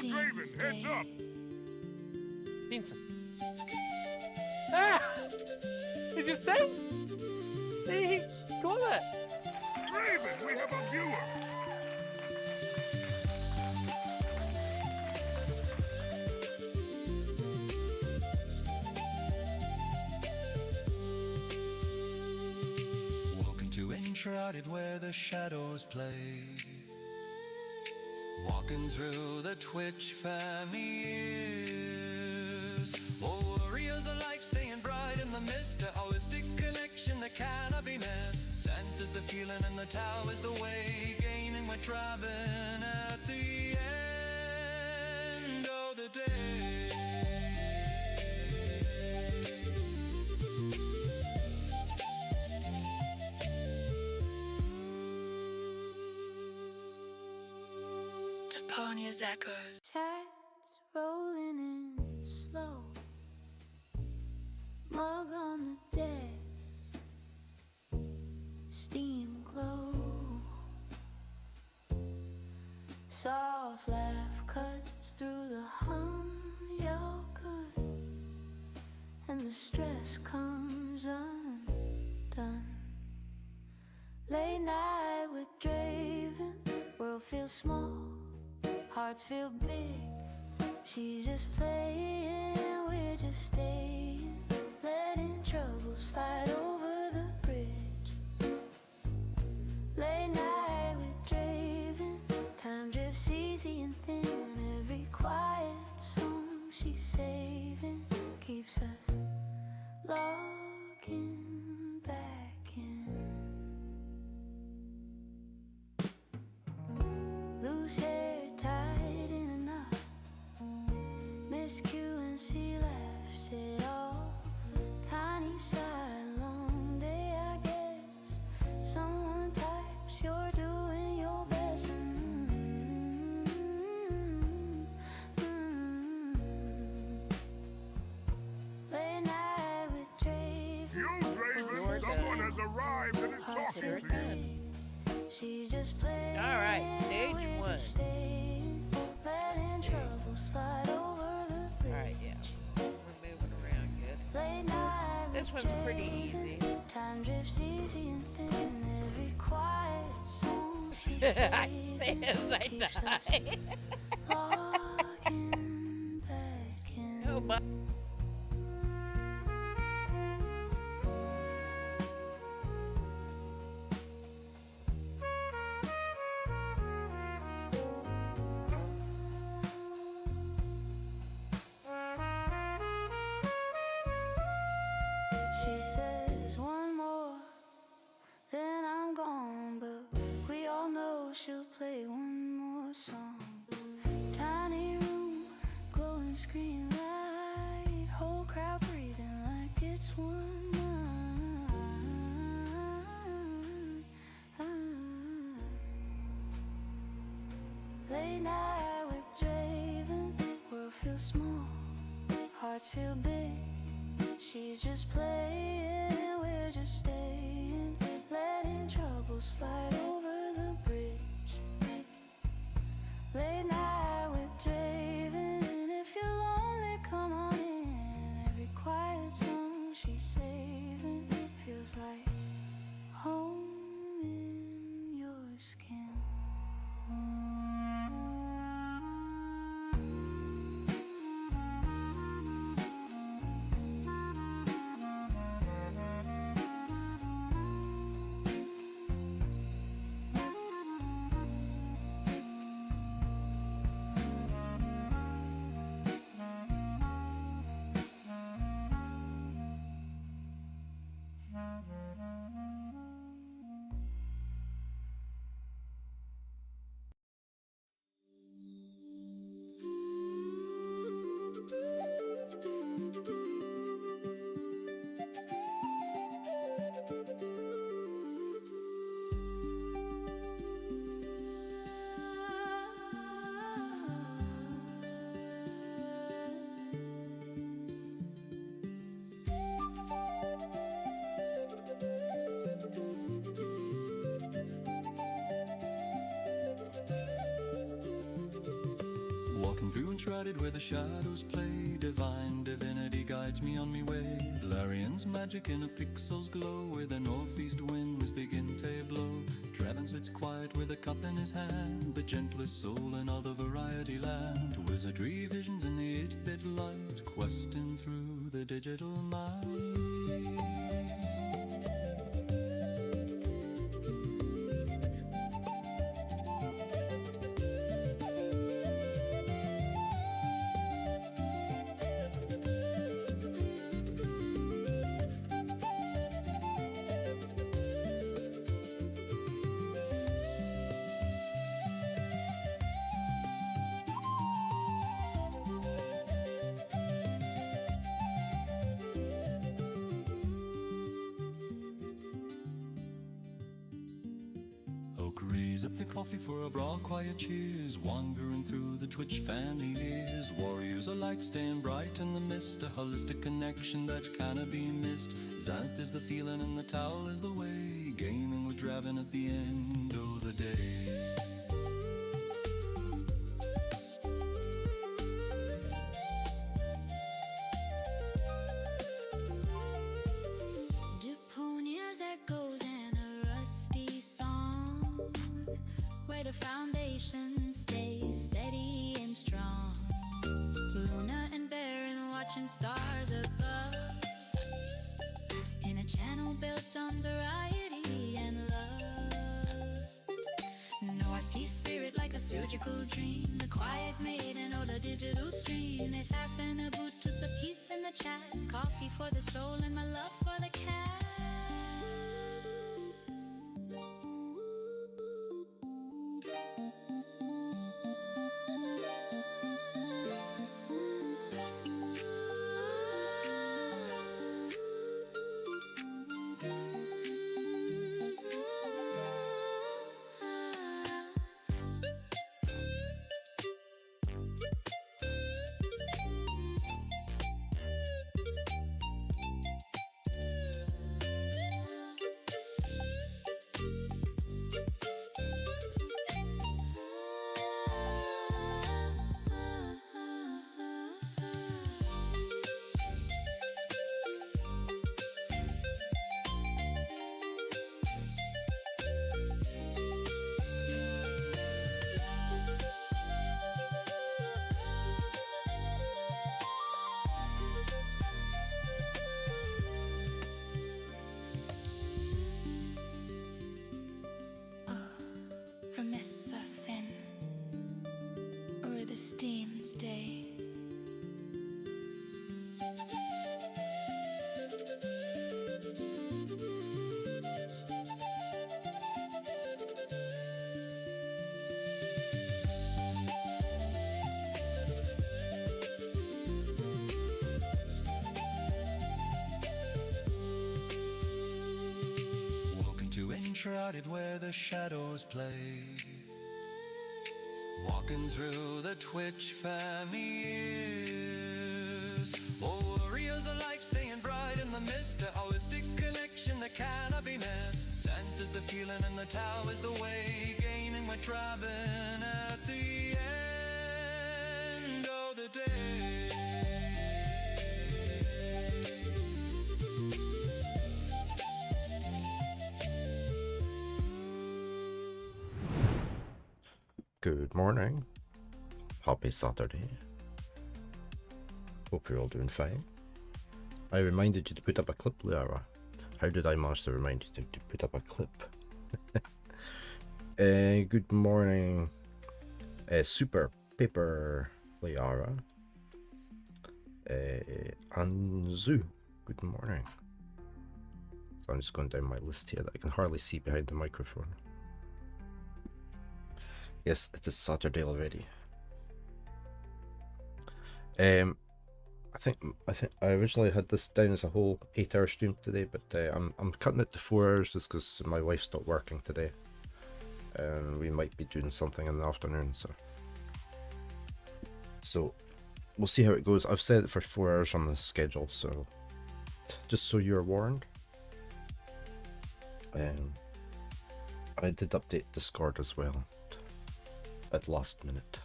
Draven, heads up! Vincent. Ah! Did you say? He got it! Draven, we have a viewer! Walking to Enshrouded where the shadows play, walking through the Twitch family years. Oh, warriors alike staying bright in the mist, a holistic connection that cannot be missed. Santa's the feeling and the Tau is the way, gaming we're driving at the end of the day. Ponya's echoes. Chats rolling in slow, mug on the desk, steam glow, soft laugh cuts through the hum. You're good, and the stress comes undone. Late night with Draven, world feels small, hearts feel big. She's just playing, we're just staying, letting trouble slide over the bridge. Late night with Draven, time drifts easy and thin. Every quiet song she's saving keeps us logging back in. Loose hair tied in a knot, Miss Q and she laughs it off. Tiny sigh, long day I guess. Someone types, you're doing your best. Late night with Draven. You, Draven, someone has arrived and is talking to you. She's just playing. Alright, stage we're one. just staying, letting trouble slide over the bridge. Alright, yeah. We're moving around good. Late night This with one's pretty Draven. easy. Time drifts easy and thin. Every quiet song she I sings say as I keeps us die. logging back in. Oh my. She says one more, then I'm gone. But we all know she'll play one more song. Tiny room, glowing screen light, whole crowd breathing like it's one mind. Late night with Draven, world feels small, hearts feel big. She's just playing, we're just staying, letting trouble slide over the bridge. Late night with Draven, if you're lonely, come on in. Every quiet song she's saving feels like home in your skin. enshrouded where the shadows play. Divine divinity guides me on me way. Larian's magic in a pixel's glow, where the northeast winds begin to blow. Traven sits quiet with a cup in his hand, the gentlest soul in all the variety land. Wizardry visions in the 8-bit light, questing through the digital mind. Raise up the coffee for a bra, quiet cheers, wandering through the twitch fanny ears. Warriors alike stand bright in the mist, a holistic connection that cannot be missed. Xanth is the feeling and the towel is the way, gaming with Draven at the end of the day. Duponia's echoes in a rusty song, where the foundation stays steady and strong. Luna and Baron watching stars above, in a channel built on variety and love. Northeast spirit like a surgical dream, the quiet maiden or the digital stream. They faff in a boot, just the peace and the chats, coffee for the soul and my love for the cat. From mists are thin, or a steamed day. Walking to enshrouded where the shadows play, walking through the twitch family years. Warriors alike staying bright in the mist, a holistic connection that cannot be missed. Scent is the feeling and the Tao is the way, gaming with Draven at the end of the day. Good morning. Happy Saturday. Hope you're all doing fine. I reminded you to put up a clip, Liara. How did I manage to remind you to put up a clip? Good morning, Super Paper Liara. Anzu, good morning. So I'm just going down my list here that I can hardly see behind the microphone. Yes, it is Saturday already. I think I originally had this down as a whole 8-hour stream today, but I'm cutting it to 4 hours just because my wife stopped working today, and we might be doing something in the afternoon. So we'll see how it goes. I've set it for 4 hours on the schedule, so just so you're warned. I did update Discord as well at last minute.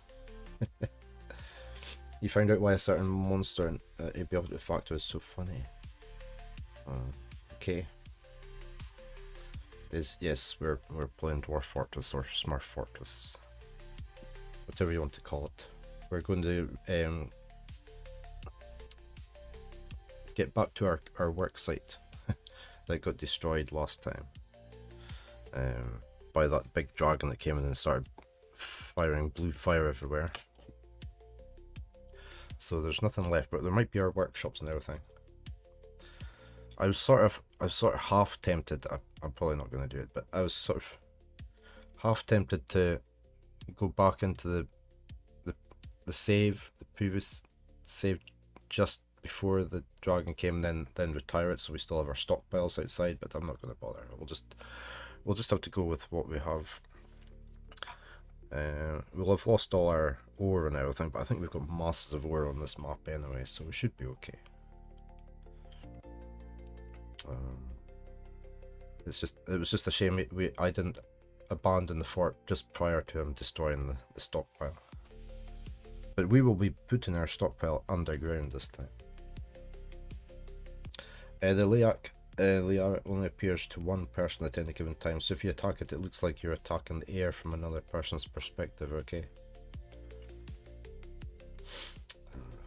You find out why a certain monster in ability factor is so funny. Okay. Yes, we're playing Dwarf Fortress or Smurf Fortress, whatever you want to call it. We're going to get back to our work site that got destroyed last time by that big dragon that came in and started firing blue fire everywhere. So there's nothing left, but there might be our workshops and everything. I was sort of half tempted. I'm probably not going to do it, but I was sort of half tempted to go back into the previous save just before the dragon came, then retire it, so we still have our stockpiles outside. But I'm not going to bother. We'll just have to go with what we have. We'll have lost all our ore and everything, but I think we've got masses of ore on this map anyway, so we should be okay. It was just a shame I didn't abandon the fort just prior to him destroying the stockpile. But we will be putting our stockpile underground this time. The Liara only appears to one person at any given time, so if you attack it, it looks like you're attacking the air from another person's perspective, okay?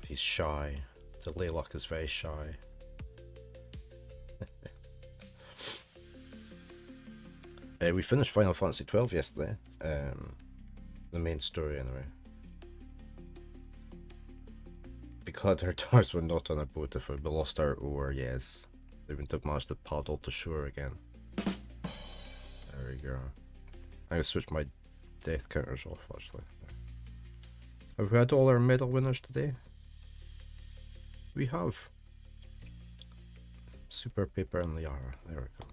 He's shy. The Laylock is very shy. We finished Final Fantasy XII yesterday. The main story, anyway. Be glad our doors were not on a boat if we lost our ore, yes. They wouldn't have managed to paddle to shore again. There we go. I'm going to switch my death counters off, actually. Have we had all our medal winners today? We have. Super Paper and Liara. There we go.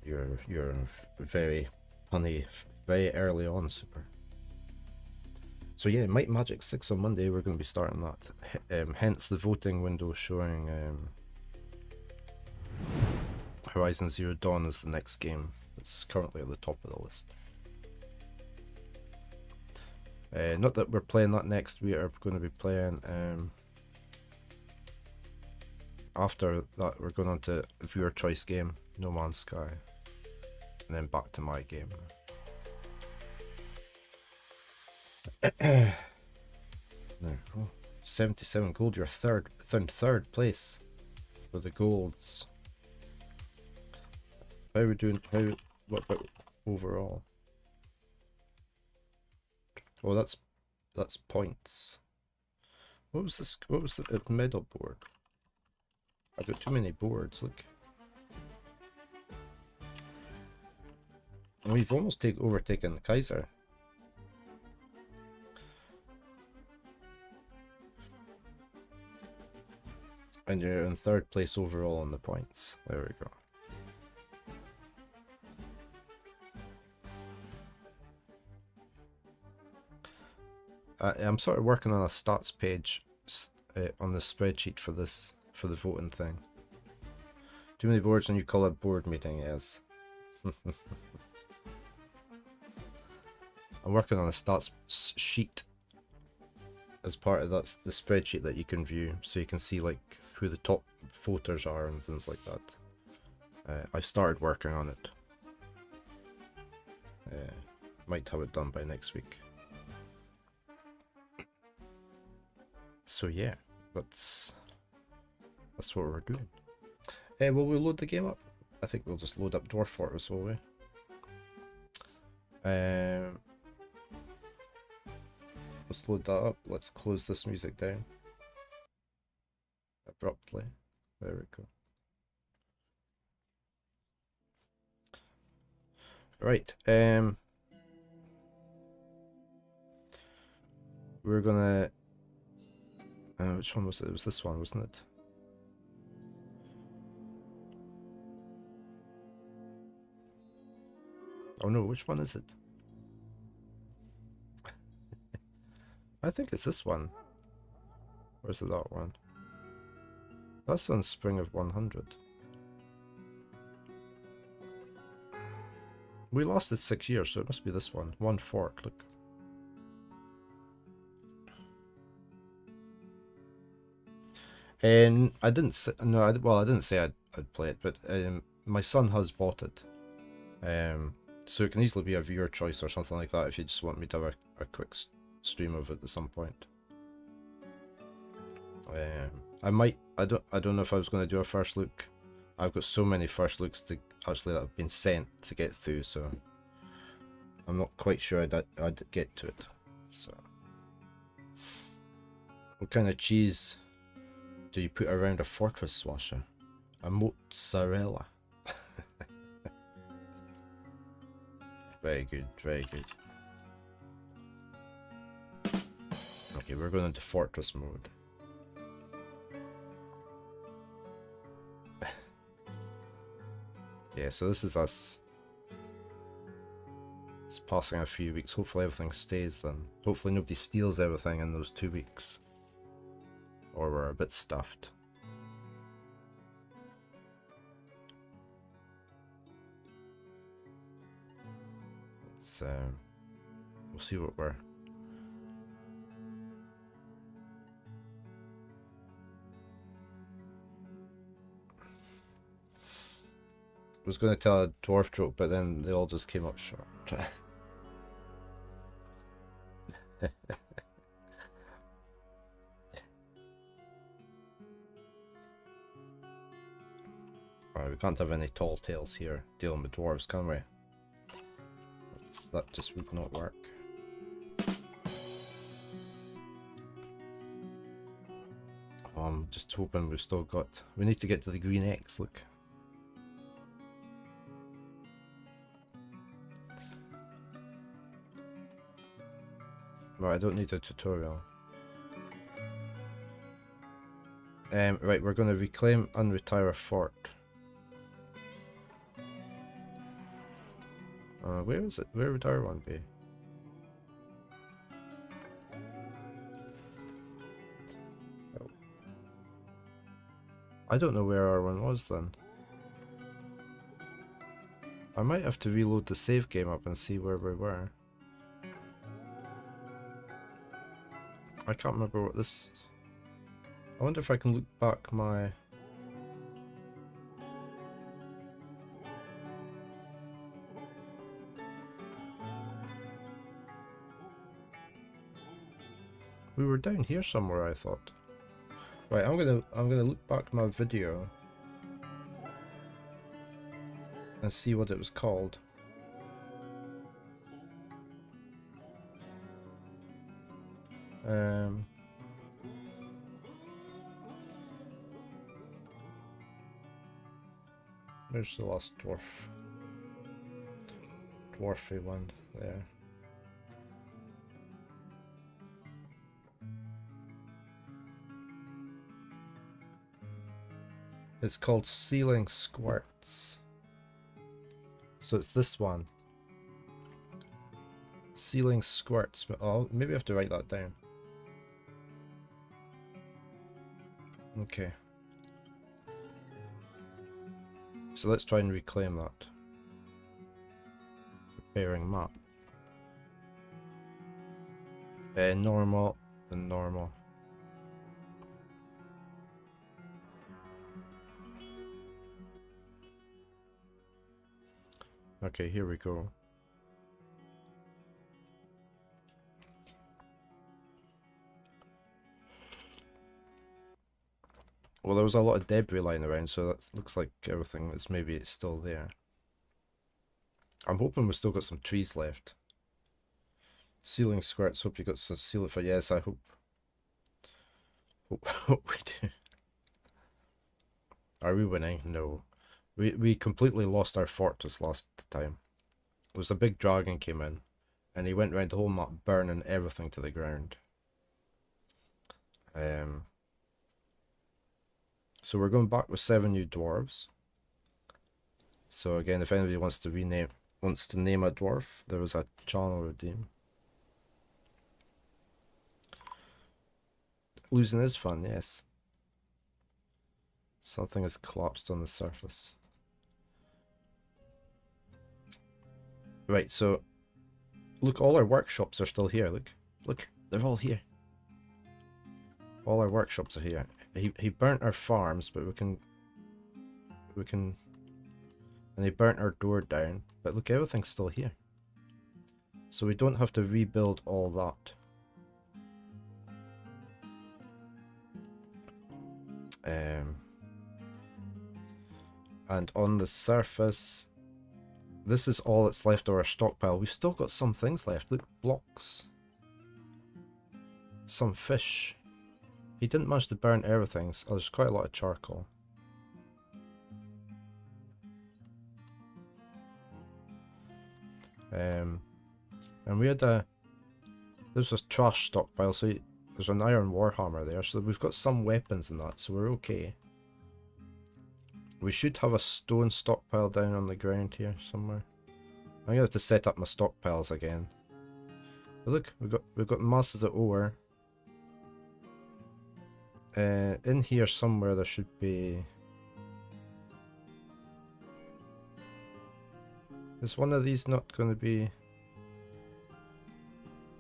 You're very punny, very early on, Super. So yeah, Might and Magic 6 on Monday, we're going to be starting that. Hence the voting window showing Horizon Zero Dawn is the next game. It's currently at the top of the list. Not that we're playing that next, we are going to be playing... after that, we're going on to viewer choice game, No Man's Sky. And then back to my game. There, oh, 77 gold. You're third place for the golds. How are we doing? What about overall? Oh, that's points. What was this? What was the medal board? I've got too many boards. Look. And we've almost overtaken the Kaiser. And you're in third place overall on the points. There we go. I'm sort of working on a stats page on the spreadsheet for this, for the voting thing. Too many boards and you call it board meeting, yes. I'm working on a stats sheet as part of that, the spreadsheet that you can view, so you can see like who the top voters are and things like that. I've started working on it. Might have it done by next week. So yeah, that's what we're doing. Will we load the game up? I think we'll just load up Dwarf Fortress, will we? Let's load that up. Let's close this music down abruptly. There we go. Right. We're gonna. Which one was it? It was this one, wasn't it? Oh no, which one is it? I think it's this one. Or is it that one? That's on Spring of 100. We lost it 6 years, so it must be this one. One fort, look. And I didn't say, no, well, I didn't say I'd play it, but my son has bought it. So it can easily be a viewer choice or something like that if you just want me to have a quick stream of it at some point. I don't know if I was going to do a first look. I've got so many first looks to actually that have been sent to get through, so I'm not quite sure I'd get to it. So, what kind of cheese do you put around a fortress washer? A mozzarella. Very good, very good. Okay, we're going into fortress mode. Yeah, so this is us. It's passing a few weeks. Hopefully everything stays then. Hopefully nobody steals everything in those 2 weeks. Or we're a bit stuffed. It's, we'll see what we're... I was going to tell a dwarf joke, but then they all just came up short. Alright, we can't have any tall tales here dealing with dwarves, can we? That just would not work. Oh, I'm just hoping we've still got... We need to get to the green X, look. Right, I don't need a tutorial. Right, we're going to reclaim and retire a fort. Where is it? Where would our one be? Oh. I don't know where our one was then. I might have to reload the save game up and see where we were. I can't remember what this... I wonder if I can look back my... We were down here somewhere, I thought. Right, I'm gonna look back my video and see what it was called. Where's the last dwarfy one there? It's called Ceiling Squirts. So it's this one. Ceiling Squirts. Oh, maybe I have to write that down. Okay. So let's try and reclaim that. Preparing map. Normal and normal. Okay, here we go. Well, there was a lot of debris lying around, so that looks like everything is maybe it's still there. I'm hoping we've still got some trees left. Ceiling squirts, hope you got some ceiling for... Yes, I hope we do. Are we winning? No. We completely lost our fortress last time. It was a big dragon came in, and he went around the whole map burning everything to the ground. So we're going back with 7 new dwarves. So again, if anybody wants to name a dwarf, there was a channel redeem. Losing is fun, yes. Something has collapsed on the surface. Right, so look, all our workshops are still here. Look, they're all here. All our workshops are here. He burnt our farms, but we can, and he burnt our door down. But look, everything's still here. So we don't have to rebuild all that. And on the surface, this is all that's left of our stockpile. We've still got some things left. Look, blocks. Some fish. He didn't manage to burn everything, so there's quite a lot of charcoal. And we had this was trash stockpile, so there's an iron warhammer there, so we've got some weapons in that, so we're okay. We should have a stone stockpile down on the ground here somewhere. I'm gonna have to set up my stockpiles again. But look, we've got masses of ore. In here somewhere there should be. Is one of these not going to be?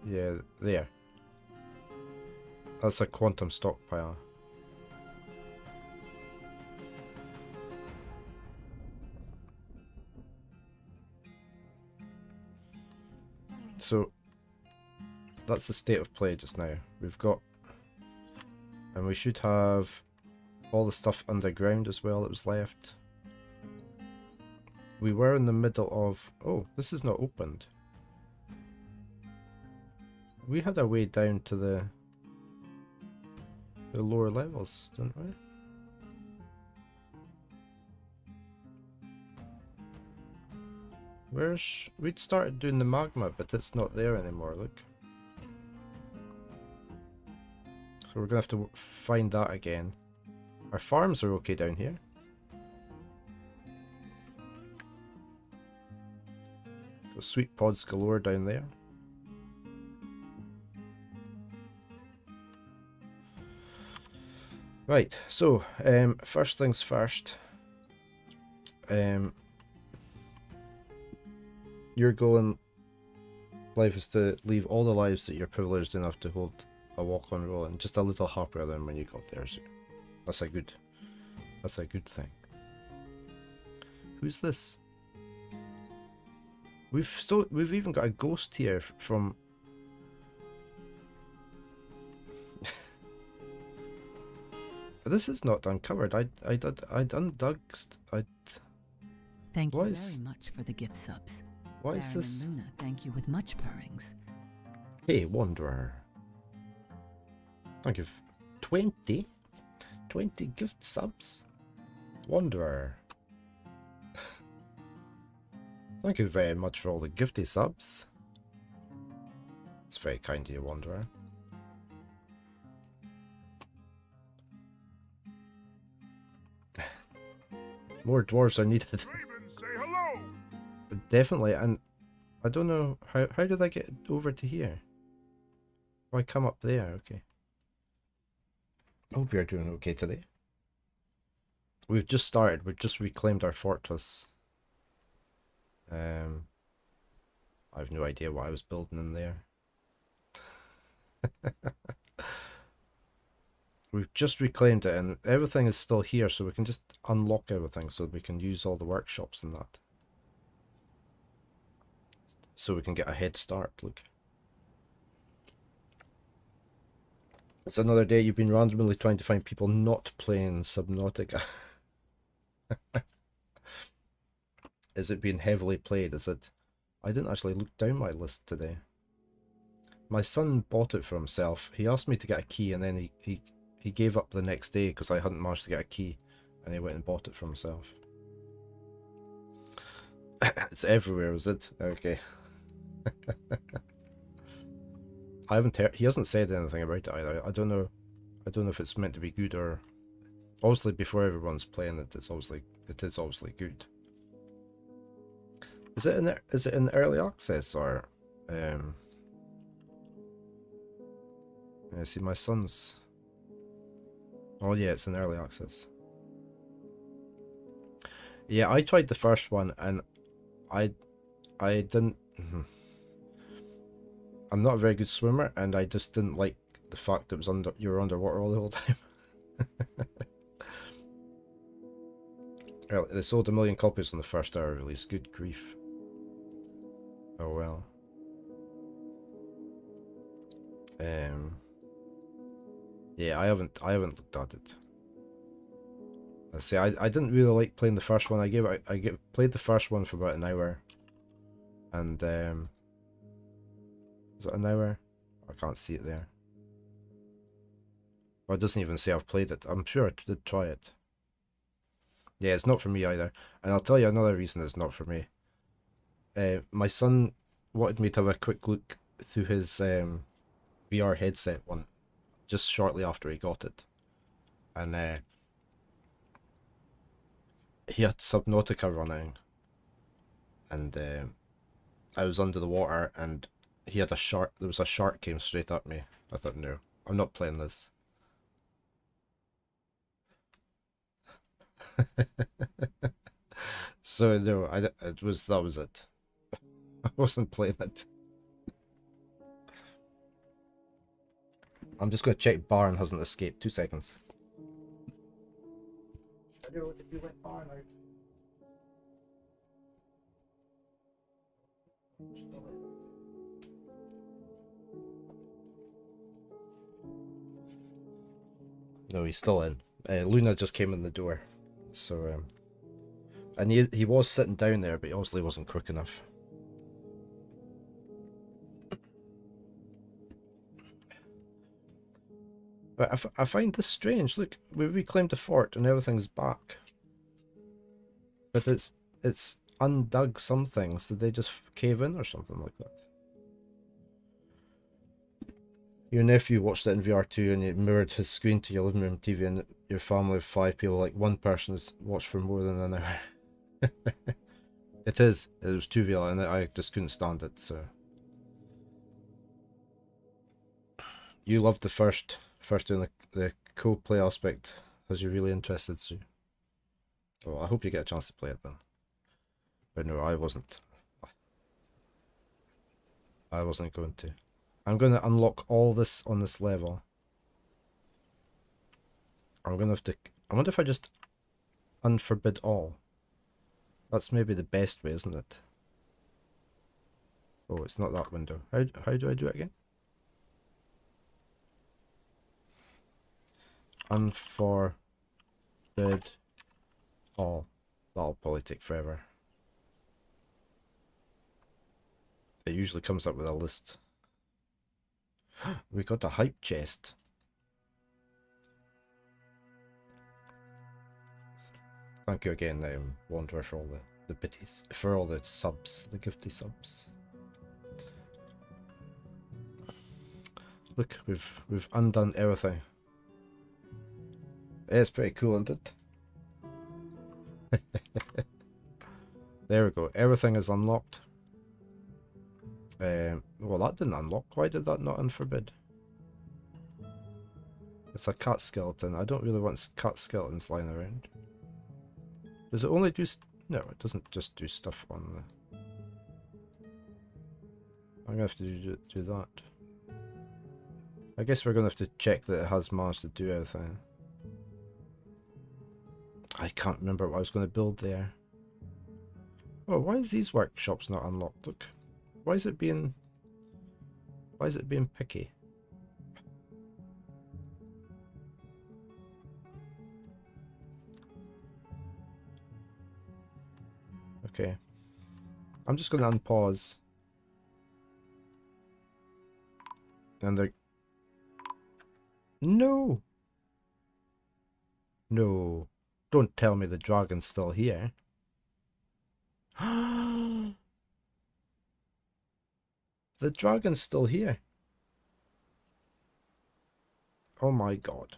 Yeah, there. That's a quantum stockpile. So that's the state of play just now. We've got, and we should have all the stuff underground as well that was left. We were in the middle of, oh, this is not opened. We had our way down to the lower levels, didn't we? We'd started doing the magma, but it's not there anymore, look. So we're gonna have to find that again. Our farms are okay down here. Got sweet pods galore down there. Right, so first things first. Your goal in life is to leave all the lives that you're privileged enough to hold a walk-on role, and just a little happier than when you got there. So that's a good thing. Who's this? We've even got a ghost here from. This is not uncovered. I'd undug. Thank you What is- very much for the gift subs. What is Baron this? and Luna thank you with much purrings. Hey, Wanderer. Thank you. 20 gift subs? Wanderer. Thank you very much for all the gifty subs. It's very kind of you, Wanderer. More dwarves are needed. Raven, say hello. Definitely, and I don't know, how did I get over to here? Oh, I come up there, okay. I hope you're doing okay today. We've just started, we've just reclaimed our fortress. I have no idea what I was building in there. We've just reclaimed it and everything is still here, so we can just unlock everything so we can use all the workshops and that. So we can get a head start, look. It's another day you've been randomly trying to find people not playing Subnautica. Is it being heavily played? Is it? I didn't actually look down my list today. My son bought it for himself. He asked me to get a key and then he gave up the next day because I hadn't managed to get a key, and he went and bought it for himself. It's everywhere, is it? Okay. I haven't heard, he hasn't said anything about it either. I don't know if it's meant to be good or, obviously before everyone's playing it, it is obviously good. Is it in early access or I see my son's. Oh yeah, it's in early access. Yeah, I tried the first one and I I didn't. I'm not a very good swimmer, and I just didn't like the fact that you were underwater all the whole time. Well, they sold 1 million copies on the first hour release. Good grief. Oh well. Yeah, I haven't looked at it. I say I didn't really like playing the first one. Played the first one for about an hour, and was it an hour? I can't see it there. Well, it doesn't even say I've played it. I'm sure I did try it. Yeah, it's not for me either. And I'll tell you another reason it's not for me. My son wanted me to have a quick look through his VR headset one, just shortly after he got it. And he had Subnautica running. And I was under the water and he had a shark. There was a shark came straight at me. I thought, no, I'm not playing this. So no, that was it. I wasn't playing it. I'm just going to check Baron hasn't escaped. 2 seconds. Did you let Baron out? No, he's still in. Luna just came in the door, so and he was sitting down there, but he obviously wasn't quick enough. But I find this strange. Look, we've reclaimed the fort and everything's back, but it's undug some things. Did they just cave in or something like that? Your nephew watched it in VR2 and he mirrored his screen to your living room TV, and your family of 5 people, like one person has watched for more than an hour. It was too real and I just couldn't stand it, so. You loved the first doing the co-play aspect. Was you really interested, Sue? Well, I hope you get a chance to play it then. But no, I wasn't. I wasn't going to. I'm going to unlock all this on this level. I'm going to have to... I wonder if I just unforbid all. That's maybe the best way, isn't it? Oh, it's not that window. How do I do it again? Unforbid all. That'll probably take forever. It usually comes up with a list. We got a hype chest. Thank you again, Wanderer, for all the biddies, for all the subs, the gifty subs. Look, we've undone everything. It's pretty cool, isn't it? There we go. Everything is unlocked. Well, that didn't unlock. Why did that not unforbid? It's a cat skeleton. I don't really want cat skeletons lying around. Does it only do... No, it doesn't just do stuff on the... I'm going to have to do that. I guess we're going to have to check that it has managed to do everything. I can't remember what I was going to build there. Oh, why is these workshops not unlocked? Look. Why is it being picky? Okay. I'm just going to unpause. And they're... No! No. Don't tell me the dragon's still here. The dragon's still here. Oh my god.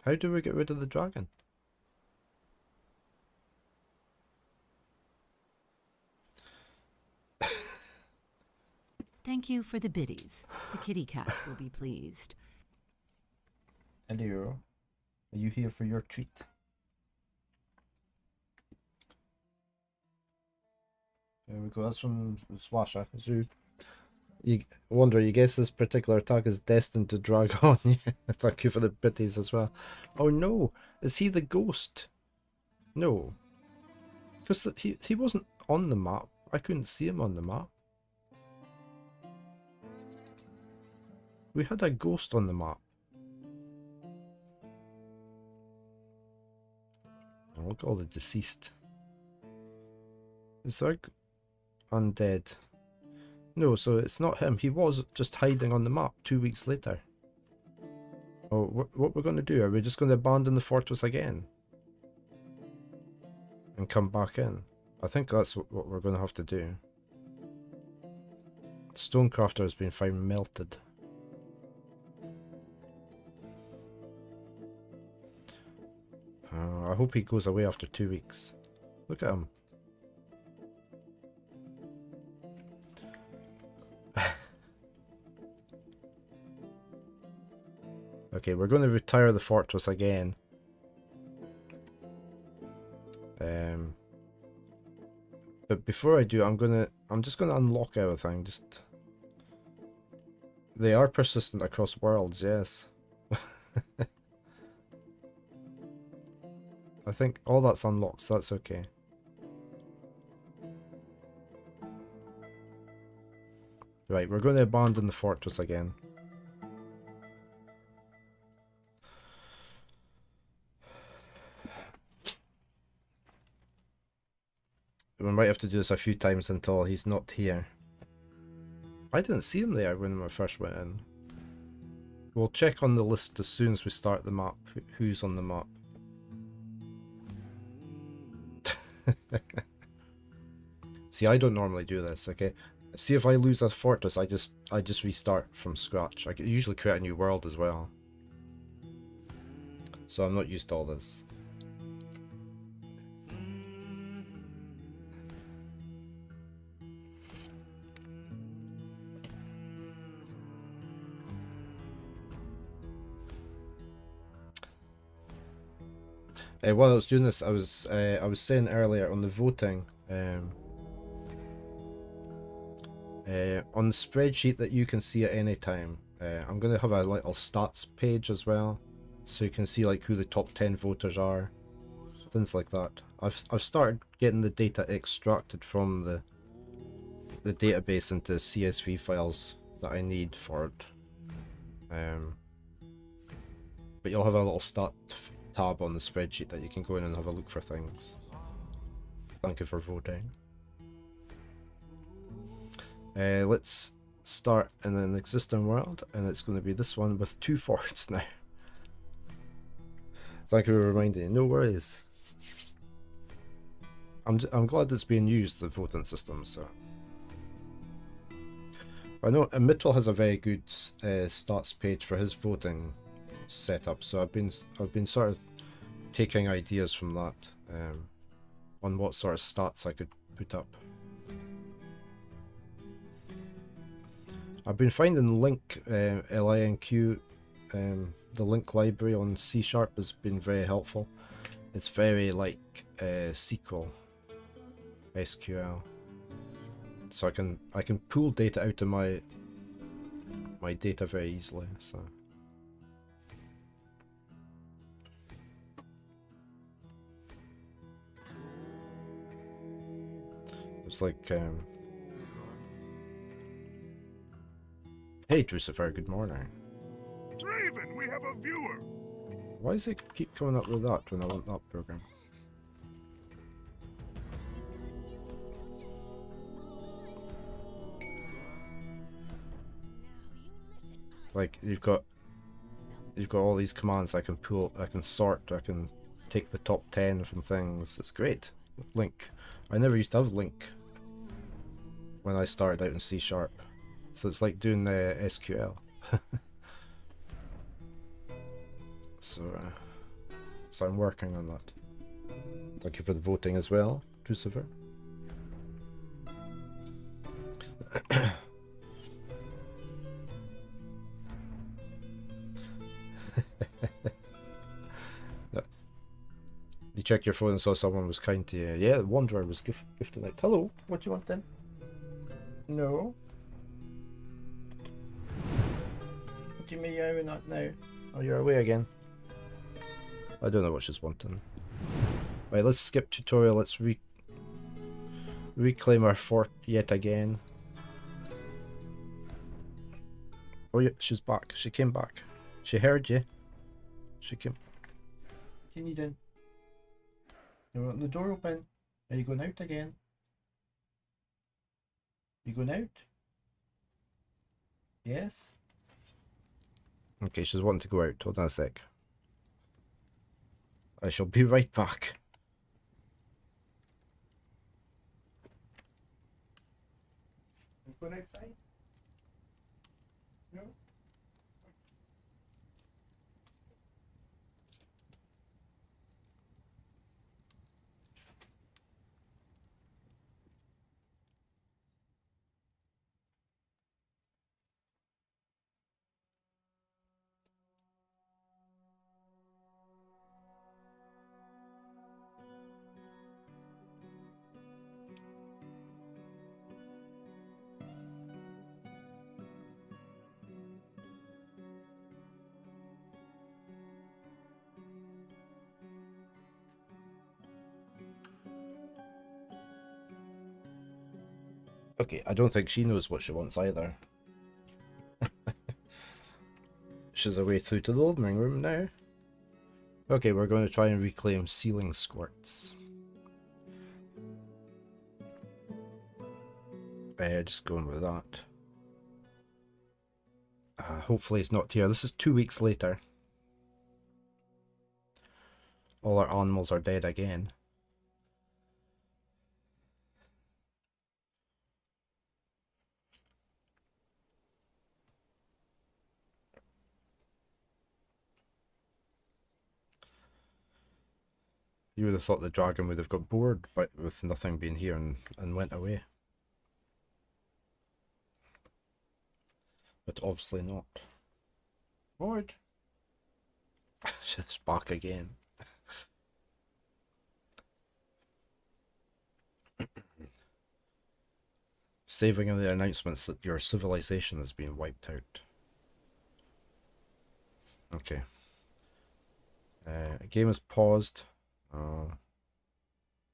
How do we get rid of the dragon? Thank you for the biddies. The kitty cats will be pleased. Hello. Are you here for your treat? There we go. That's from Swasha. Zoo. You wonder, you guess this particular attack is destined to drag on. Yeah, thank you for the bitties as well. Oh no, is he the ghost? No, because he wasn't on the map. I couldn't see him on the map. We had a ghost on the map. Oh, look at all the deceased. Is there undead? No, so it's not him. He was just hiding on the map 2 weeks later. Oh, what we're going to do? Are we just going to abandon the fortress again? And come back in? I think that's what we're going to have to do. Stonecrafter has been found melted. I hope he goes away after 2 weeks. Look at him. Okay, we're going to retire the fortress again. But before I do, I'm just gonna unlock everything. They are persistent across worlds, yes. I think all that's unlocked, so that's okay. Right, we're going to abandon the fortress again. We might have to do this a few times until he's not here. I didn't see him there when I first went in. We'll check on the list as soon as we start the map, who's on the map. See, I don't normally do this, okay? See, if I lose a fortress, I just restart from scratch. I usually create a new world as well. So I'm not used to all this. While I was doing this, I was saying earlier on the voting, on the spreadsheet that you can see at any time, I'm going to have a little stats page as well, so you can see like who the top 10 voters are, things like that. I've started getting the data extracted from the database into CSV files that I need for it. But you'll have a little stat tab on the spreadsheet that you can go in and have a look for things. Thank you for voting. Let's start in an existing world, and it's going to be this one with 2 forts now. Thank you for reminding me. No worries. I'm glad it's being used, the voting system. So I know Mitchell has a very good stats page for his voting setup, so I've been sort of taking ideas from that on what sort of stats I could put up. I've been finding link LINQ, the link library on C# has been very helpful. It's very like SQL, SQL, so I can pull data out of my data very easily. So. It's like, hey Drucifer, good morning. Draven, we have a viewer. Why does it keep coming up with that when I want that program? Like you've got all these commands I can pull, I can sort, I can take the top 10 from things. It's great. Link. I never used to have link when I started out in C#. So it's like doing the SQL. So I'm working on that. Thank you for the voting as well, Drucifer. You checked your phone and saw someone was kind to you. Yeah, the Wanderer was gifting out. Hello, what do you want then? No. What do you mean you're not now? Oh, you're away again. I don't know what she's wanting. Right, let's skip tutorial. Let's reclaim our fort yet again. Oh yeah, she's back. She came back. She heard you. She came. What do you need in? You want the door open? Are you going out again? You going out? Yes? Okay, she's wanting to go out. Hold on a sec. I shall be right back. You going outside? No? Okay, I don't think she knows what she wants either. She's away through to the living room now. Okay, we're going to try and reclaim ceiling squirts. Just going with that. Hopefully it's not here. This is 2 weeks later. All our animals are dead again. You would have thought the dragon would have got bored but with nothing being here and went away. But obviously not. Bored. She's back again. Saving in the announcements that your civilization has been wiped out. Okay. Game is paused.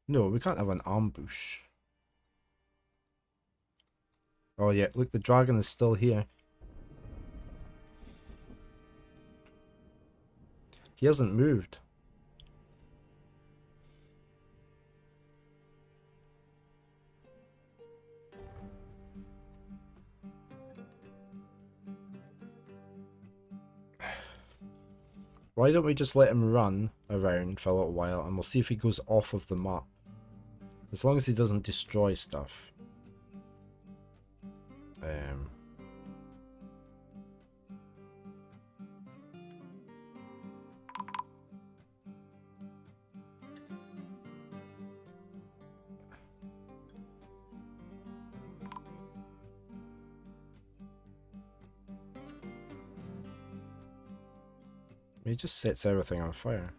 No, we can't have an ambush. Oh yeah, look, the dragon is still here. He hasn't moved. Why don't we just let him run around for a little while and we'll see if he goes off of the map. As long as he doesn't destroy stuff. He just sets everything on fire.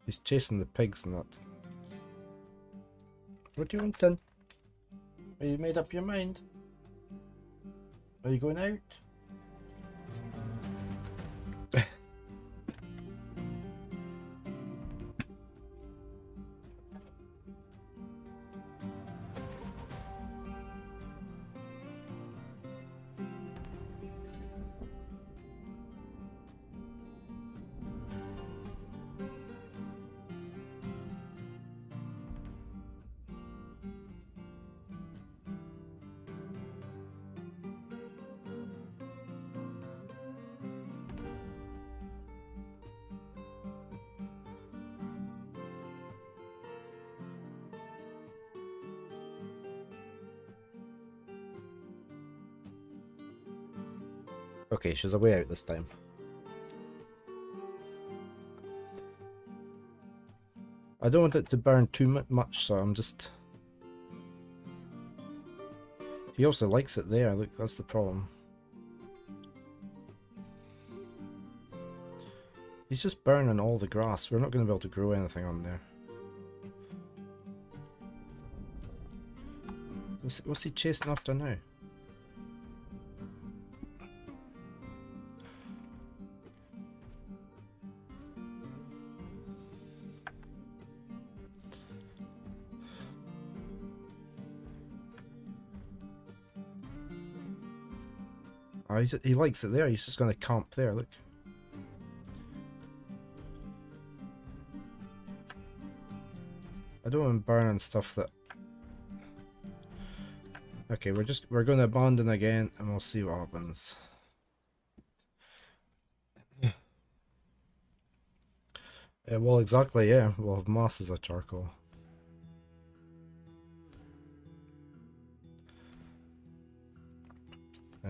He's chasing the pigs and that. What do you want then? Are you made up your mind? Are you going out? Okay, she's a way out this time. I don't want it to burn too much, so I'm just... He also likes it there, look, that's the problem. He's just burning all the grass. We're not going to be able to grow anything on there. What's he chasing after now? Oh, he likes it there. He's just going to camp there, look. I don't want burning stuff that... Okay, we're going to abandon again and we'll see what happens. Well, exactly, yeah. We'll have masses of charcoal. I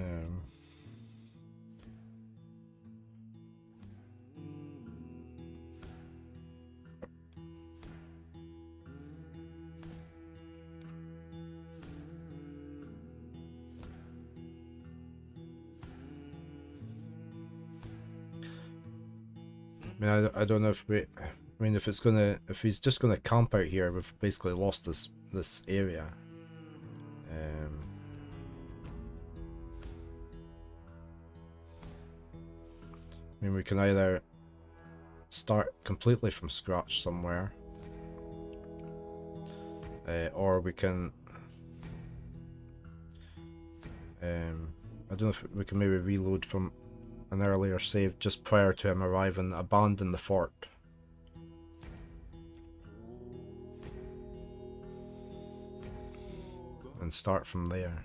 mean, I don't know if we... I mean, if he's just gonna camp out here, we've basically lost this area. I mean, we can either start completely from scratch somewhere, or we can... I don't know if we can maybe reload from an earlier save just prior to him arriving, abandon the fort. And start from there.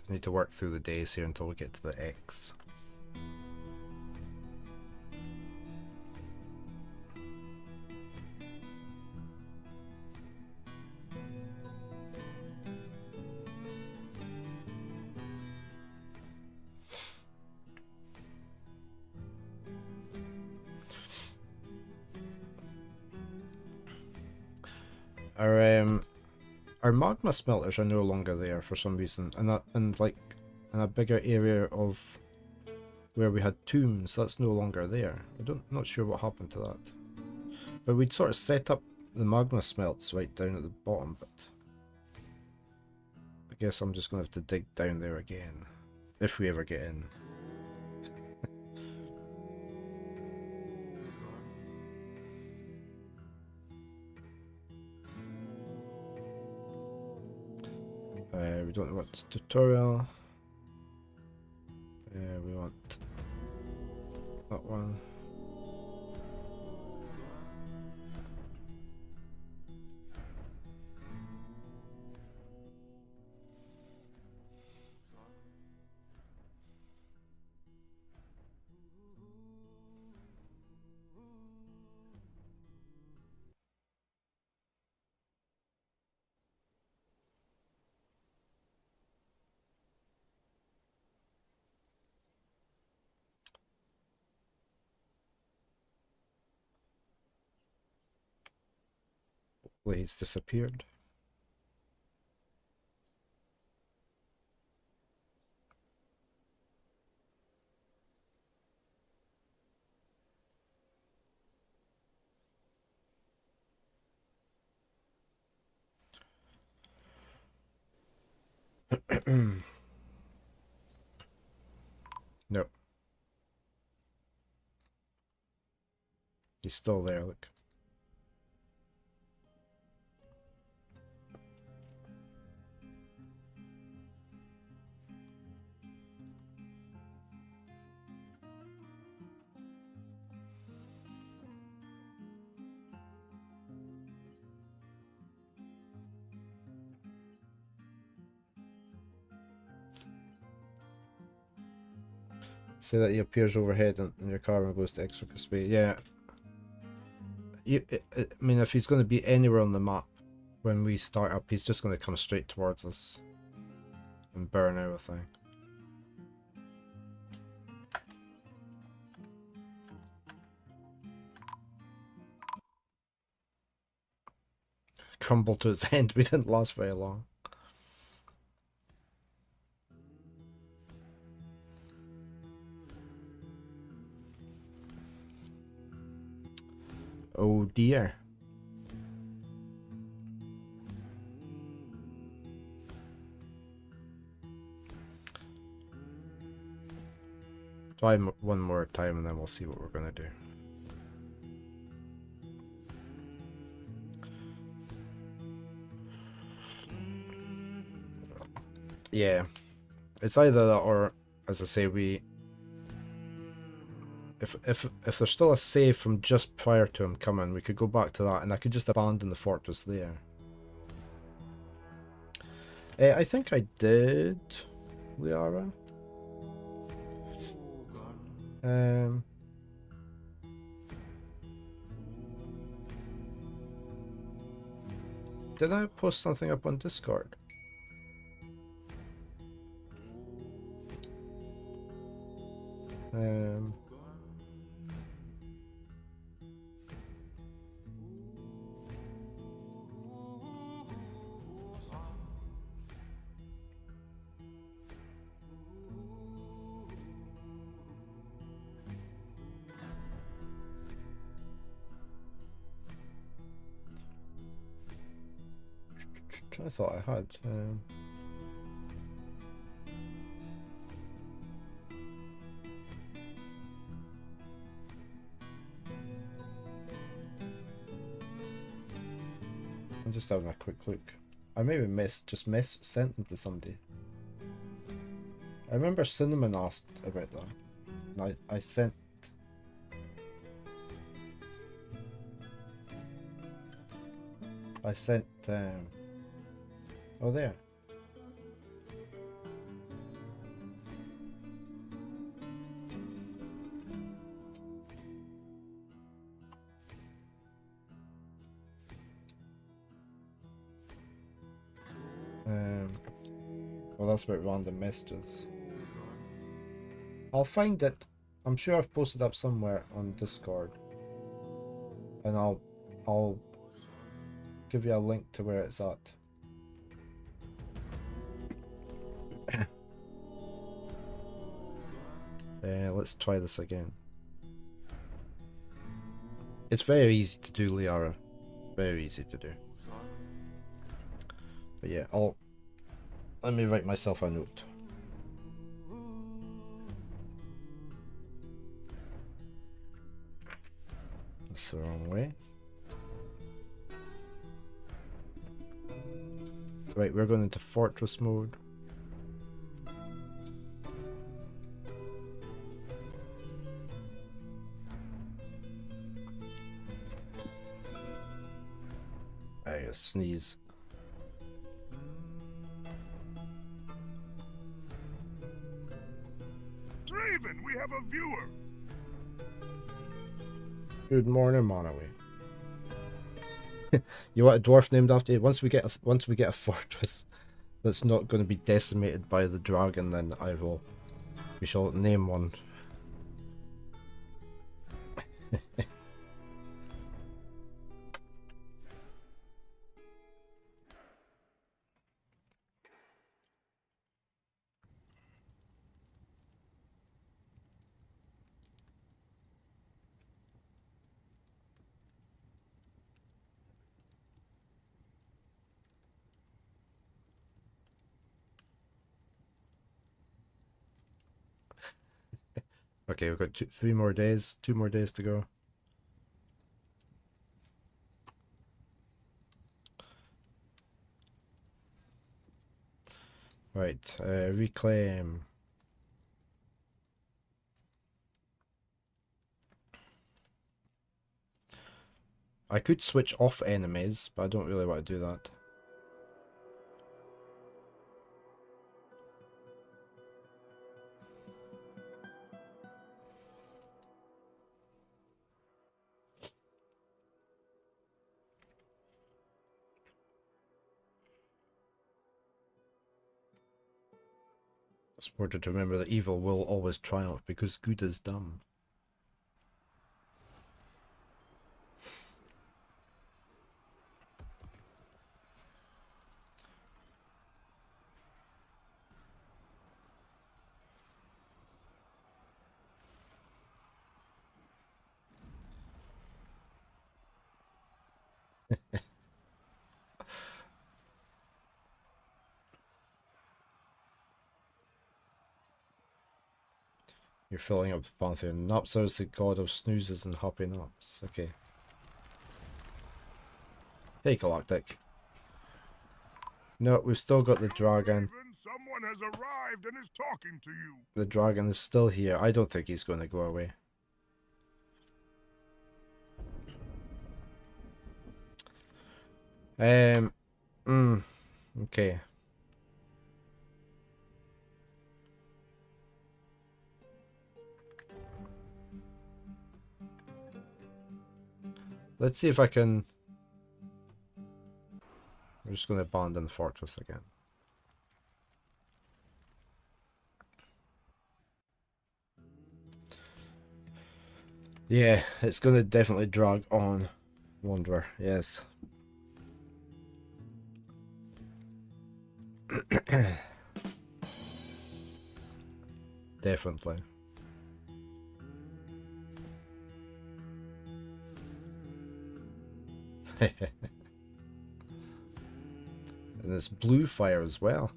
Need to work through the days here until we get to the X. Our magma smelters are no longer there for some reason, and like in a bigger area of where we had tombs, that's no longer there. Not sure what happened to that. But we'd sort of set up the magma smelts right down at the bottom, but I guess I'm just gonna have to dig down there again if we ever get in. We don't want tutorial. We want that one. Hopefully he's disappeared. Nope. He's still there, look. Say that he appears overhead and your car goes to extra speed. Yeah. I mean, if he's going to be anywhere on the map when we start up, he's just going to come straight towards us and burn everything. crumble to its end. We didn't last very long. Oh dear. Try one more time and then we'll see what we're gonna do. Yeah, it's either that or, as I say, if there's still a save from just prior to him coming, we could go back to that, and I could just abandon the fortress there. I think I did, Liara. Did I post something up on Discord? I thought I had. I'm just having a quick look. I maybe sent them to somebody. I remember Cinnamon asked about that. And I sent. Oh, there. Well, that's about random messages. I'll find it. I'm sure I've posted up somewhere on Discord, and I'll give you a link to where it's at. Let's try this again. It's very easy to do, Liara. Very easy to do. But yeah, let me write myself a note. That's the wrong way. Right, we're going into fortress mode. I sneeze. Raven, we have a viewer. Good morning, Monaway. You want a dwarf named after you? Once we get a fortress that's not going to be decimated by the dragon, then we shall name one. Okay, we've got 2 more days to go. Right, reclaim. I could switch off enemies, but I don't really want to do that. It's important to remember that evil will always triumph because good is dumb. You're filling up the pantheon. Napsa is the god of snoozes and happy naps. Okay. Hey, Galactic. No, we've still got the dragon. Someone has arrived and is talking to you. The dragon is still here. I don't think he's going to go away. Okay. Let's see if I can... We're just going to abandon the fortress again. Yeah, it's going to definitely drag on, Wanderer, yes. Definitely. And there's blue fire as well.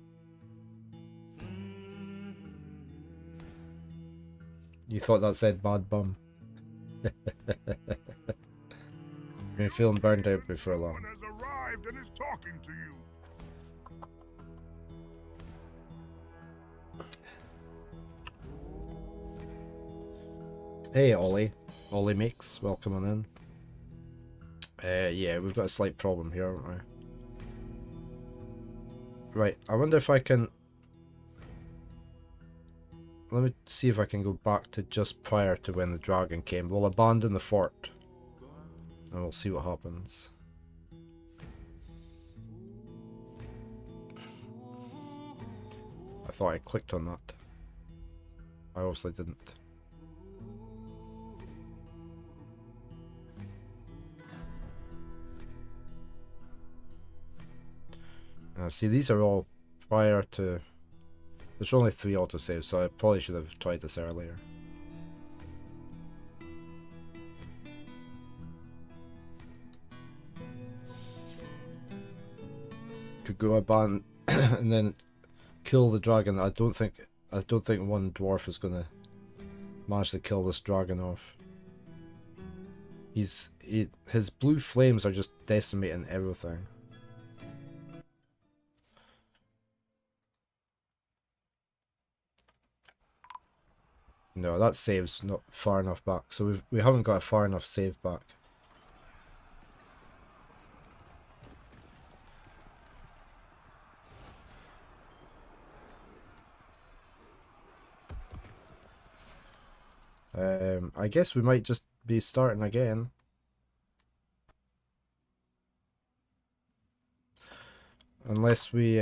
You thought that said bad bum. Been feeling burned out before long. Someone has arrived and is talking to you. Hey Ollie. Ollie Mix, welcome on in. Yeah, we've got a slight problem here, haven't we? Right, I wonder if I can... Let me see if I can go back to just prior to when the dragon came. We'll abandon the fort. And we'll see what happens. I thought I clicked on that. I obviously didn't. See, these are all prior to... There's only 3 autosaves, so I probably should have tried this earlier. Could go abandon and then kill the dragon. I don't think one dwarf is gonna manage to kill this dragon off. His blue flames are just decimating everything. No, that save's not far enough back, so we haven't got a far enough save back. I guess we might just be starting again. Unless we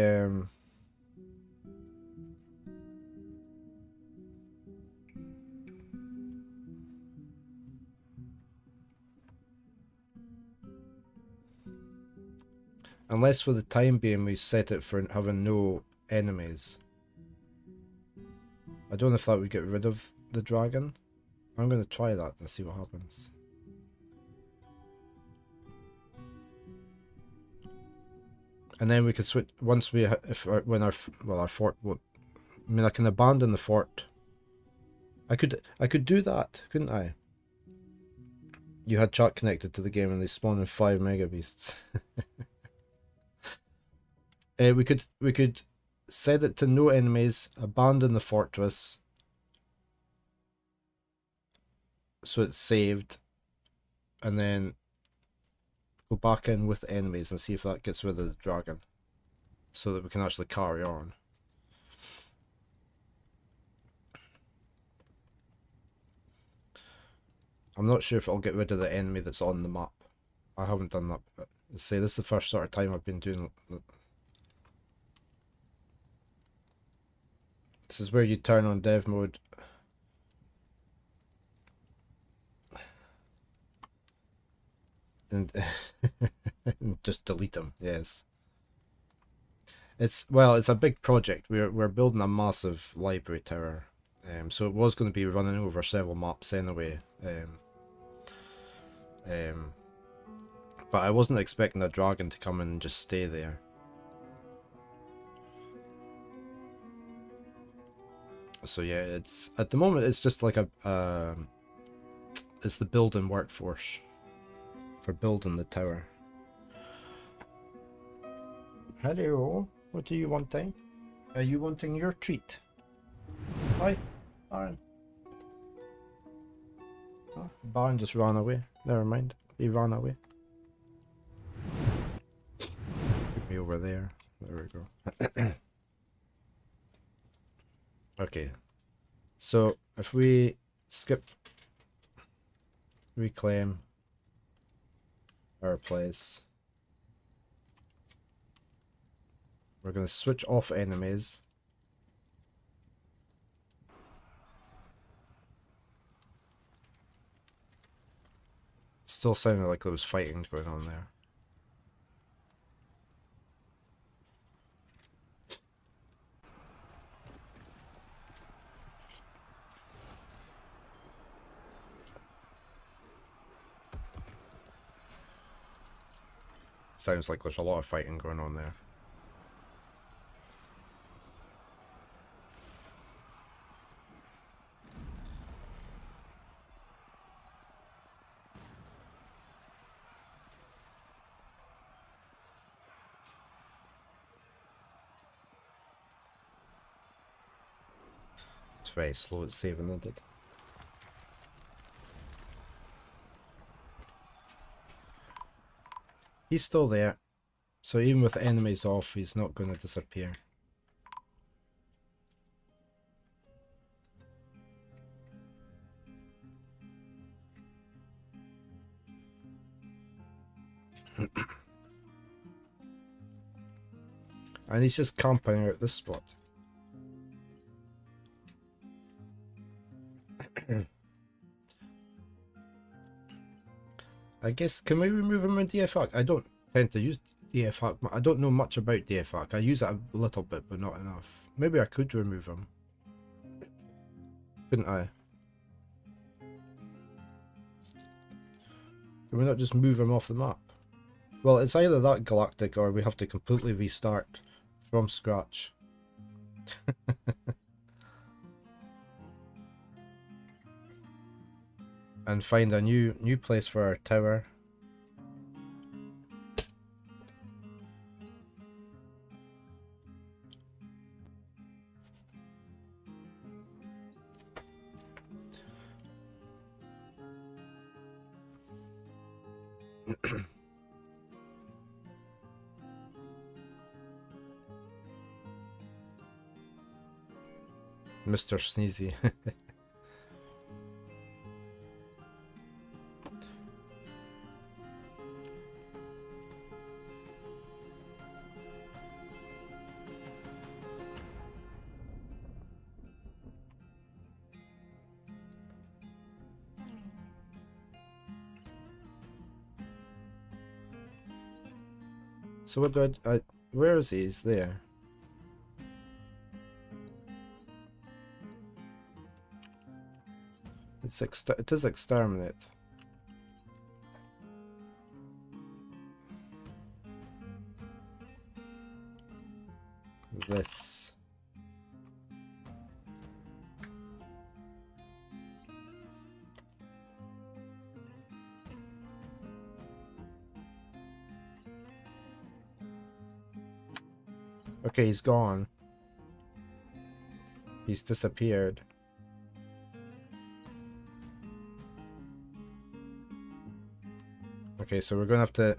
unless for the time being we set it for having no enemies. I don't know if that would get rid of the dragon. I'm going to try that and see what happens. And then we could switch once we when our fort won't. I mean, I can abandon the fort. I could do that, couldn't I? You had chat connected to the game and they spawn in 5 mega beasts. We could set it to no enemies, abandon the fortress, so it's saved, and then go back in with enemies and see if that gets rid of the dragon, so that we can actually carry on. I'm not sure if it'll get rid of the enemy that's on the map. I haven't done that. But say this is the first sort of time I've been doing. This is where you turn on dev mode. And just delete them. Yes. It's a big project. We're building a massive library tower. So it was going to be running over several maps anyway. But I wasn't expecting a dragon to come in and just stay there. So yeah, it's at the moment it's just like a it's the building workforce for building the tower. Hello, what are you wanting? Are you wanting your treat? Hi, Baron. Oh, Baron just ran away. Never mind, he ran away. Put me over there. There we go. Okay, so if we skip, reclaim our place, we're going to switch off enemies. Still sounded like there was fighting going on there. Sounds like there's a lot of fighting going on there. It's very slow at saving, isn't it? He's still there, so even with enemies off, he's not going to disappear. And he's just camping out this spot. I guess, can we remove him in DFAC? I don't tend to use DFAC. I don't know much about DFAC. I use it a little bit, but not enough. Maybe I could remove him. Couldn't I? Can we not just move him off the map? Well, it's either that galactic or we have to completely restart from scratch. And find a new place for our tower. Mr. Sneezy. So what do I where is he? He's there. It is exterminate. This. Okay, he's gone. He's disappeared. Okay, so we're gonna have to...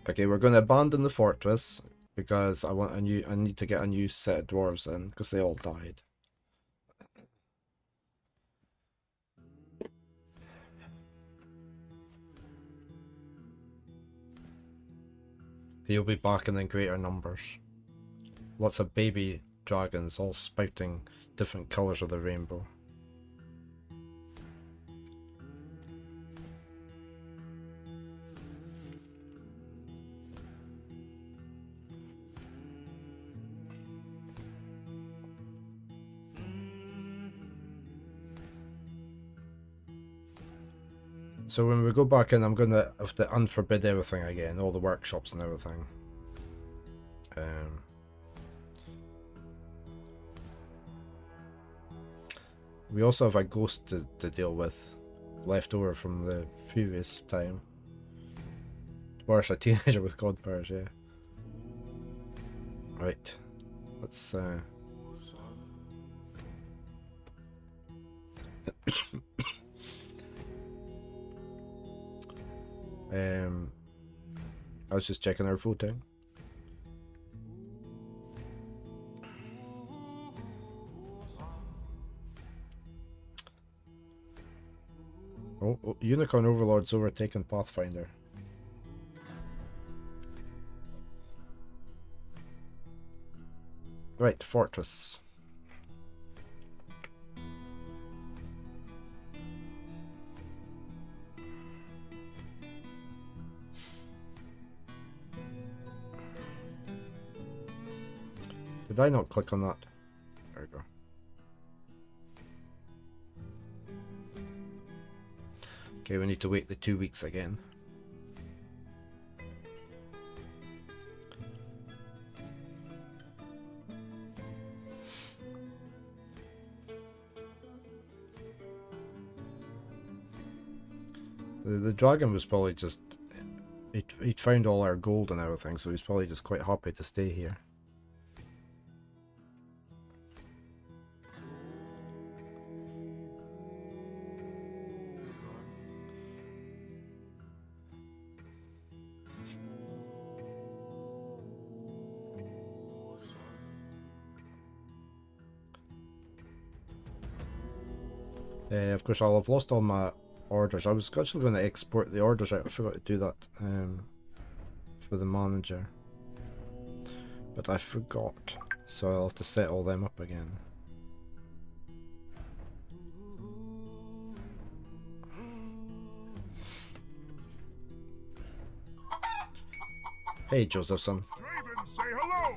Okay, we're gonna abandon the fortress because I need to get a new set of dwarves in because they all died. He'll be back in greater numbers. Lots of baby dragons all spouting different colours of the rainbow. So when we go back in, I'm gonna have to unforbid everything again, all the workshops and everything. We also have a ghost to deal with, left over from the previous time. Worse, a teenager with god powers, yeah. Right, let's I was just checking our voting. Oh, Unicorn Overlord's overtaken Pathfinder. Right, Fortress. Did I not click on that? There we go. Okay, we need to wait the 2 weeks again. The dragon was probably just... He'd found all our gold and everything, so he's probably just quite happy to stay here. Of course, I'll have lost all my orders. I was actually going to export the orders out. I forgot to do that for the manager. But I forgot. So I'll have to set all them up again. Hey, Josephson. Draven, say hello.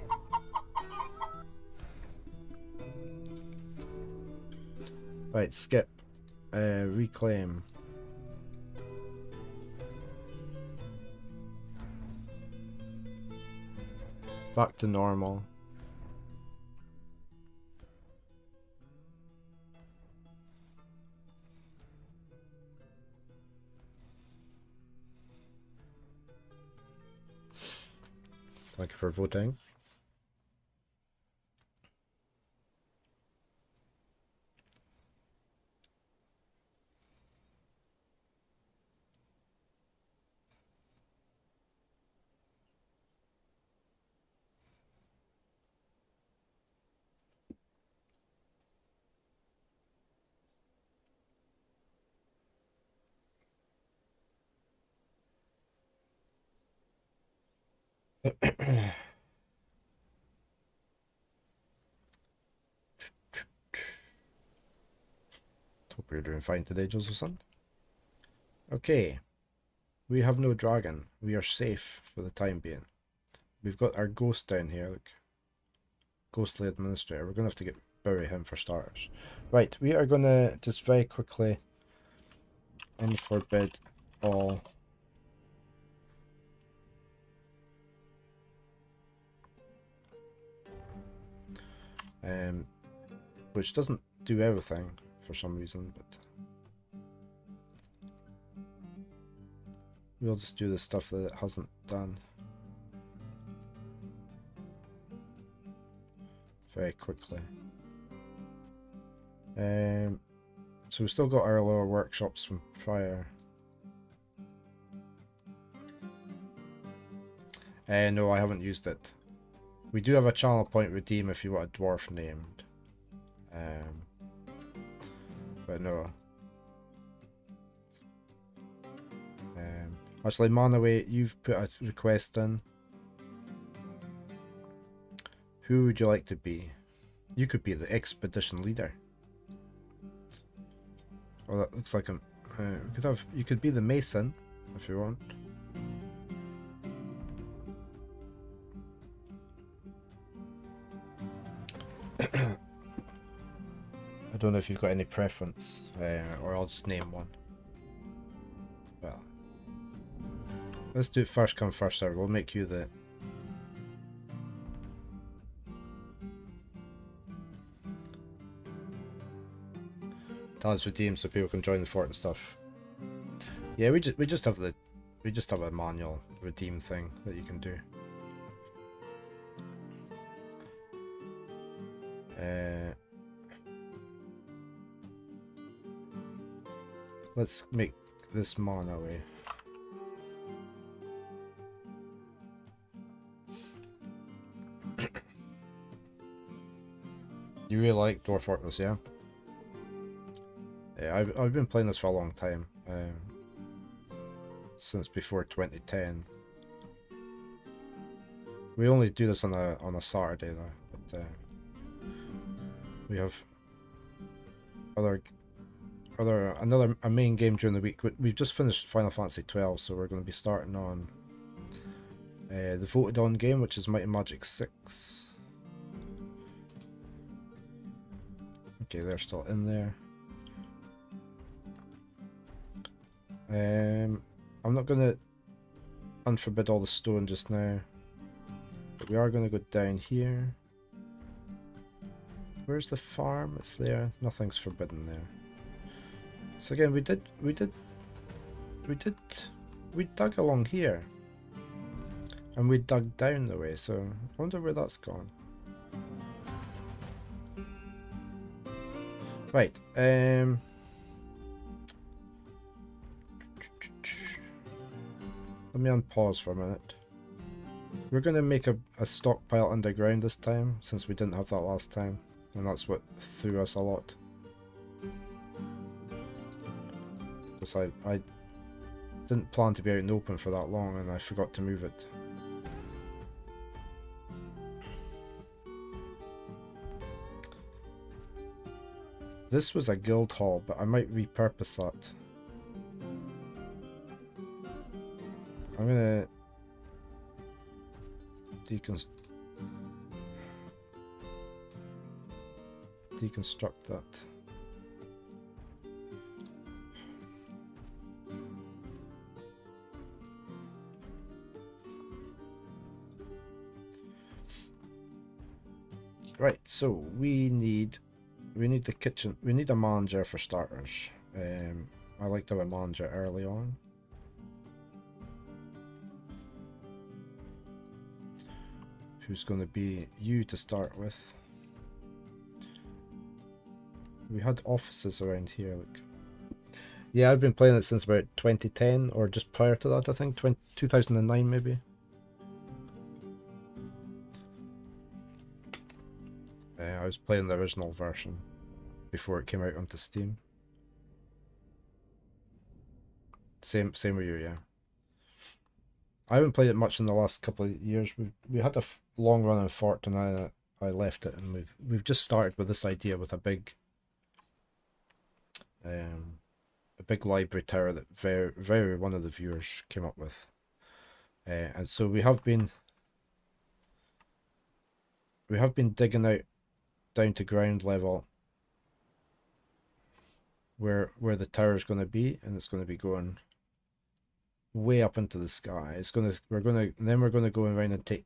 Right, skip. Reclaim. Back to normal. Thank you for voting. Hope you're doing fine today, Josephson. Okay. We have no dragon. We are safe for the time being. We've got our ghost down here, look. Ghostly Administrator. We're going to have to bury him for starters. Right, we are going to just very quickly unforbid all. Which doesn't do everything for some reason, but we'll just do the stuff that it hasn't done very quickly. So we've still got our lower workshops from prior. No, I haven't used it. We do have a channel point redeem if you want a dwarf named. But no. Actually, Manaway, you've put a request in. Who would you like to be? You could be the expedition leader. Oh, that looks like a... we could have... You could be the mason, if you want. I don't know if you've got any preference, or I'll just name one. Let's do it first come first serve. We'll make you the talents redeemed so people can join the fort and stuff. Yeah, we just have a manual redeem thing that you can do. Let's make this mana way. You really like Dwarf Fortress, yeah? Yeah, I've been playing this for a long time, since before 2010. We only do this on a Saturday though, but we have a main game during the week. We've just finished Final Fantasy 12, so we're going to be starting on the voted on game, which is Might and Magic 6. Okay, they're still in there. I'm not going to unforbid all the stone just now, but we are going to go down here. Where's the farm? It's there. Nothing's forbidden there. So again, we dug along here, and we dug down the way. So I wonder where that's gone. Right. Let me unpause for a minute. We're going to make a stockpile underground this time, since we didn't have that last time, and that's what threw us a lot. Because I didn't plan to be out in the open for that long, and I forgot to move it. This was a guild hall, but I might repurpose that. I'm gonna deconstruct that. Right, so we need the kitchen. We need a manager for starters. I like to have a manager early on. Who's going to be you to start with? We had offices around here. Look. Yeah, I've been playing it since about 2010, or just prior to that, I think 2009 maybe. I was playing the original version before it came out onto Steam. Same with you, yeah. I haven't played it much in the last couple of years. We had a long run in Fort, and I left it, and we've just started with this idea with a big library tower that very one of the viewers came up with, and so we have been digging out down to ground level where the tower is going to be, and it's going to be going way up into the sky. We're going to go around and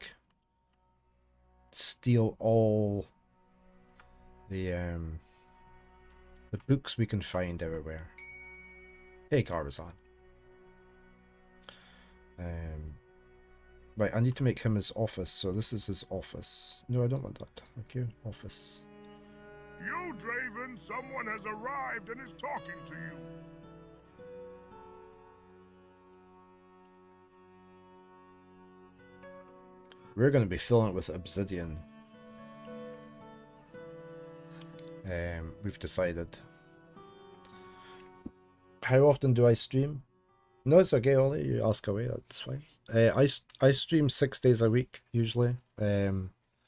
steal all the books we can find everywhere. Hey, Carbazan. Right, I need to make him his office, so this is his office. No, I don't want that. Okay, office. You, Draven, someone has arrived and is talking to you. We're going to be filling it with obsidian. We've decided. How often do I stream? No, it's okay, Ollie. You ask away. That's fine. I stream 6 days a week usually.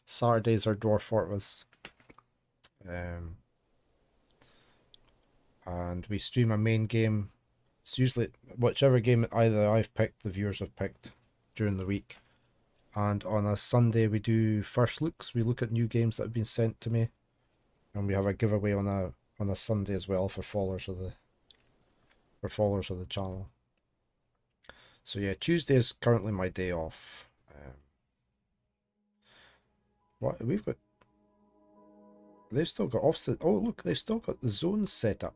Saturdays are Dwarf Fortress. And we stream a main game. It's usually whichever game either I've picked, the viewers have picked during the week. And on a Sunday we do first looks. We look at new games that have been sent to me, and we have a giveaway on a Sunday as well for followers of the channel. So yeah, Tuesday is currently my day off. What we've got? They've still got offset. Oh look, they've still got the zones set up.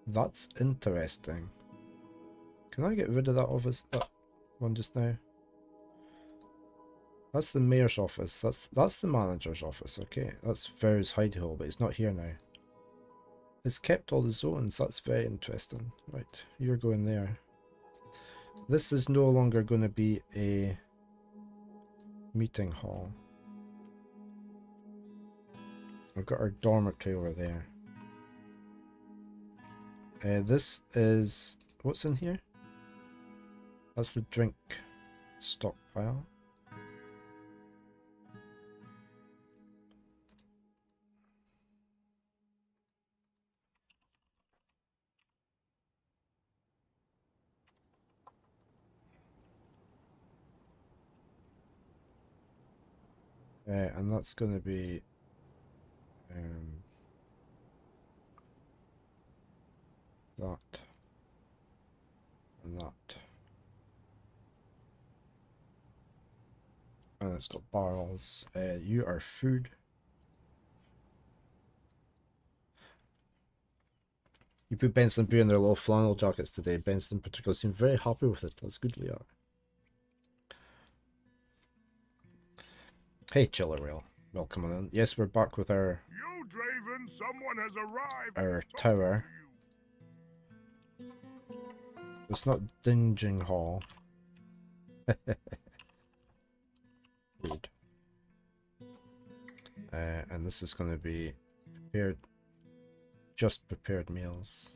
That's interesting. Can I get rid of that office? That one just now. That's the mayor's office. That's the manager's office. Okay, that's Ver's hide hole, but it's not here now. It's kept all the zones. That's very interesting. Right, you're going there. This is no longer going to be a meeting hall. We've got our dormitory over there. This is... what's in here? That's the drink stockpile. And that's going to be that and that. And it's got barrels. You are food. You put Benson and Boo in their little flannel jackets today. Benson in particular seemed very happy with it. That's good, Leah. Hey, Chiller Whale. Welcome on in. Yes, we're back with our... You, Draven, someone has arrived. our and is talking tower. to you. It's not Dinging Hall. Weird. And this is going to be prepared... just prepared meals.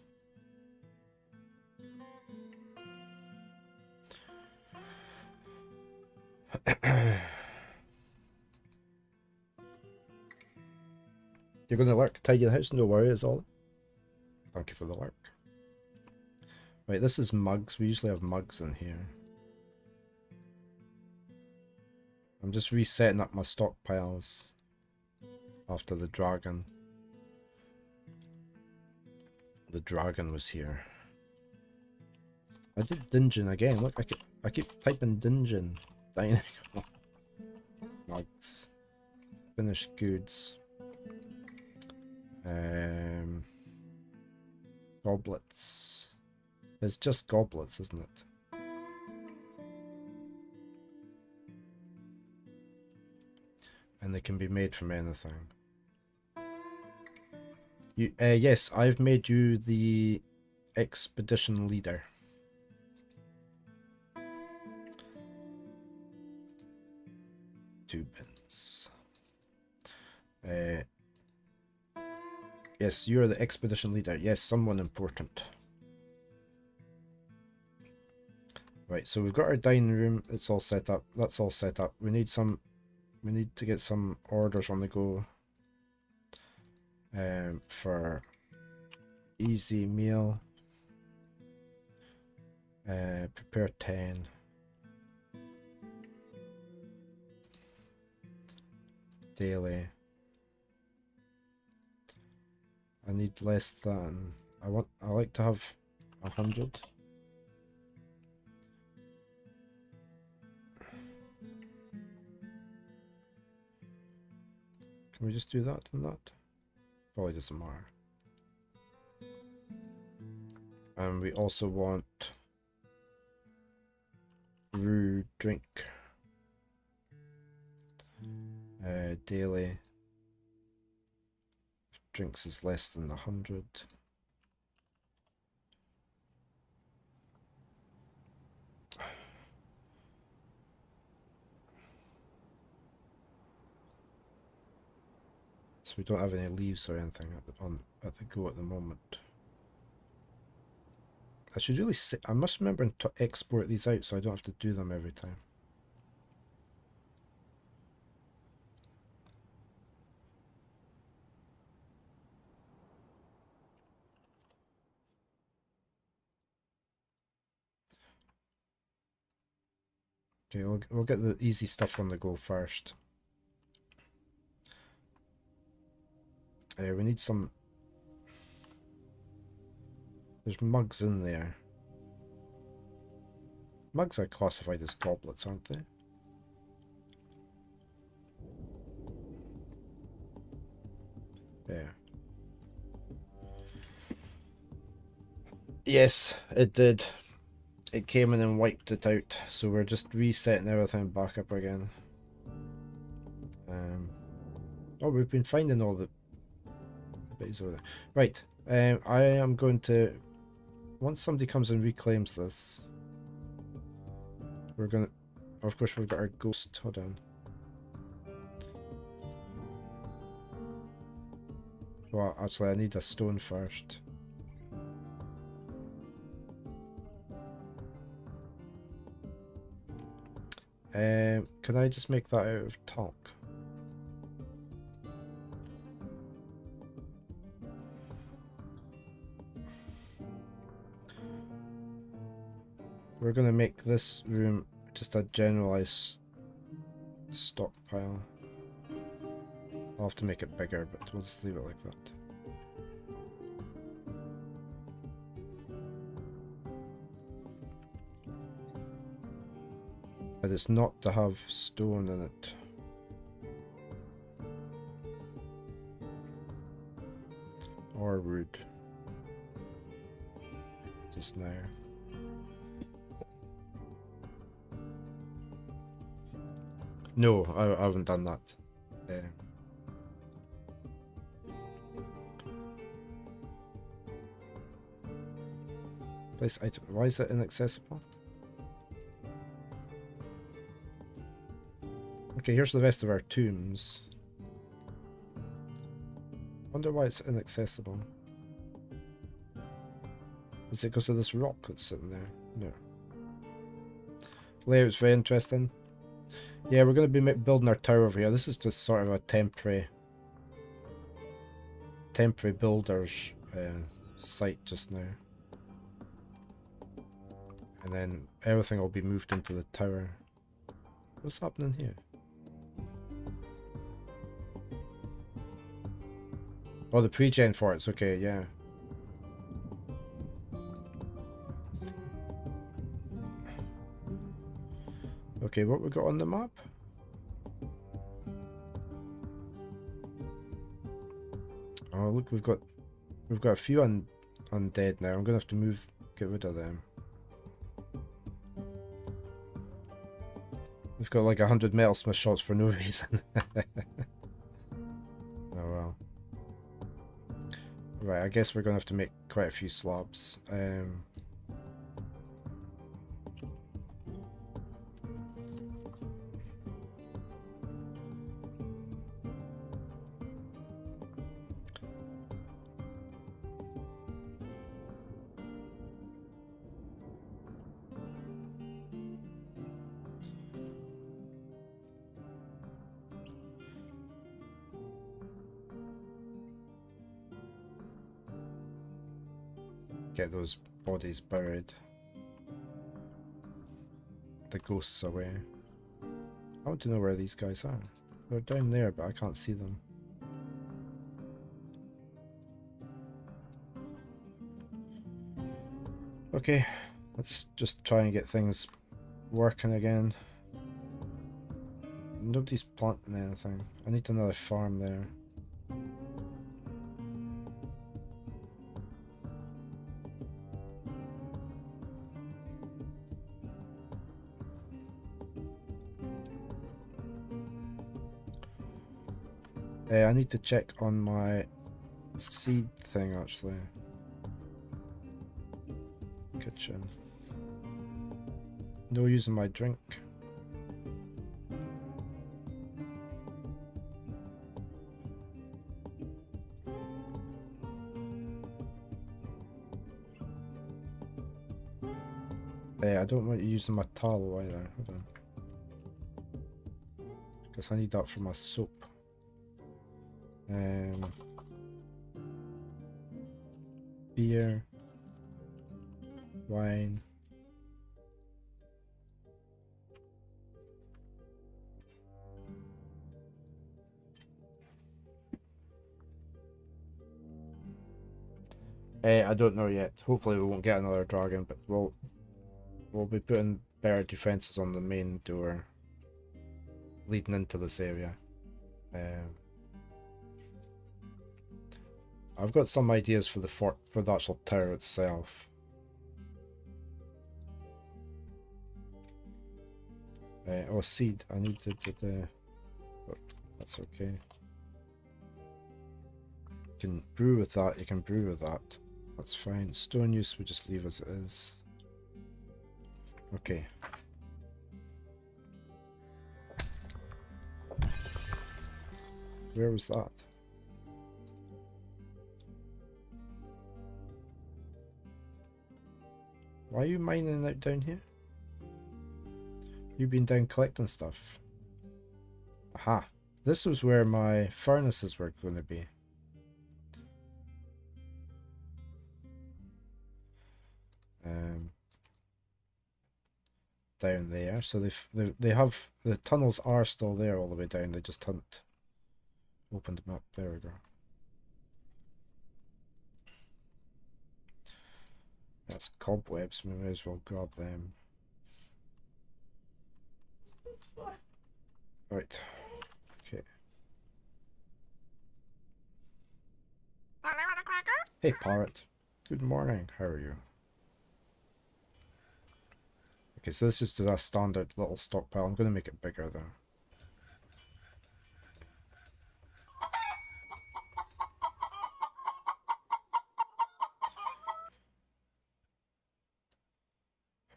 You're going to lurk, tidy the house, no worries, all. Thank you for the lurk. Right, this is mugs. We usually have mugs in here. I'm just resetting up my stockpiles after the dragon. The dragon was here. I did dungeon again. Look, I keep typing dungeon. Dining mugs. Finished goods. Goblets. It's just goblets, isn't it? And they can be made from anything. You, yes, I've made you the expedition leader. Two pins. Yes, you're the expedition leader. Yes, someone important. Right, so we've got our dining room. It's all set up. That's all set up. We need to get some orders on the go. For easy meal. Prepare 10. Daily. I need less than... I like to have 100. Can we just do that and that? Probably doesn't matter. And we also want brew drink. Daily. Drinks is less than 100. So we don't have any leaves or anything at the go at the moment. I should really say, I must remember to export these out so I don't have to do them every time. Okay, we'll get the easy stuff on the go first. We need some... There's mugs in there. Mugs are classified as goblets, aren't they? Yeah. Yes, it did. It came in and wiped it out, so we're just resetting everything back up again. Oh, we've been finding all the bits over there. Right, I am going to... Once somebody comes and reclaims this, we're gonna... Of course, we've got our ghost. Hold on. Well, actually, I need a stone first. Can I just make that out of talc? We're gonna make this room just a generalized stockpile. I'll have to make it bigger, but we'll just leave it like that. But it's not to have stone in it. Or wood. Just now. No, I haven't done that. Place item. Why is it inaccessible? Okay, here's the rest of our tombs. Wonder why it's inaccessible. Is it because of this rock that's sitting there? No. Layout's very interesting. Yeah, we're going to be building our tower over here. This is just sort of a temporary builder's site just now. And then everything will be moved into the tower. What's happening here? Oh, the pre-gen forts. Okay, yeah. Okay, what we got on the map? Oh, look, we've got a few undead now. I'm gonna have to get rid of them. We've got like 100 metalsmith shots for no reason. Oh well. Right, I guess we're gonna have to make quite a few slabs. Get those bodies buried. The ghosts away. I want to know where these guys are. They're down there, but I can't see them. Okay, let's just try and get things working again. Nobody's planting anything. I need another farm there. I need to check on my seed thing actually. Kitchen. No using my drink. I don't want you using my tallow either. Hold on. Because I need that for my soap. Beer, wine. I don't know yet. Hopefully we won't get another dragon, but we'll be putting better defenses on the main door leading into this area. I've got some ideas for the fort, for the actual tower itself. Oh, seed. I need to but that's okay. You can brew with that. You can brew with that. That's fine. Stone use we just leave as it is. Okay. Where was that? Why are you mining out down here? You've been down collecting stuff. Aha. This was where my furnaces were going to be. Down there. So they have, the tunnels are still there all the way down. They just haven't opened them up. There we go. That's cobwebs. We may as well grab them. Right. Okay. Hey, parrot. Good morning. How are you? Okay, so this is just a standard little stockpile. I'm going to make it bigger though.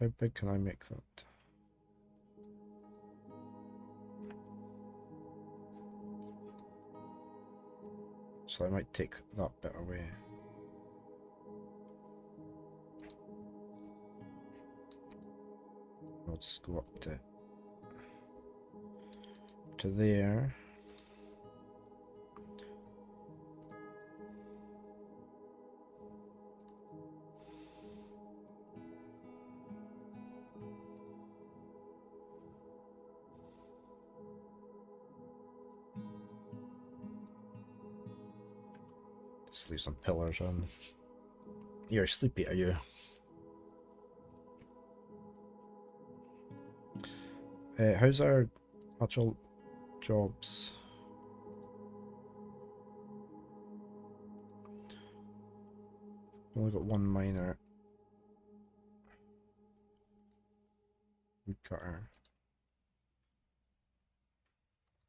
How big can I make that? So I might take that bit away. I'll just go up to there. Just leave some pillars on. You're sleepy, are you? How's our actual jobs? We've only got one miner. Woodcutter.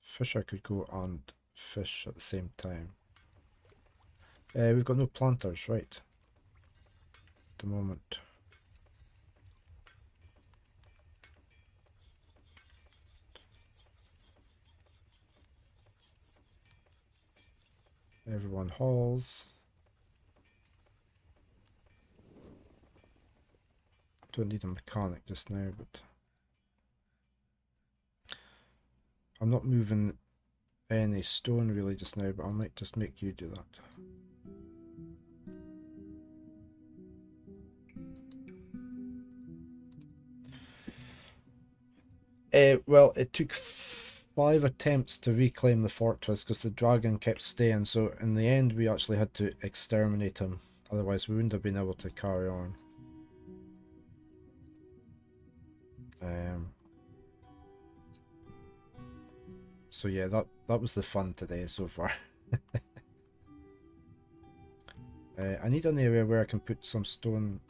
Fisher could go and fish at the same time. We've got no planters, right? At the moment. Everyone hauls. Don't need a mechanic just now, but I'm not moving any stone really just now, but I might just make you do that. Well, it took 5 attempts to reclaim the fortress because the dragon kept staying, so in the end we actually had to exterminate him, otherwise we wouldn't have been able to carry on. So yeah, that was the fun today so far. I need an area where I can put some stone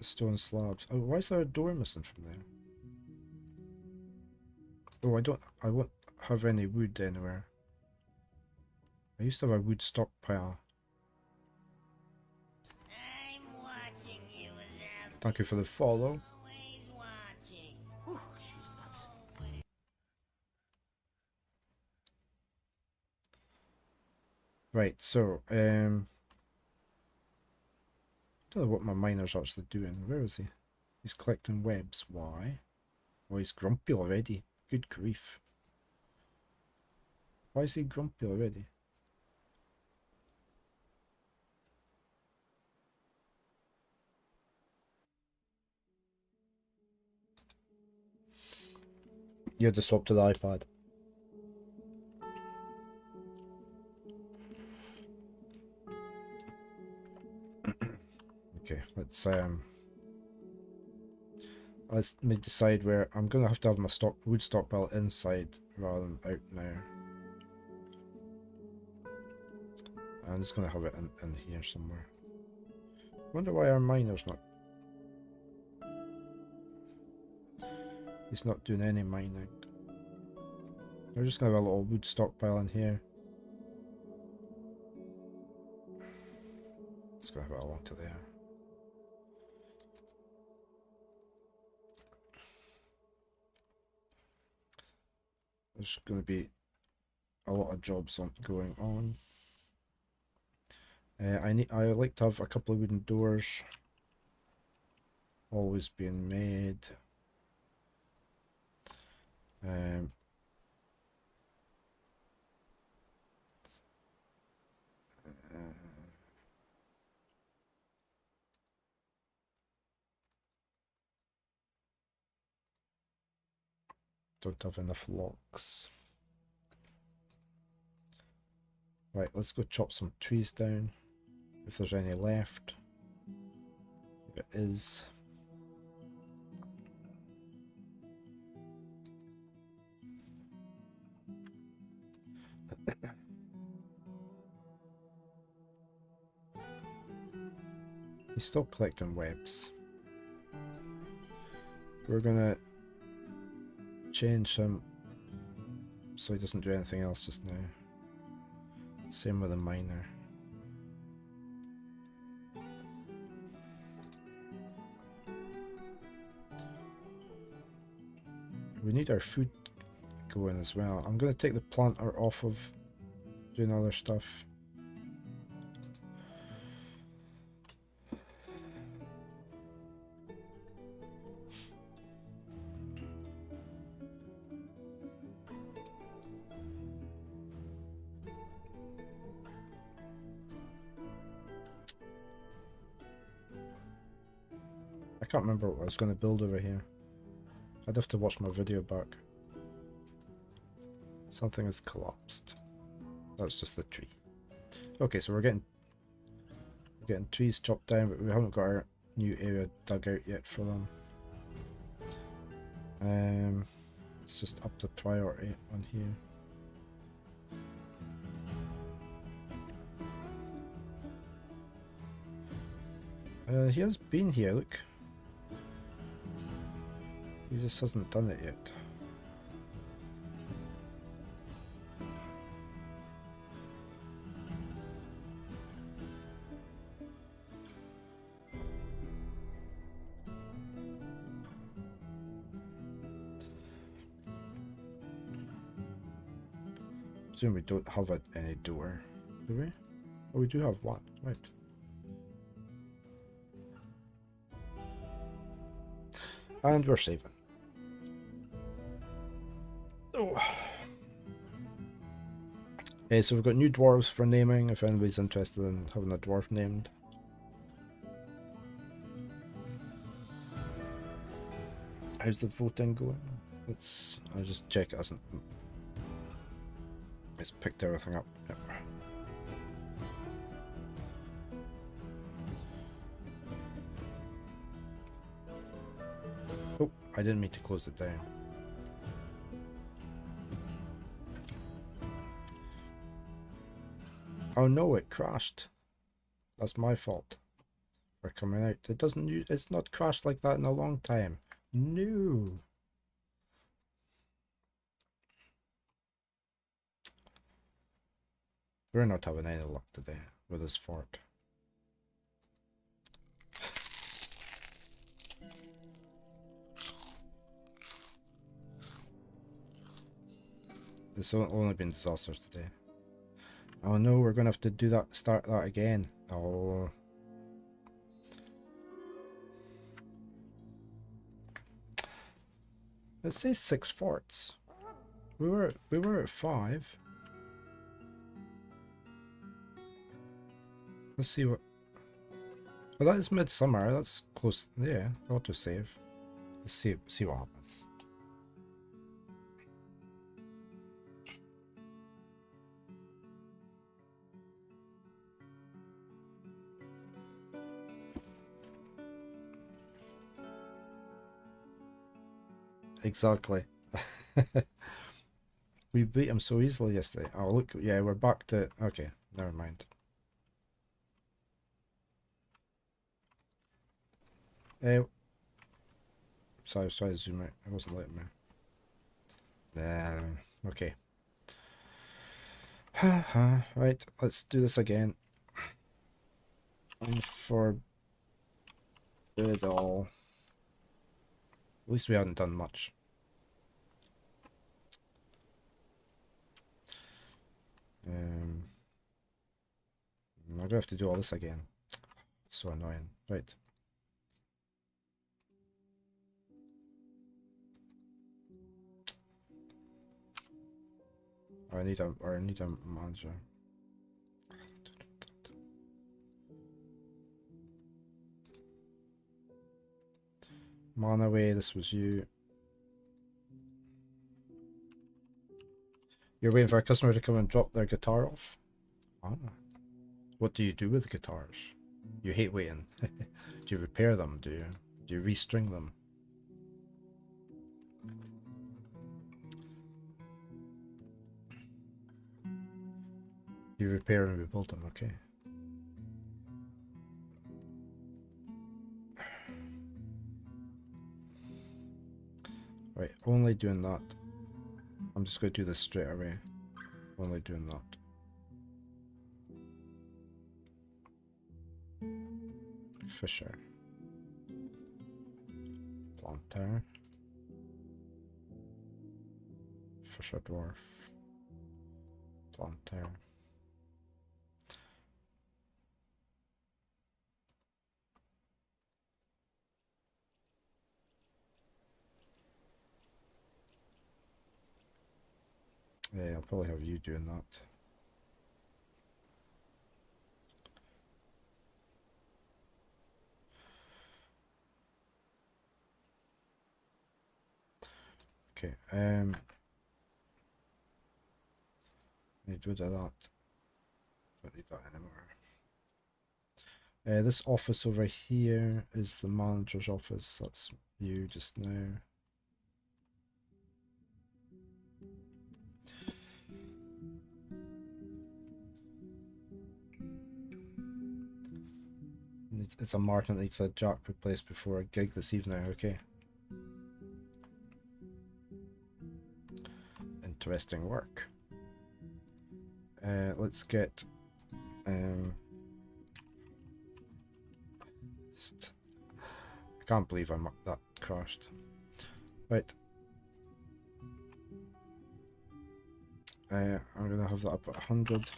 slabs. Oh, why is there a door missing from there? Oh, I won't have any wood anywhere. I used to have a wood stockpile. Thank you for the follow. Right, so I don't know what my miner's actually doing. Where is he? He's collecting webs. Why? Oh, he's grumpy already. Good grief. Why is he grumpy already? You had to swap to the iPad. Okay, let's Let's me decide where I'm gonna have to have my wood stockpile inside rather than out now. I'm just gonna have it in here somewhere. Wonder why our miner's not. He's not doing any mining. We're just gonna have a little wood stockpile in here. Just gonna have it along to there. There's going to be a lot of jobs going on. I like to have a couple of wooden doors always being made. Don't have enough locks. Right, let's go chop some trees down, if there's any left. There is. He's still collecting webs. We're gonna change him so he doesn't do anything else just now. Same with the miner. We need our food going as well. I'm going to take the planter off of doing other stuff. I can't remember what I was going to build over here. I'd have to watch my video back. Something has collapsed. That's just the tree. Okay, so we're getting trees chopped down, but we haven't got our new area dug out yet for them. Let's just up the priority on here. He has been here, look. He just hasn't done it yet. Presume we don't have any door, do we? Oh, we do have one, right. And we're saving. Oh. Okay, so we've got new dwarves for naming, if anybody's interested in having a dwarf named. How's the voting going? I'll just check it hasn't. It's picked everything up. Yep. Oh, I didn't mean to close it down. Oh no, it crashed. That's my fault for coming out. It's not crashed like that in a long time. No. We're not having any luck today with this fort. It's only been disasters today. Oh no, we're gonna have to do that, start that again. Oh. It says 6 forts. We were at 5. Let's see what. Well, that is midsummer. That's close. Yeah, autosave. Let's see what happens. Exactly. We beat him so easily yesterday. Oh, look, yeah, we're back to... Okay, never mind. Sorry, I was trying to zoom out. It wasn't letting me. Okay. Right, let's do this again. And for it all. At least we hadn't done much. I'm gonna have to do all this again. So annoying. Right. I need a manager. Manaway, this was you. You're waiting for a customer to come and drop their guitar off? Ah. What do you do with guitars? You hate waiting. Do you repair them? Do you restring them? You repair and rebuild them, okay. Right, only doing that. I'm just going to do this straight away. Only doing that. Fisher. Planter. Fisher dwarf. Planter. Yeah, I'll probably have you doing that. Okay, need rid of that. Don't need that anymore. This office over here is the manager's office. That's you just now. It's a Martin that needs a jack replaced before a gig this evening, okay. Interesting work. Let's get I can't believe that crashed. Right. I'm gonna have that up at 100.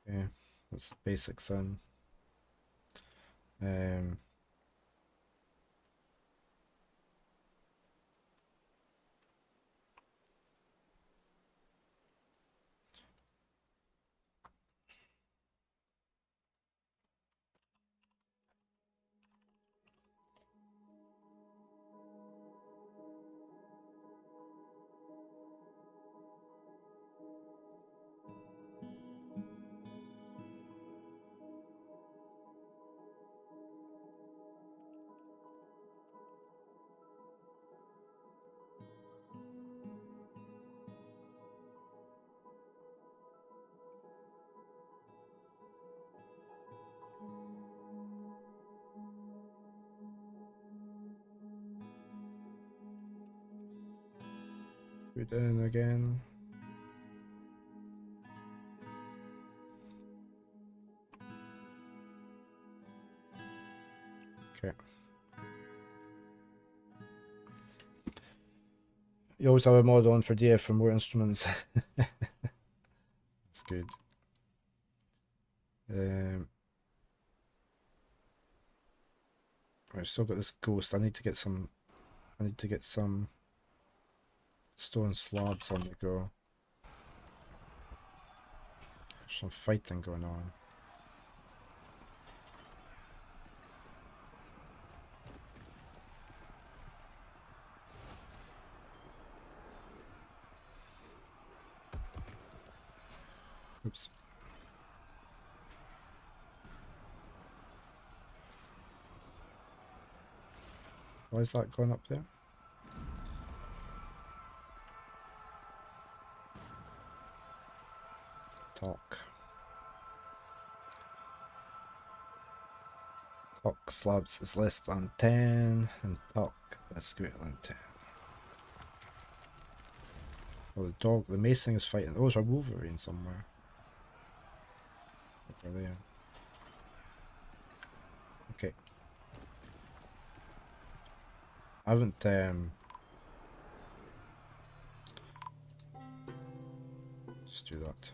Okay, that's the basics in. Put it in again. Okay. You always have a mod on for DF for more instruments. good. I've still got this ghost. I need to get some. I need to get some stone slabs on the go. There's some fighting going on. Oops. Why is that going up there? Talk. Talk slabs is less than 10 and talk is greater than 10. Well, the dog, the mace thing is fighting. Those are Wolverine somewhere. Over there. Okay. I haven't just do that.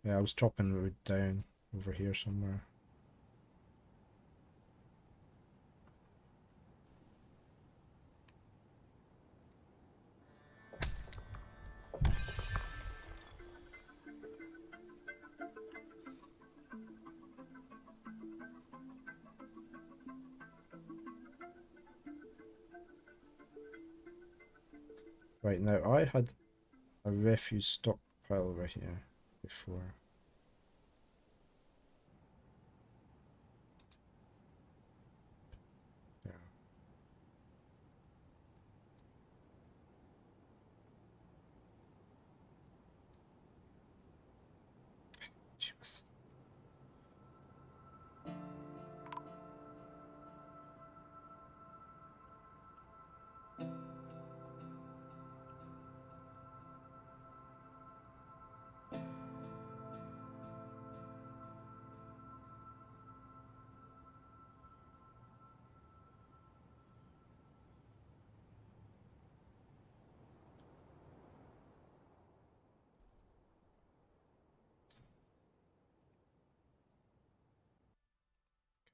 Yeah, I was chopping wood down over here somewhere. Right, now I had a refuse stockpile over here before. Yeah. Jeez.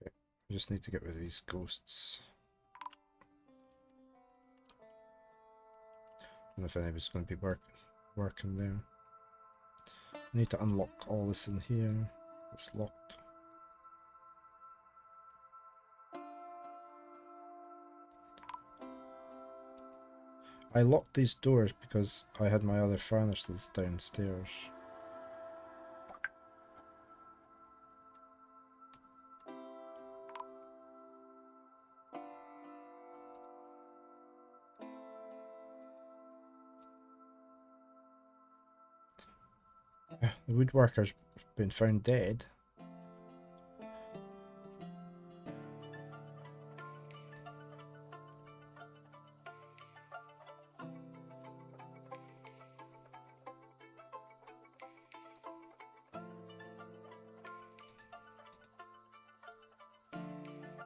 Okay, I just need to get rid of these ghosts. I don't know if anybody's going to be working there. I need to unlock all this in here. It's locked. I locked these doors because I had my other furnaces downstairs. The woodworker's been found dead.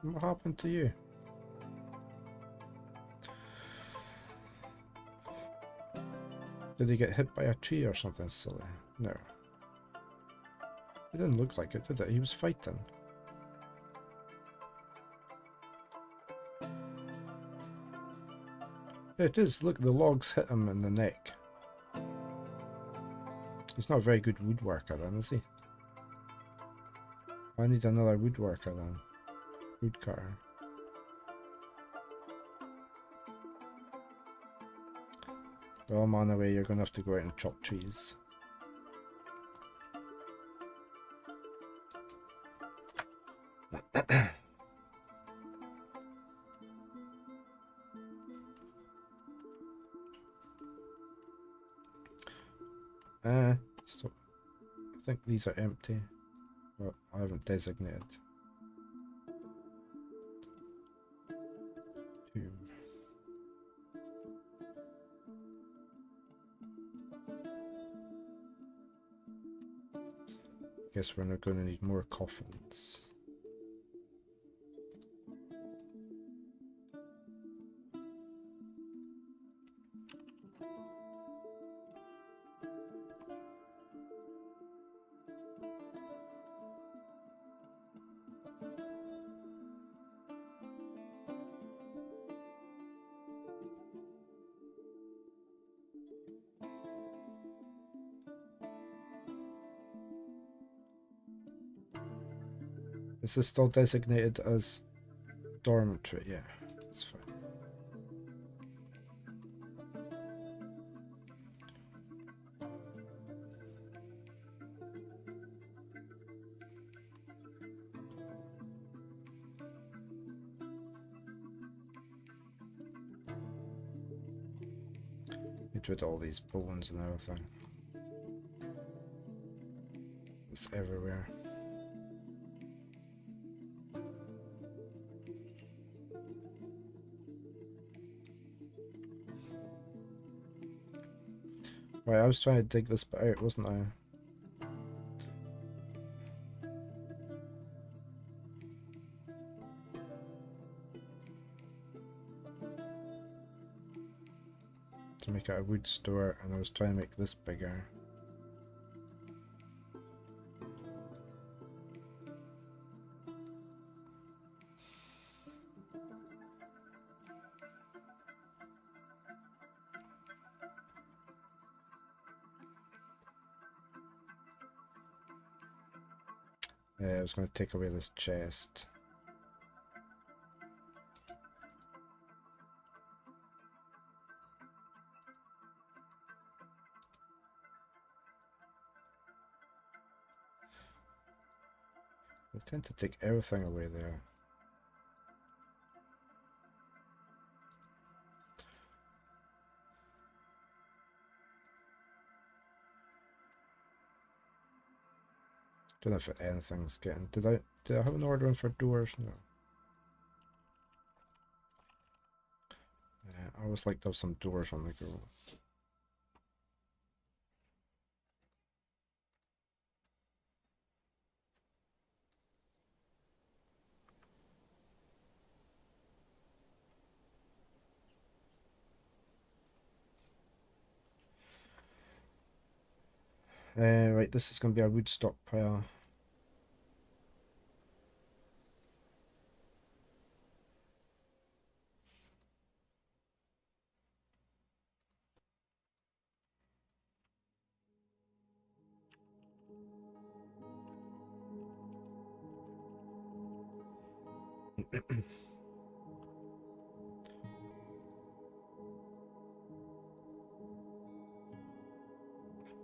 What happened to you? Did he get hit by a tree or something silly? No. It didn't look like it, did it? He was fighting. It is. Look, the logs hit him in the neck. He's not a very good woodworker then, is he? I need another woodworker then. Woodcutter. Well, I'm on the way. You're going to have to go out and chop trees. So I think these are empty. Well, I haven't designated. Tomb. Guess we're not going to need more coffins. This is still designated as dormitory, yeah, that's fine. Get rid of all these bones and everything. It's everywhere. Right, I was trying to dig this bit out, wasn't I? To make it a wood store, and I was trying to make this bigger. I was going to take away this chest. I tend to take everything away there. Don't know if anything's getting. Did I have an order in for doors? No. I always like to have some doors on the go. Right, this is going to be our wood stockpile.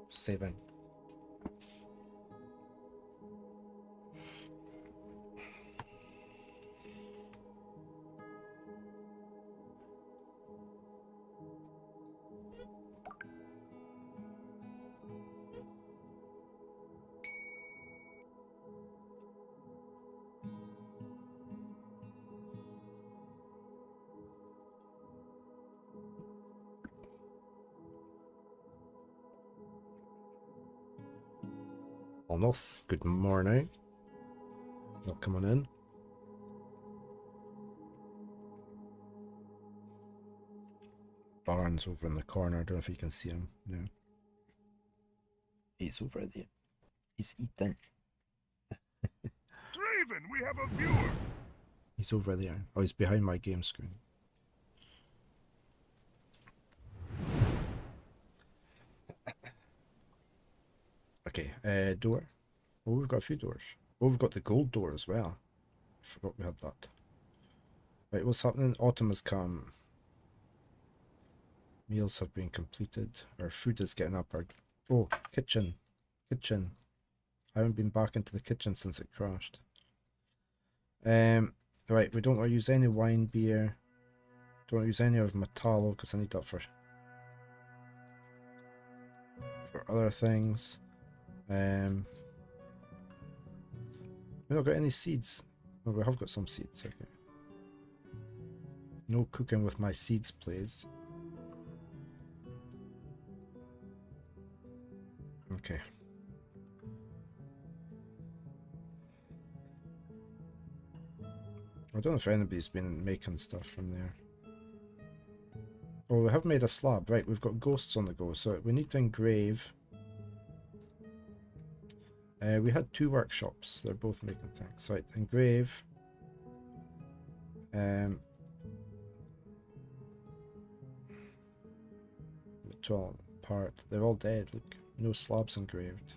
Saving. North, good morning. You're coming in. Barnes over in the corner. I don't know if you can see him. No. He's over there. He's eating. Draven, we have a viewer. He's over there. Oh, he's behind my game screen. Okay, door. Oh, we've got a few doors. Oh, we've got the gold door as well. I forgot we had that. Right, what's happening? Autumn has come. Meals have been completed. Our food is getting up. Oh, kitchen. Kitchen. I haven't been back into the kitchen since it crashed. Right, we don't want to use any wine, beer. Don't want to use any of Metallo because I need that for other things. We've not got any seeds. Oh, we have got some seeds, okay. No cooking with my seeds, please. Okay. I don't know if anybody's been making stuff from there. Oh, we have made a slab. Right, we've got ghosts on the go, so we need to engrave. We had 2 workshops. They're both making things. Right, engrave. Metal part. They're all dead. Look, no slabs engraved.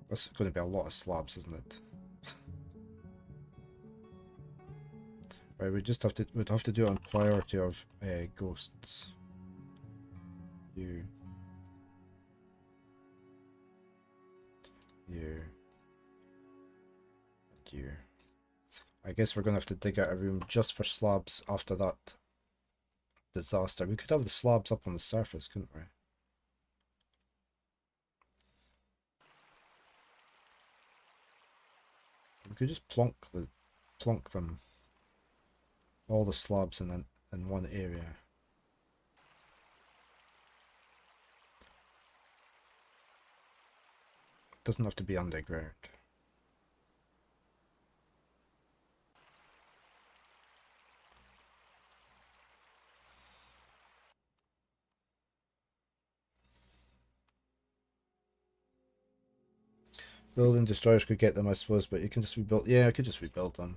That's going to be a lot of slabs, isn't it? Right, we'd have to do it on priority of ghosts. You. You. And you. I guess we're going to have to dig out a room just for slabs after that disaster. We could have the slabs up on the surface, couldn't we? We could just plonk them, all the slabs in one area. It doesn't have to be underground. Building destroyers could get them, I suppose, but you can just rebuild. Yeah, I could just rebuild them.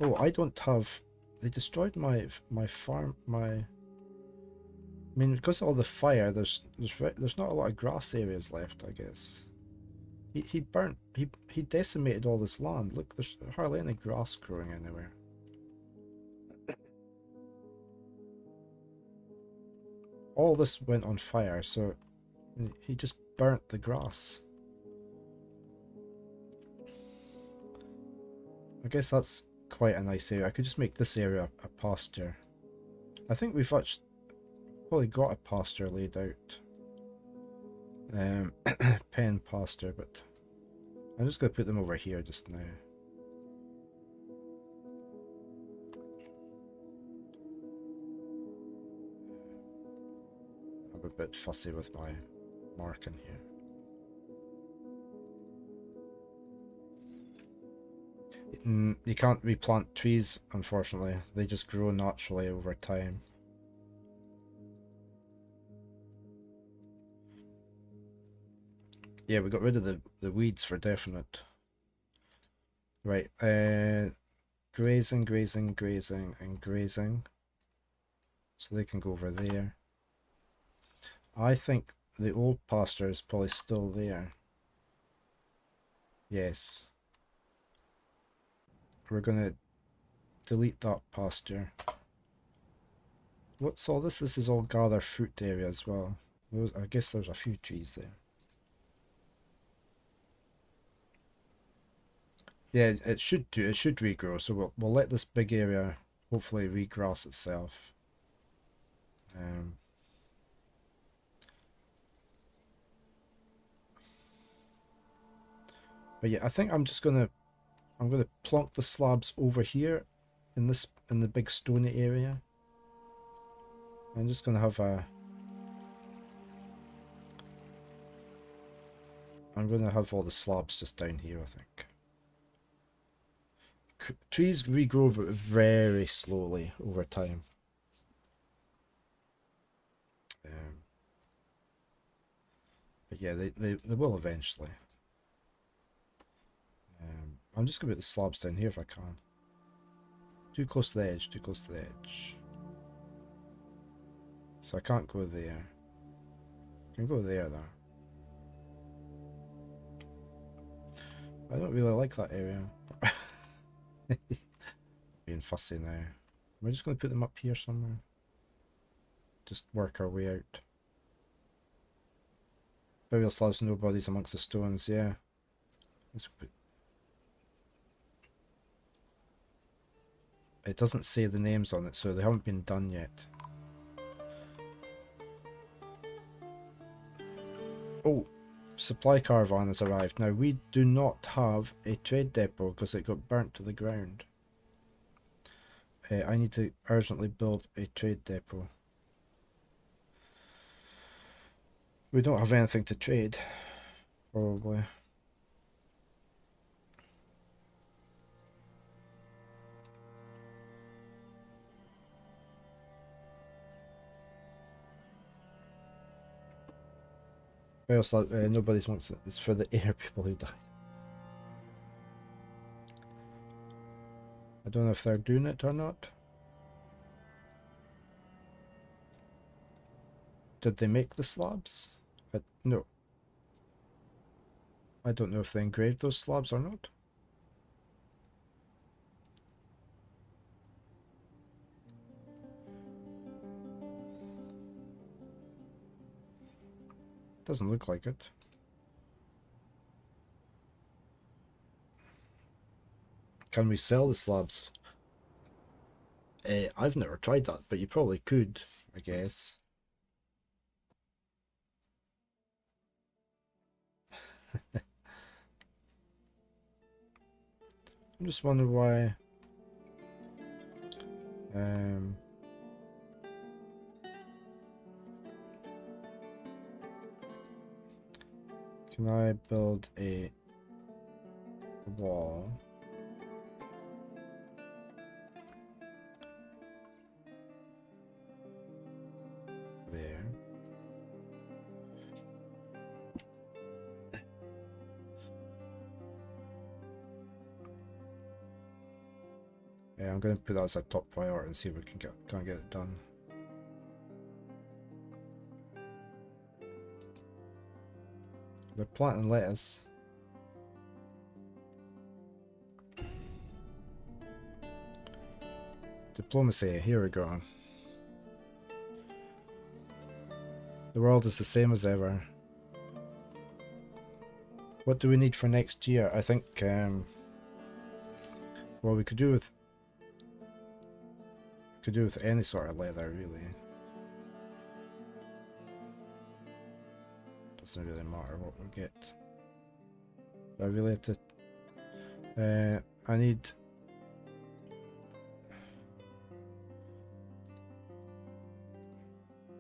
Oh, I don't have. They destroyed my farm. I mean, because of all the fire, there's not a lot of grass areas left, I guess. He decimated all this land. Look, there's hardly any grass growing anywhere. All this went on fire, so he just burnt the grass. I guess that's quite a nice area. I could just make this area a pasture. I think we've actually probably got a pasture laid out. Pen pasture, but I'm just going to put them over here just now. I'm a bit fussy with my marking here. You can't replant trees, unfortunately. They just grow naturally over time. Yeah, we got rid of the weeds for definite. Right, grazing, grazing, grazing, and grazing. So they can go over there. I think the old pasture is probably still there. Yes. We're gonna delete that pasture. What's all this? This is all gather fruit area as well. I guess there's a few trees there. Yeah, it should do. It should regrow. So we'll let this big area hopefully regrass itself. But yeah, I think I'm gonna plonk the slabs over here in the big stony area. I'm just gonna have I'm gonna have all the slabs just down here, I think. Trees regrow very slowly over time. But yeah, they will eventually. I'm just gonna put the slabs down here if I can. Too close to the edge, too close to the edge. So I can't go there. I can go there though. I don't really like that area. Being fussy now. We're just going to put them up here somewhere. Just work our way out. Burial slabs, no bodies amongst the stones, yeah. It doesn't say the names on it, so they haven't been done yet. Oh, supply caravan has arrived. Now, we do not have a trade depot because it got burnt to the ground. I need to urgently build a trade depot. We don't have anything to trade, probably. Nobody's wants it. It's for the air people who die. I don't know if they're doing it or not. Did they make the slabs? No. I don't know if they engraved those slabs or not. Doesn't look like it. Can we sell the slabs? I've never tried that, but you probably could, I guess. I'm just wondering why. Can I build a wall? There. Yeah, I'm going to put that as a top priority and see if we can get it done. They're planting lettuce. Diplomacy, here we go. The world is the same as ever. What do we need for next year? I think, well, we could do with any sort of leather, really. Doesn't really matter what we get. I really have to. I need.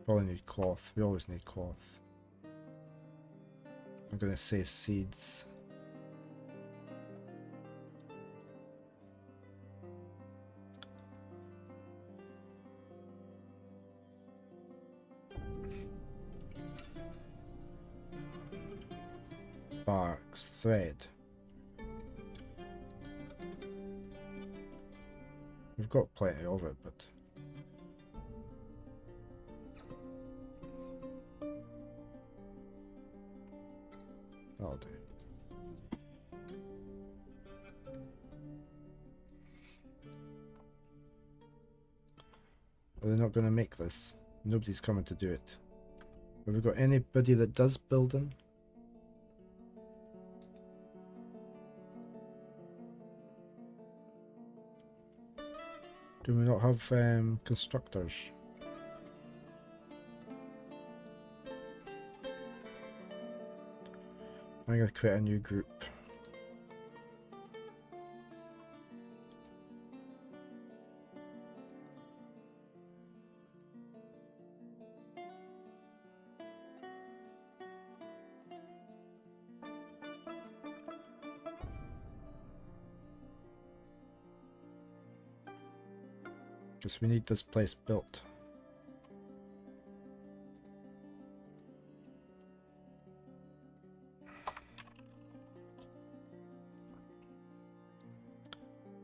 Probably need cloth. We always need cloth. I'm gonna say seeds. Barks, thread. We've got plenty of it, but that'll do. Are they not going to make this? Nobody's coming to do it. Have we got anybody that does building? Do we not have constructors? I'm going to create a new group. Because we need this place built.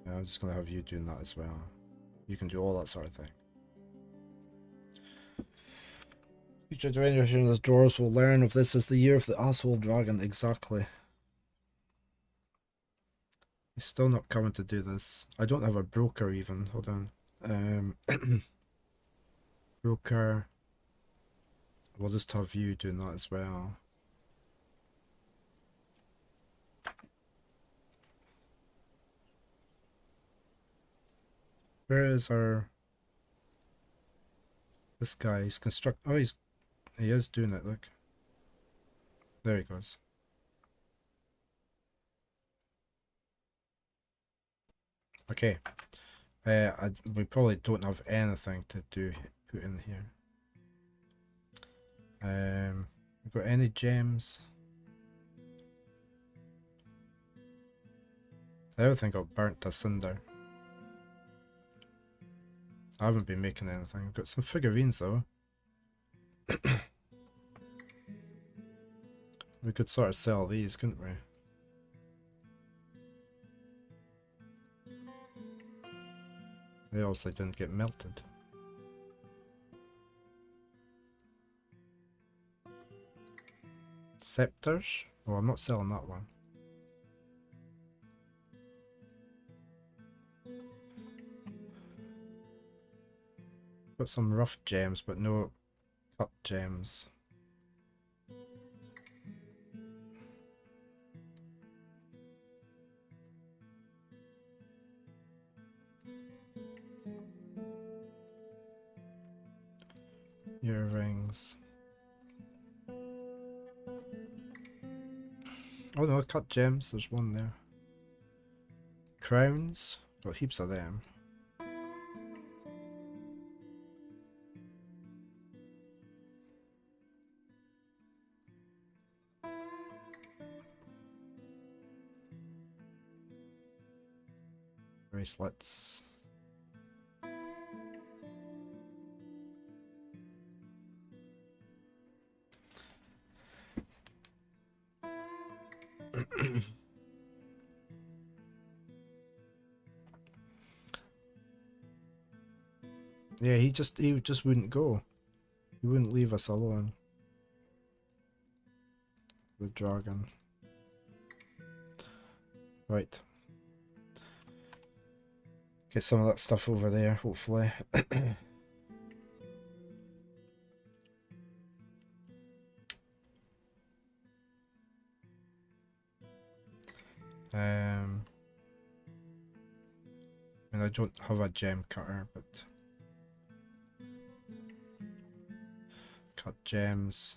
Yeah, I'm just going to have you doing that as well. You can do all that sort of thing. Future generations of dwarves will learn if this is the year of the asshole dragon. Exactly. He's still not coming to do this. I don't have a broker even. Hold on. Broker. We'll just have you doing that as well. Where is our... This guy, he's oh, he is doing it, look. There he goes. Okay. We probably don't have anything to put in here. We've got any gems? Everything got burnt to cinder. I haven't been making anything. I've got some figurines though. We could sort of sell these, couldn't we? They obviously didn't get melted. Scepters? Oh, I'm not selling that one. Got some rough gems, but no cut gems. Earrings. Oh no, cut gems, there's one there. Crowns, got heaps of them. Bracelets. Yeah, he just wouldn't go. He wouldn't leave us alone. The dragon. Right. Get some of that stuff over there, hopefully. I mean, I don't have a gem cutter, but cut gems.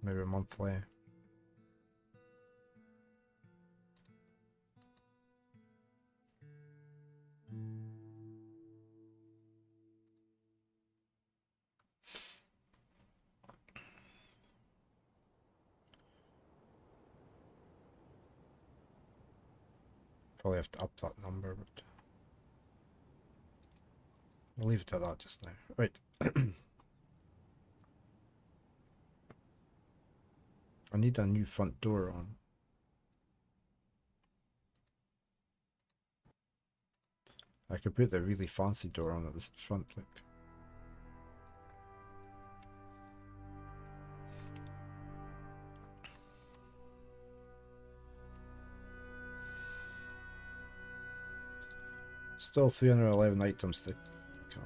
Maybe monthly. Probably have to up that number, but I'll leave it at that just now. Right. I need a new front door on. I could put the really fancy door on at the front, look. Still 311 items to come.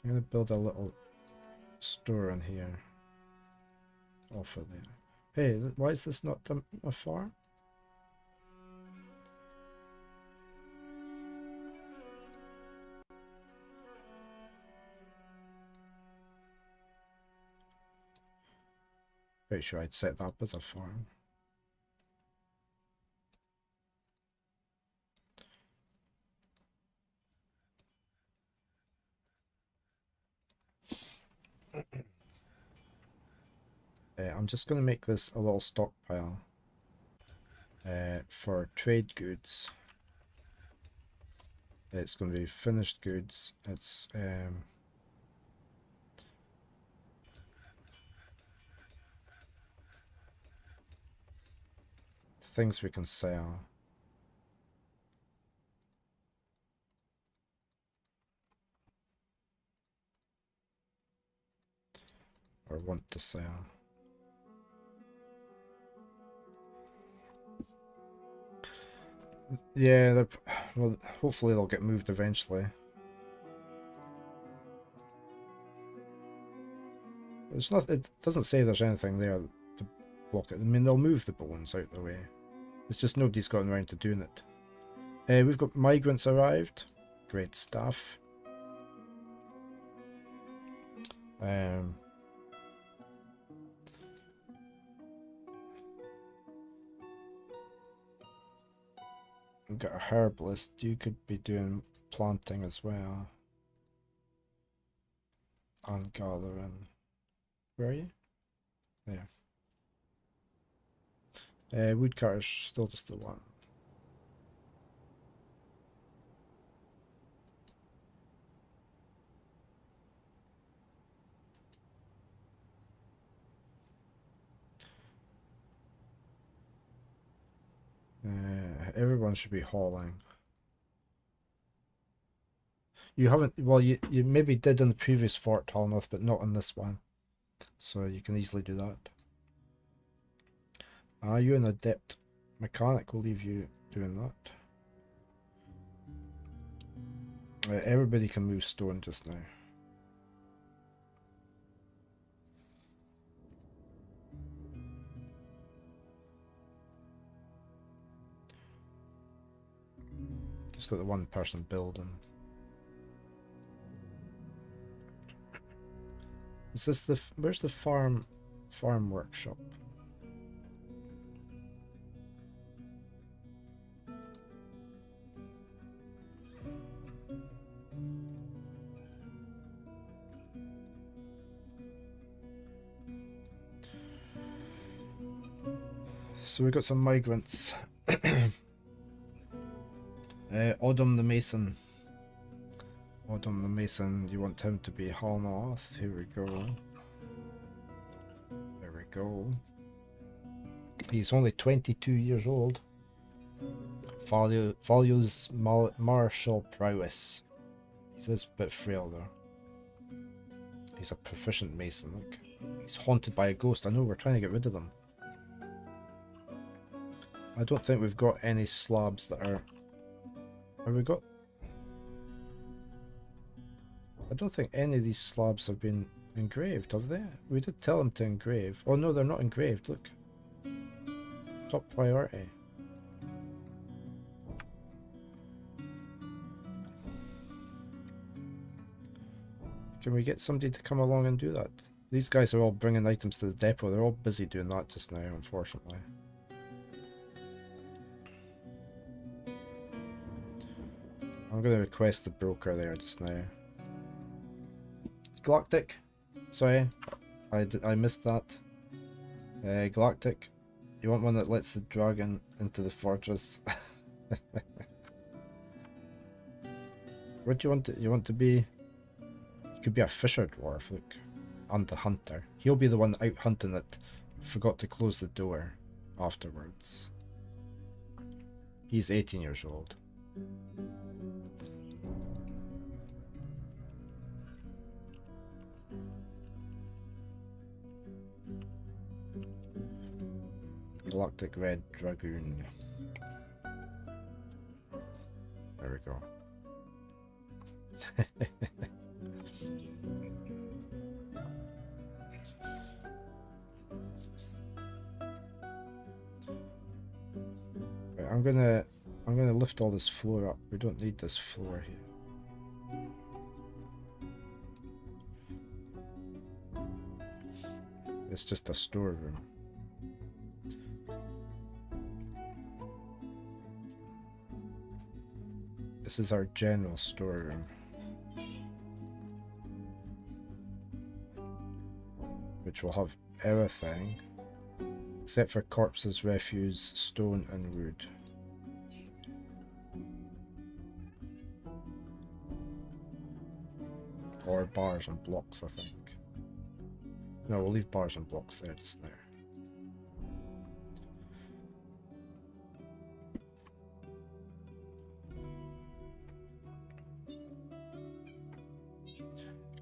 I'm gonna build a little store in here. Off of there. Hey, why is this not a farm? Pretty sure I'd set that up as a farm. I'm just going to make this a little stockpile for trade goods. It's going to be finished goods. It's things we can sell. Or want to sell. Yeah, well, hopefully they'll get moved eventually. It's not. It doesn't say there's anything there to block it. I mean, they'll move the bones out the way. It's just nobody's gotten around to doing it. We've got migrants arrived. Great stuff. We've got a herbalist. You could be doing planting as well. And gathering. Where are you? There. Woodcutter's still just the one. Everyone should be hauling. You haven't, well, you maybe did in the previous Fort Talnoth, but not in this one. So you can easily do that. Are you an adept mechanic? We'll leave you doing that. Everybody can move stone just now. Just got the one person building. Is this the, where's the farm workshop? So we got some migrants. Odom the Mason. Odom the Mason, you want him to be Halnoth. Here we go. There we go. He's only 22 years old. Values martial prowess. He's a bit frail though. He's a proficient mason, look. He's haunted by a ghost. I know, we're trying to get rid of them. I don't think we've got any slabs that are... Have we got... I don't think any of these slabs have been engraved, have they? We did tell them to engrave. Oh no, they're not engraved, look. Top priority. Can we get somebody to come along and do that? These guys are all bringing items to the depot. They're all busy doing that just now, unfortunately. I'm going to request the broker there just now. Galactic. Sorry, I missed that. Galactic. You want one that lets the dragon into the fortress? What do you want? You want to be... You could be a fisher dwarf, look. And the hunter. He'll be the one out hunting that forgot to close the door afterwards. He's 18 years old. Galactic Red Dragoon. There we go. Right, I'm gonna lift all this floor up. We don't need this floor here. It's just a storeroom. This is our general storeroom. Which will have everything except for corpses, refuse, stone and wood. Or bars and blocks, I think. No, we'll leave bars and blocks there just now.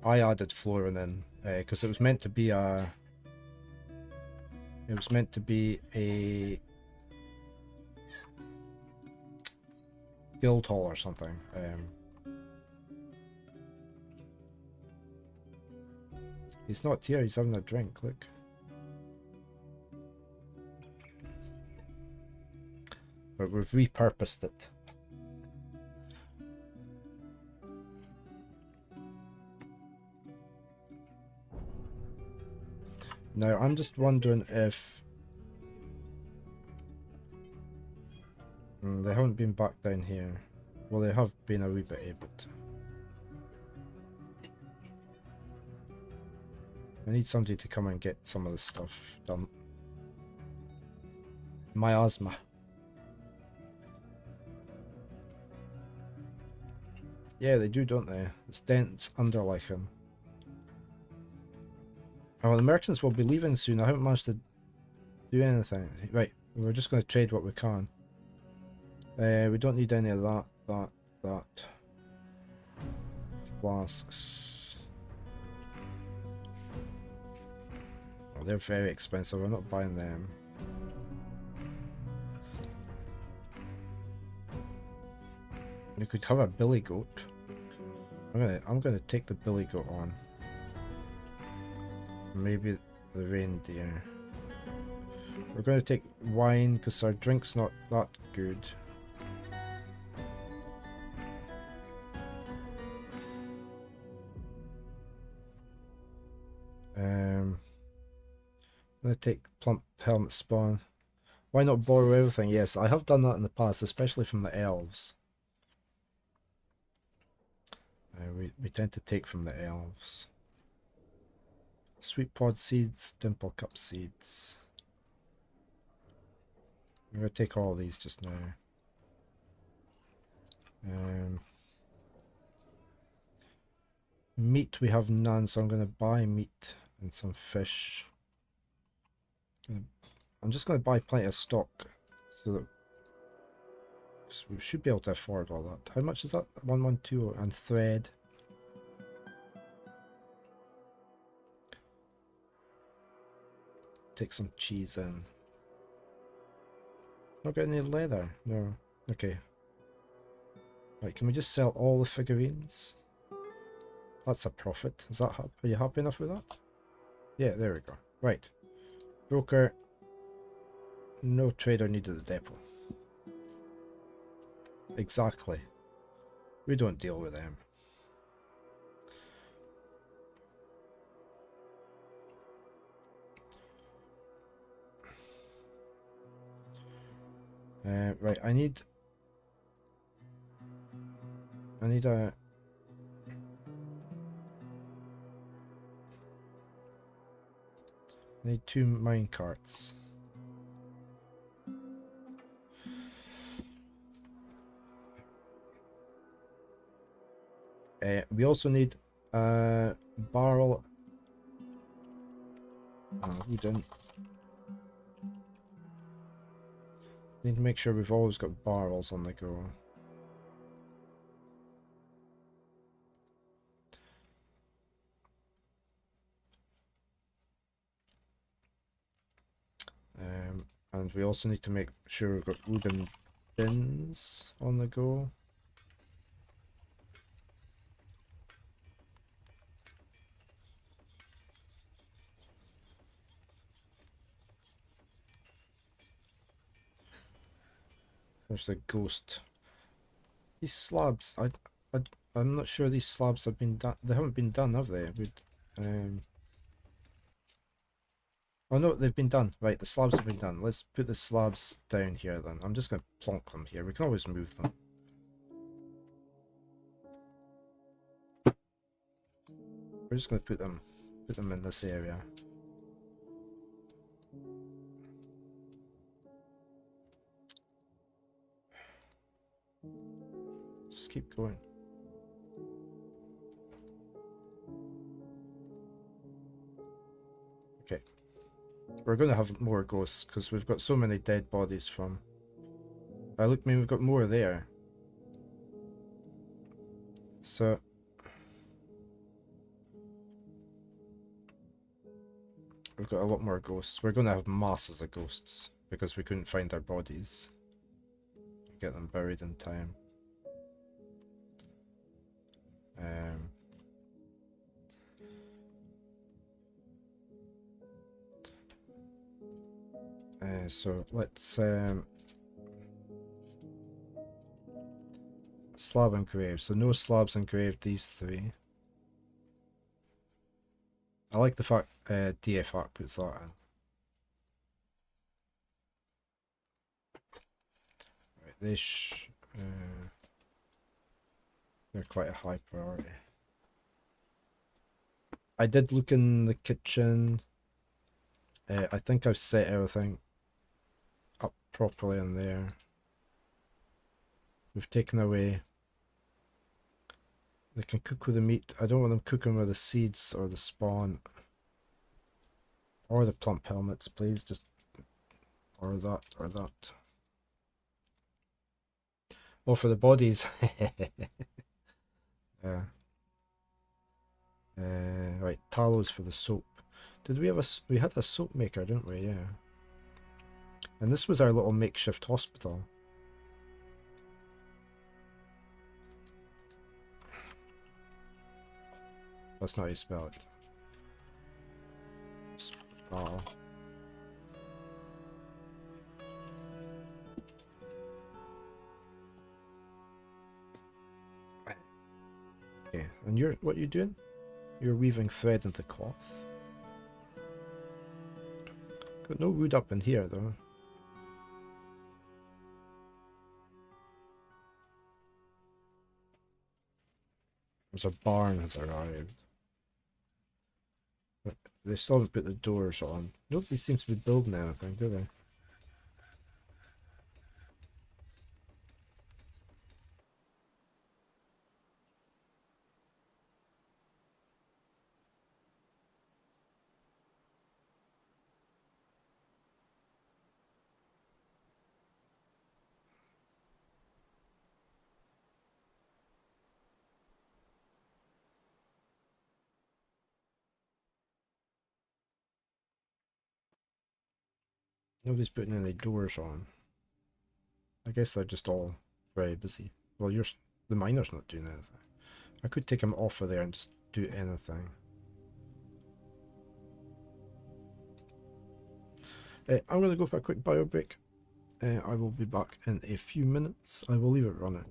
I added flooring in because it was meant to be a... It was meant to be a guild hall or something. He's not here, he's having a drink, look. But we've repurposed it. Now, I'm just wondering if... they haven't been back down here. Well, they have been a wee bit, but... I need somebody to come and get some of this stuff done. Miasma. Yeah, they do, don't they? It's dense underlichen. Oh, the merchants will be leaving soon. I haven't managed to do anything. Right, we're just going to trade what we can. We don't need any of that. Flasks. Oh, they're very expensive. We're not buying them. We could have a billy goat. I'm gonna take the billy goat on. Maybe the reindeer. We're gonna take wine because our drink's not that good. I'm gonna take plump helmet spawn. Why not borrow everything? Yes, I have done that in the past, especially from the elves. We tend to take from the elves. Sweet pod seeds, dimple cup seeds. I'm gonna take all of these just now. Meat we have none, so I'm gonna buy meat and some fish. I'm just gonna buy plenty of stock so that we should be able to afford all that. How much is that? 112 and thread. Take some cheese in. Not got any leather? No. Okay. Right, can we just sell all the figurines? That's a profit. Is that are you happy enough with that? Yeah, there we go. Right. Broker. No trader needed at the depot. Exactly. We don't deal with them. Right, I need a... I need 2 mine carts. We also need a barrel. Oh, we didn't. Need to make sure we've always got barrels on the go. And we also need to make sure we've got wooden bins on the go. There's the ghost. These slabs, I'm not sure these slabs have been done. They haven't been done, have they? Oh no, they've been done. Right, the slabs have been done. Let's put the slabs down here then. I'm just going to plonk them here. We can always move them. We're just going to put them in this area. Just keep going. Okay. We're going to have more ghosts because we've got so many dead bodies from... look, I mean, we've got more there. So... we've got a lot more ghosts. We're going to have masses of ghosts because we couldn't find our bodies. Get them buried in time. So let's slab engraved. So no slabs engraved, these 3. I like the fact DFAC puts that in. Right, they're quite a high priority. I did look in the kitchen. I think I've set everything up properly in there. We've taken away. They can cook with the meat. I don't want them cooking with the seeds or the spawn. Or the plump helmets, please. Just or that or that. Oh, for the bodies. Yeah. Right, tallows for the soap. Did we have we had a soap maker, didn't we? Yeah. And this was our little makeshift hospital. That's not how you spell it. Oh. Okay, and what are you doing? You're weaving thread into cloth. Got no wood up in here though. There's a barn has arrived. But they still haven't put the doors on. Nobody seems to be building anything, do they? Nobody's putting any doors on. I guess they're just all very busy. Well, the miner's not doing anything. I could take him off of there and just do anything. I'm going to go for a quick bio break. I will be back in a few minutes. I will leave it running.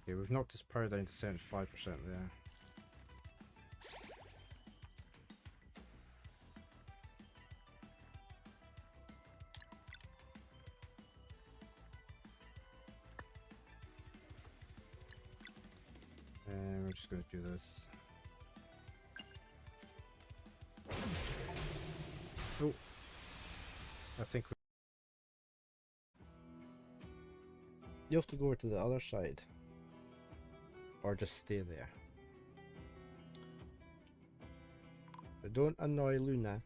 Okay, we've knocked his power down to 75% there. And we're just going to do this. Oh, I think you have to go over to the other side. Or just stay there. But don't annoy Luna.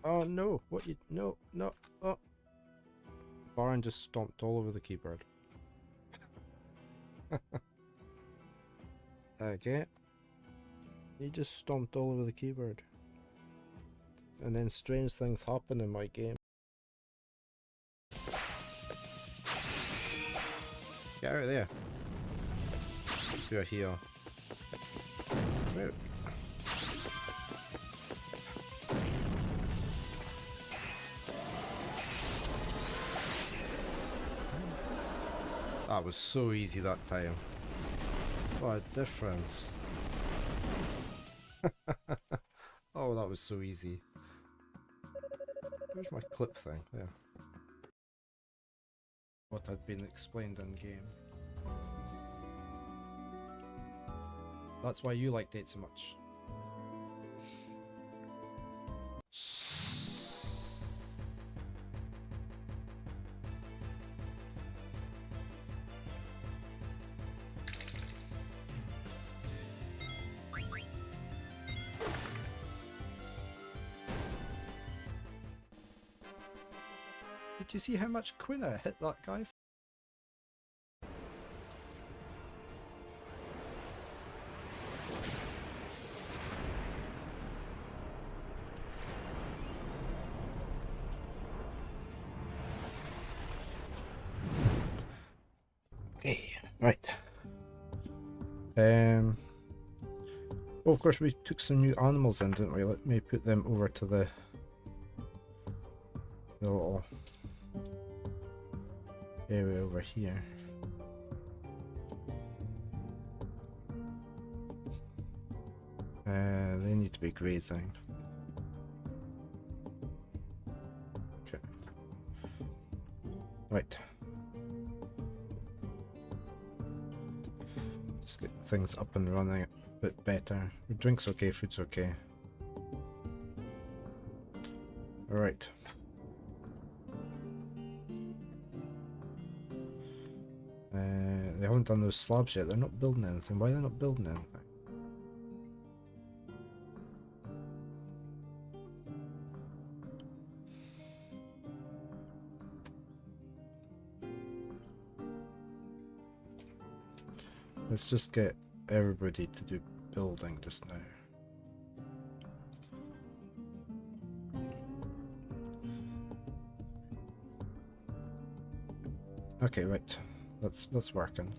Oh no! What you? No, no! Oh! Baron just stomped all over the keyboard. Okay. He just stomped all over the keyboard. And then strange things happen in my game. Get out of there. Do a heal. Out. That was so easy that time. What a difference. Oh, that was so easy. Where's my clip thing? Yeah. What had been explained in game. That's why you liked it so much. Did you see how much Quinn I hit that guy? Okay, right. Well, of course we took some new animals in, didn't we? Let me put them over to the little area over here. They need to be grazing. Okay. Right. Just get things up and running a bit better. The drink's okay, food's okay. Alright. They haven't done those slabs yet. They're not building anything. Why are they not building anything? Let's just get everybody to do building just now. Okay, right. That's working.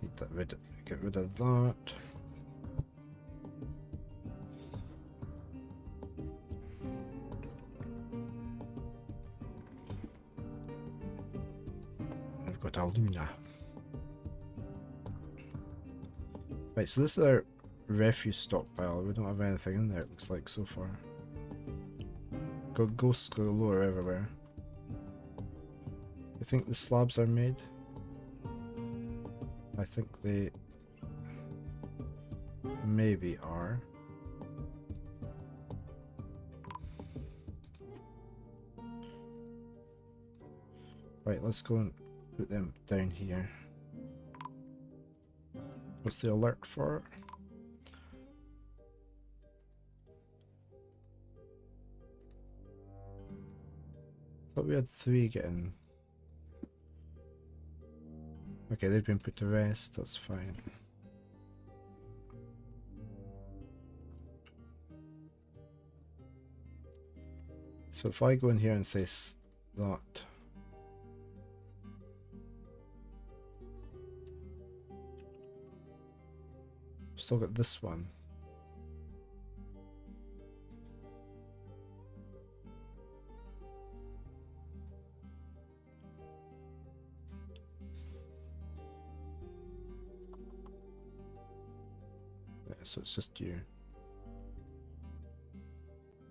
Need that get rid of that. I've got a Luna. Right, so this is our refuse stockpile. We don't have anything in there, it looks like, so far. Got ghosts galore everywhere. I think the slabs are made. I think they maybe are. Right, let's go and put them down here. What's the alert for? Thought we had 3 getting. Okay, they've been put to rest, that's fine. So if I go in here and say that. Still got this one. Yeah, so it's just you.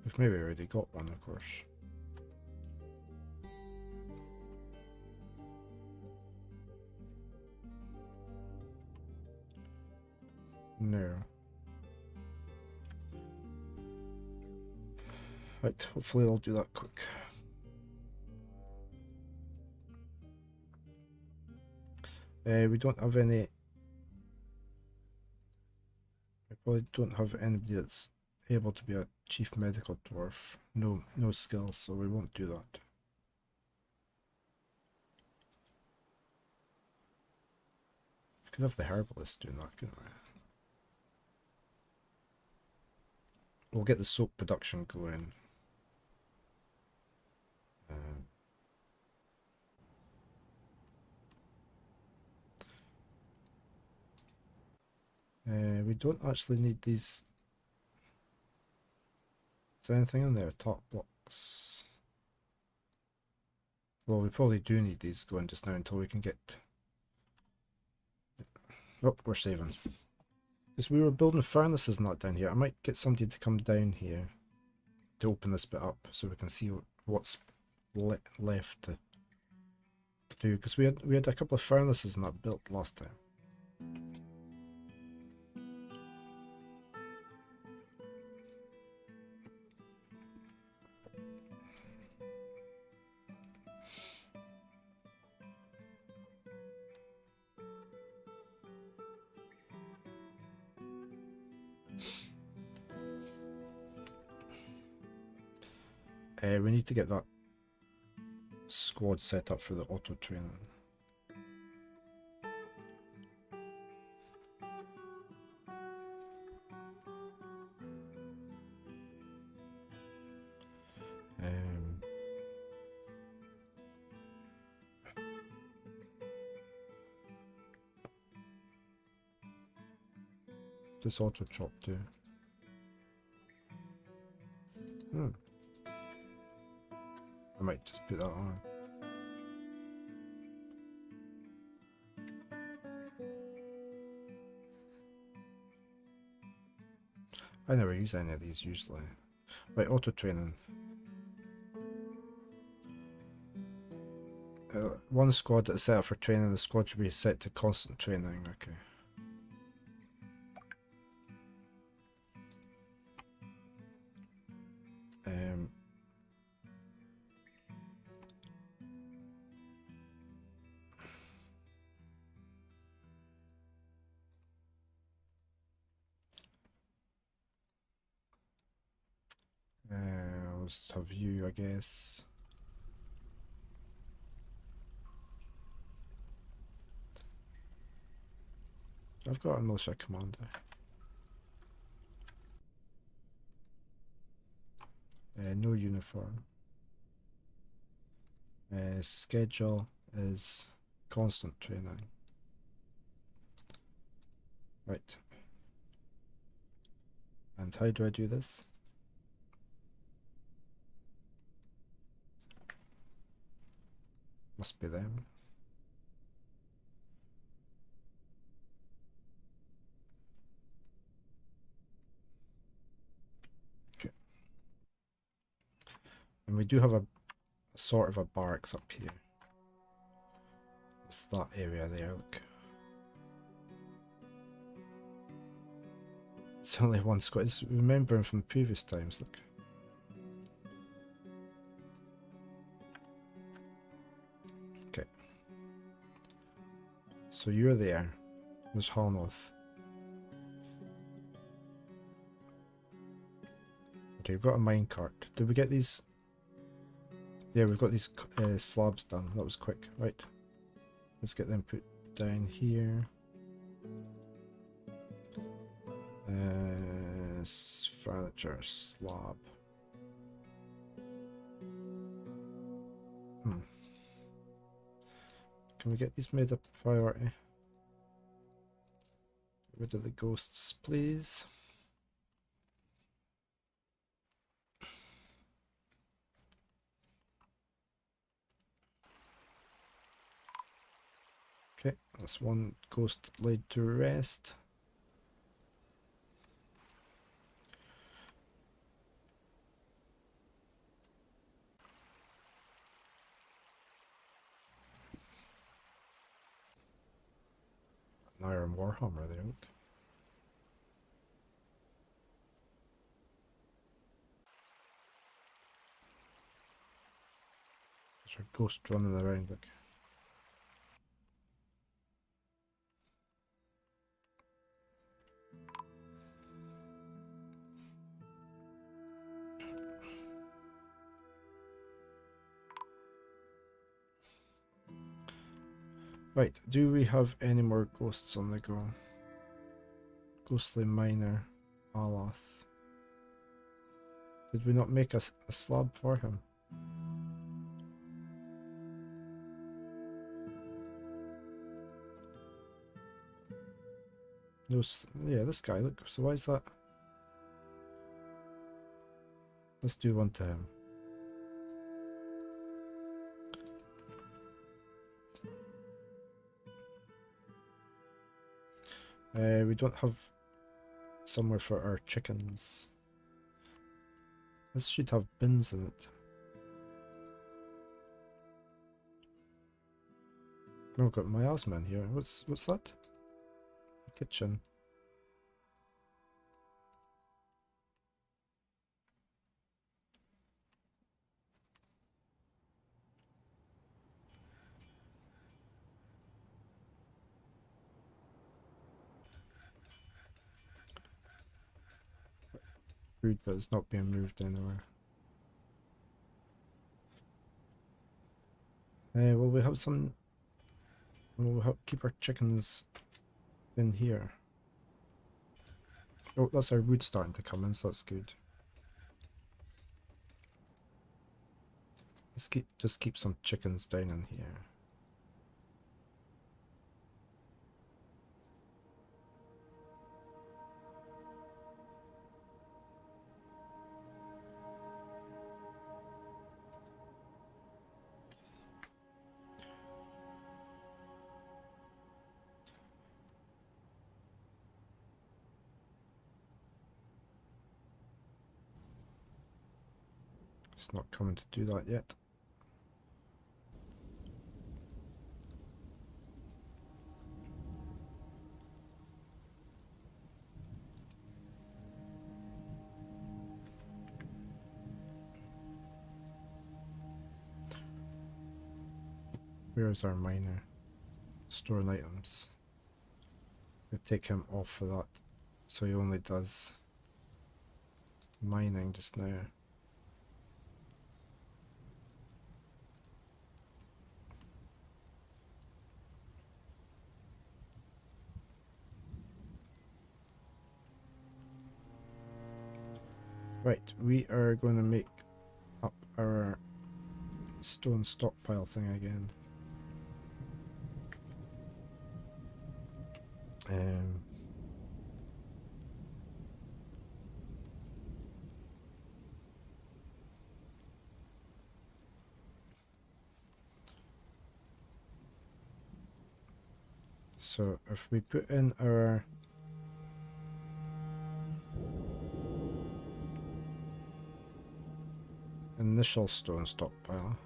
We've maybe already got one, of course. No. Right, hopefully they'll do that quick. We don't have any. We probably don't have anybody that's able to be a chief medical dwarf. No skills, so we won't do that. We could have the herbalist doing that, couldn't we? We'll get the soap production going. We don't actually need these. Is there anything in there? Top blocks. Well, we probably do need these going just now until we can get. Oh, we're saving. Because we were building furnaces not down here. I might get somebody to come down here to open this bit up so we can see what's left to do. Because we had a couple of furnaces not built last time. We need to get that squad set up for the auto training. This auto chop too. I might just put that on. I never use any of these usually. Right, auto training. one squad that is set up for training, the squad should be set to constant training, okay. Let's have you, I guess. I've got a militia commander. No uniform. Schedule is constant training. Right. And how do I do this? Must be them. Okay. And we do have a sort of a barracks up here. It's that area there, look. It's only one squad. It's remembering from previous times, look. Okay. So you're there. There's Harnoth. Okay, we've got a minecart. Did we get these? Yeah, we've got these slabs done. That was quick. Right. Let's get them put down here. Furniture slab. Can we get these made a priority? Get rid of the ghosts, please. Okay, that's one ghost laid to rest. An iron warhammer there, look. There's a ghost running around, look. Right, do we have any more ghosts on the go? Ghostly miner, Alath. Did we not make a slab for him? No, yeah, this guy, look, so why is that? Let's do one to him. We don't have somewhere for our chickens. This should have bins in it. Oh, I've got miasma in here. What's that? Kitchen. Food, but it's not being moved anywhere. Well, we have some. We'll keep our chickens in here. Oh, that's our wood starting to come in, so that's good. Let's just keep some chickens down in here. It's not coming to do that yet. Where is our miner? Storing items. We take him off of that, so he only does mining just now. Right, we are going to make up our stone stockpile thing again. So if we put in our initial stone stockpile,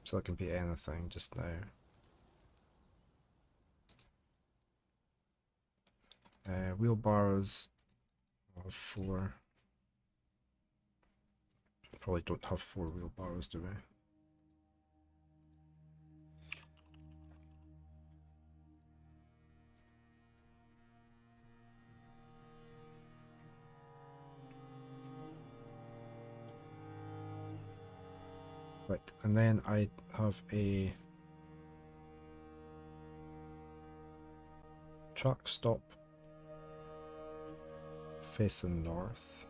so it can be anything just now. Wheelbarrows of 4. Probably don't have 4 wheelbarrows, do we? Right, and then I have a truck stop facing north.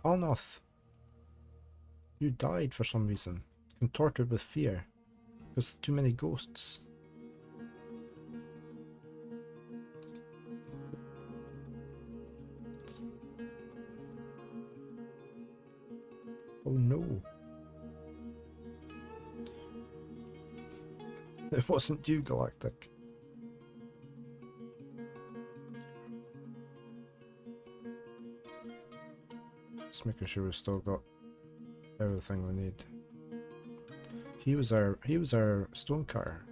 Arnoth, you died for some reason, contorted with fear, because too many ghosts. Oh no. It wasn't you, Galactic. Just making sure we've still got everything we need. He was our stone cutter.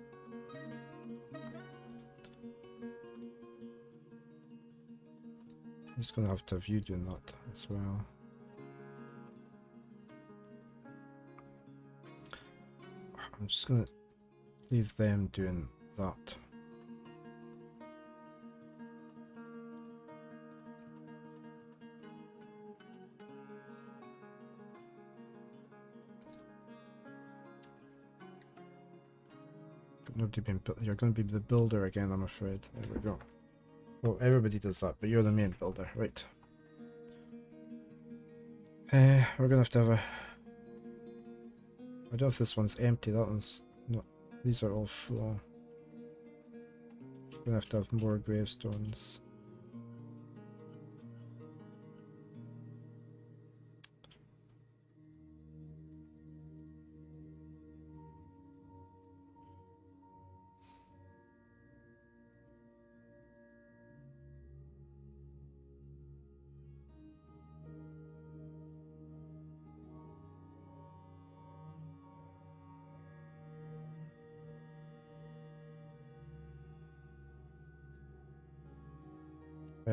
He's gonna have to have you doing that as well. I'm just gonna leave them doing that. Nobody been you're going to be the builder again, I'm afraid. There we go. Well, everybody does that, but you're the main builder, right? We're gonna have to have a. I don't know if this one's empty. That one's not. These are all full. We're gonna have to have more gravestones.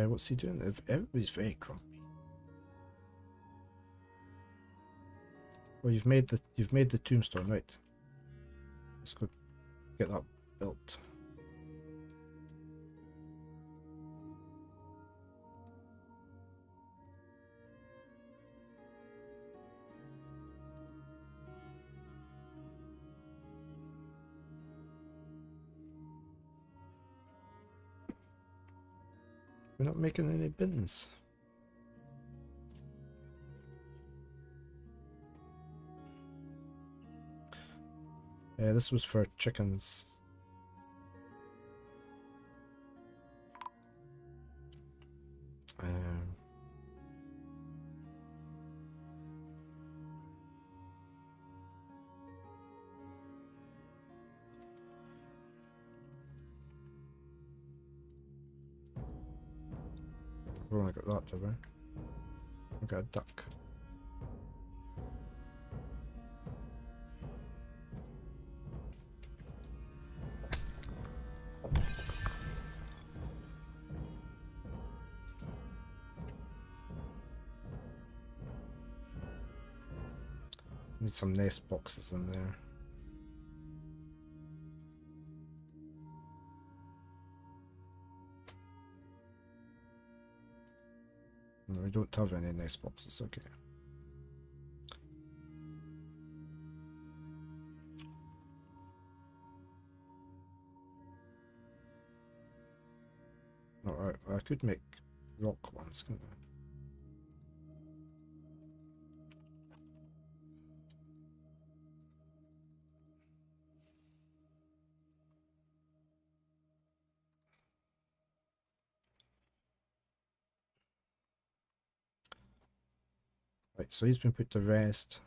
What's he doing? Everybody's very grumpy. Well, you've made the tombstone, right? Let's go get that built. We're not making any bins. Yeah, this was for chickens. We've only got that, have we? We've got a duck. Need some nest boxes in there. No, we don't have any nest boxes, okay. No, I could make rock ones, couldn't I? Right, so he's been put to rest.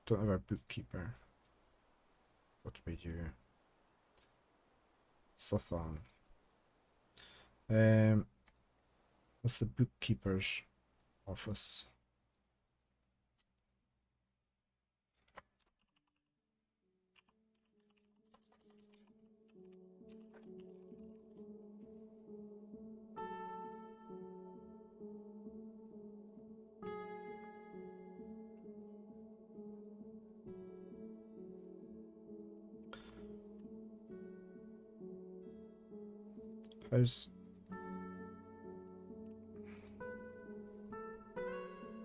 Don't have our bookkeeper. What do we do? Suthan. What's the bookkeeper's office? How's...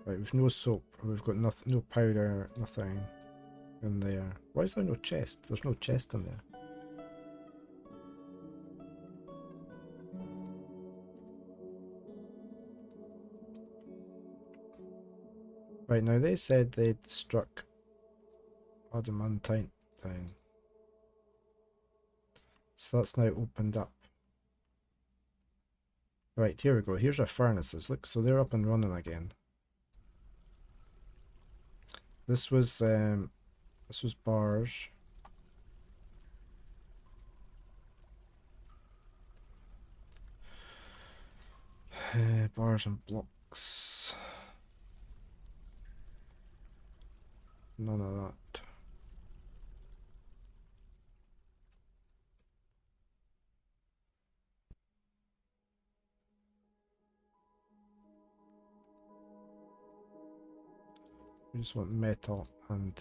Right, we've no soap, and we've got nothing, no powder, nothing in there. Why is there no chest? There's no chest in there. Right, now they said they'd struck adamantine. So that's now opened up. Right, here we go. Here's our furnaces. Look, so they're up and running again. This was bars. Bars and blocks. None of that. We just want metal and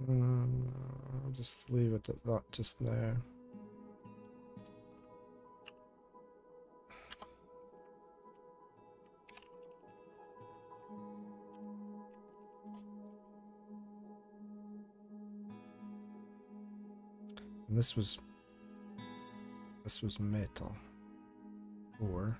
I'll just leave it at that just now. And this was metal ore.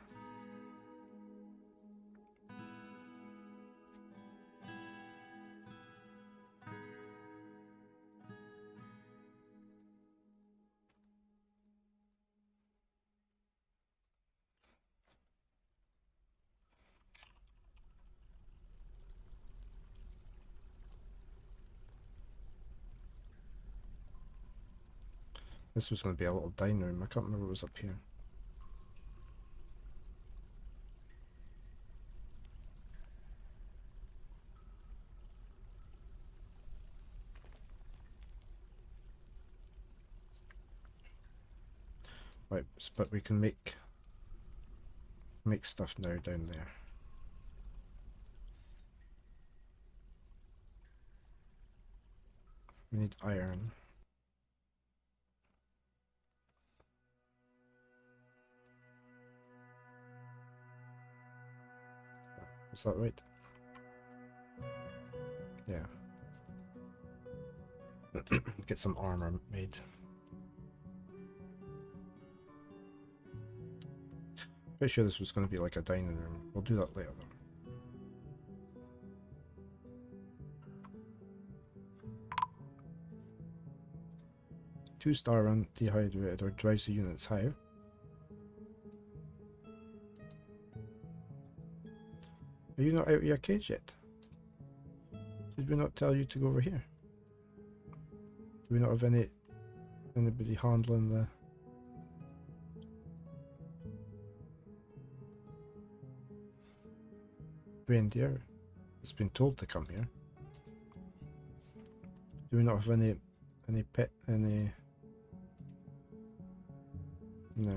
This was going to be a little dining room. I can't remember what was up here. Right, but we can make stuff now down there. We need iron. Is that right? Yeah. Get some armor made. Pretty sure this was going to be like a dining room. We'll do that later though. Two-star run, dehydrated or drives the units higher. Are you not out of your cage yet? Did we not tell you to go over here? Do we not have anybody handling the reindeer? It's been told to come here. Do we not have any pet any? No.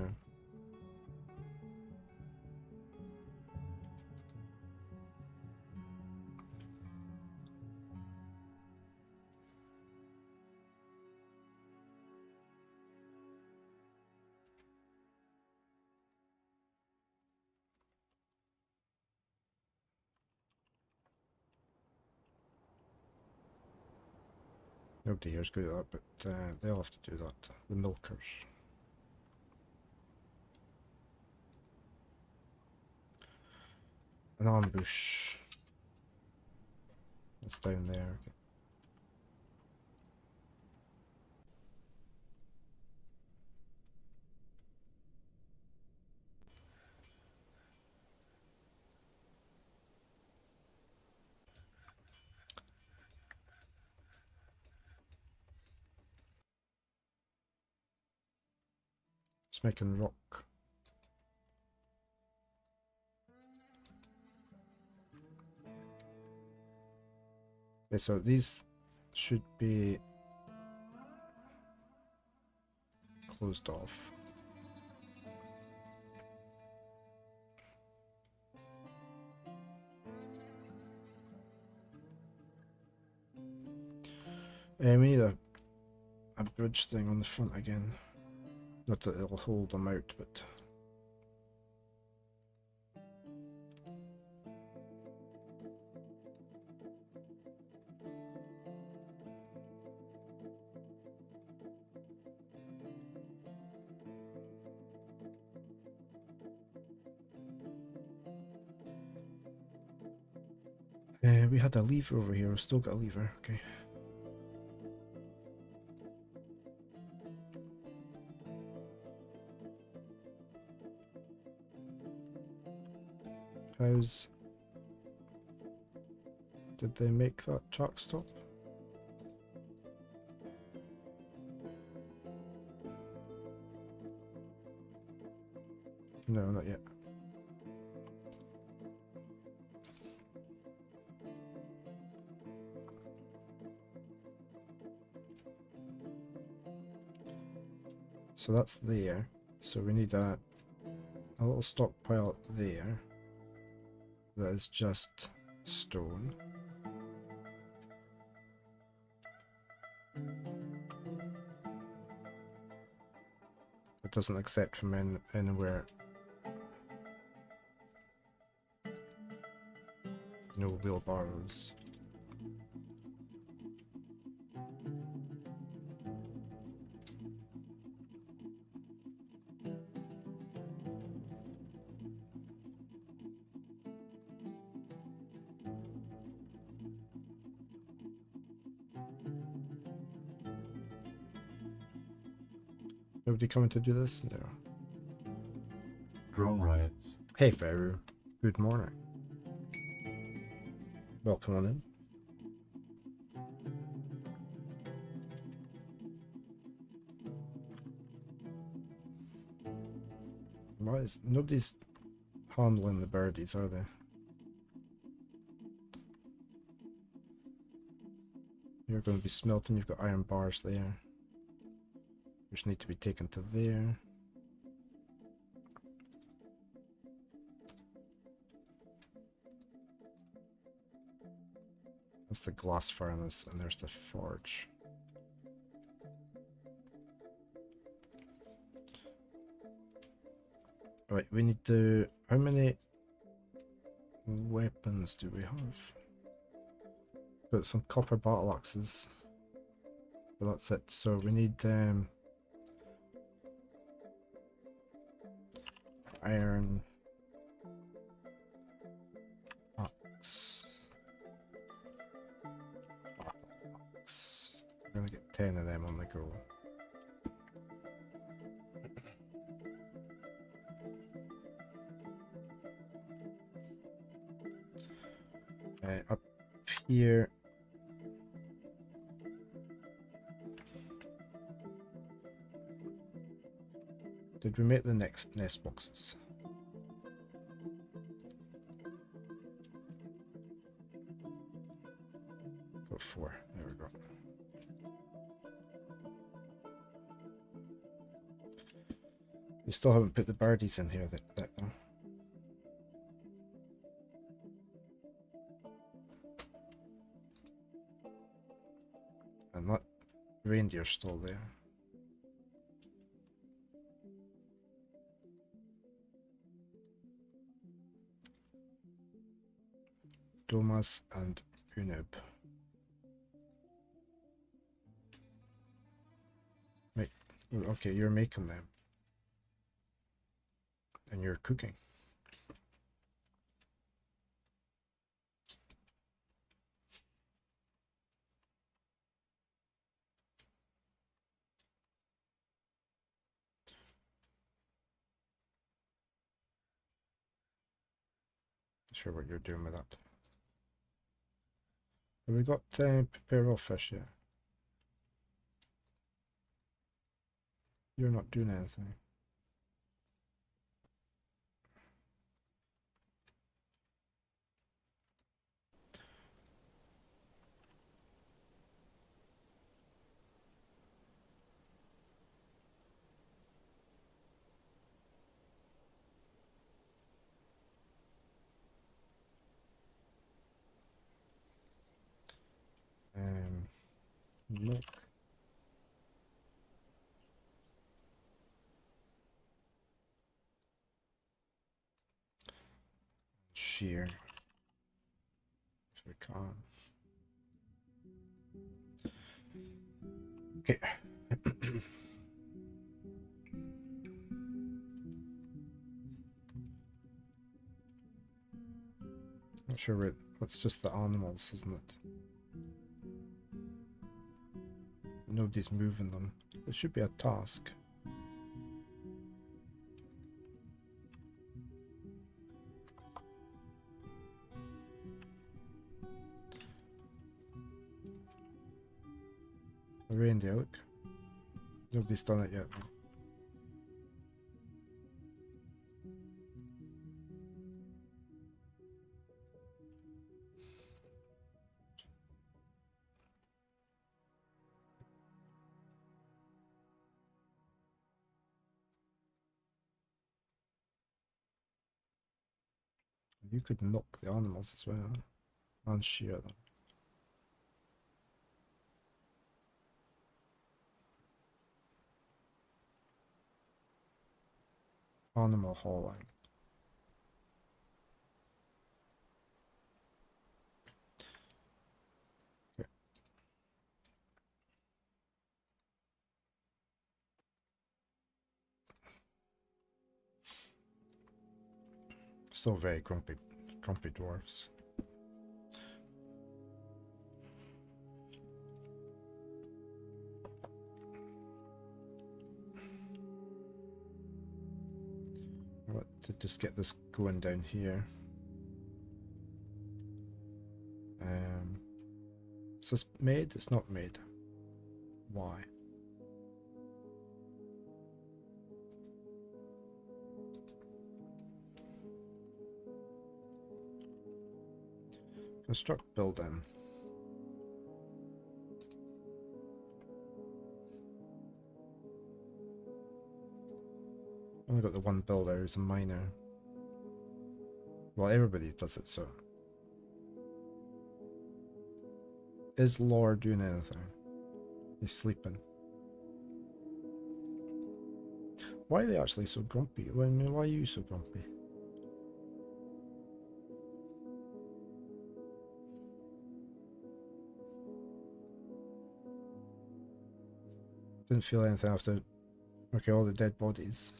Nobody here's good at that, but they'll have to do that. The milkers. An ambush. It's down there. Okay. It's making rock. Okay, so these should be closed off. We need a bridge thing on the front again. Not that it'll hold them out, but we had a lever over here. We've still got a lever. Okay. Did they make that track stop? No, not yet. So that's there. So we need a little stockpile there. That is just stone. It doesn't accept from anywhere. No wheelbarrows. Nobody coming to do this? No. Drone riots. Hey, Faru. Good morning. Welcome on in. Why is nobody's handling the birdies, are they? You're going to be smelting. You've got iron bars there, which need to be taken to there. That's the glass furnace, and there's the forge. Right, we need to... How many weapons do we have? Got some copper battle axes. But that's it. So we need iron axe. Battle axe. I'm gonna get 10 of them on the go. Up here. Did we make the next nest boxes? Got 4. There we go. We still haven't put the birdies in here that though. And that reindeer's still there. Domas and Unib. Okay, you're making them. And you're cooking. Not sure what you're doing with that. Have we got prepare raw fish yet? You're not doing anything. Look. Shear. If we can. Okay. Not sure it's just the animals, isn't it? Nobody's moving them. It should be a task. A reindeer, look. Nobody's done it yet. You could knock the animals as well and shear them. Animal hauling. Okay. Still very grumpy dwarves. Right, to just get this going down here. Is this made? It's not made. Why? Construct building. Only got the one builder who's a miner. Well, everybody does it, so. Is Lore doing anything? He's sleeping. Why are they actually so grumpy? I mean, why are you so grumpy? Didn't feel anything after. Okay, all the dead bodies.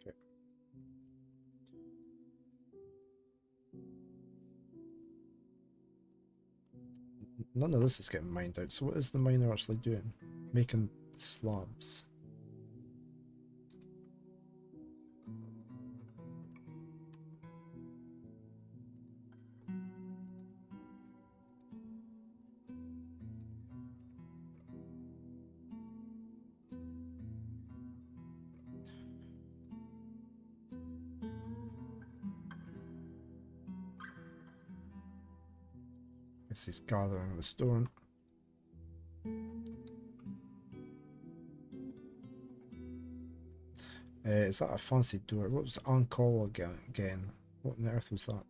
Okay. None of this is getting mined out. So what is the miner actually doing? Making slabs. Guess he's gathering the stone. Is that a fancy door? What was on call again? What on earth was that?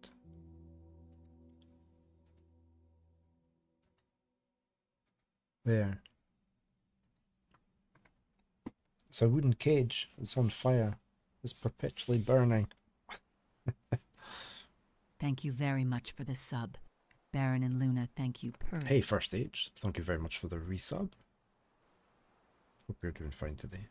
There. It's a wooden cage. It's on fire. It's perpetually burning. Thank you very much for the sub. Baron and Luna, thank you per. Hey, First Age. Thank you very much for the resub. Hope you're doing fine today.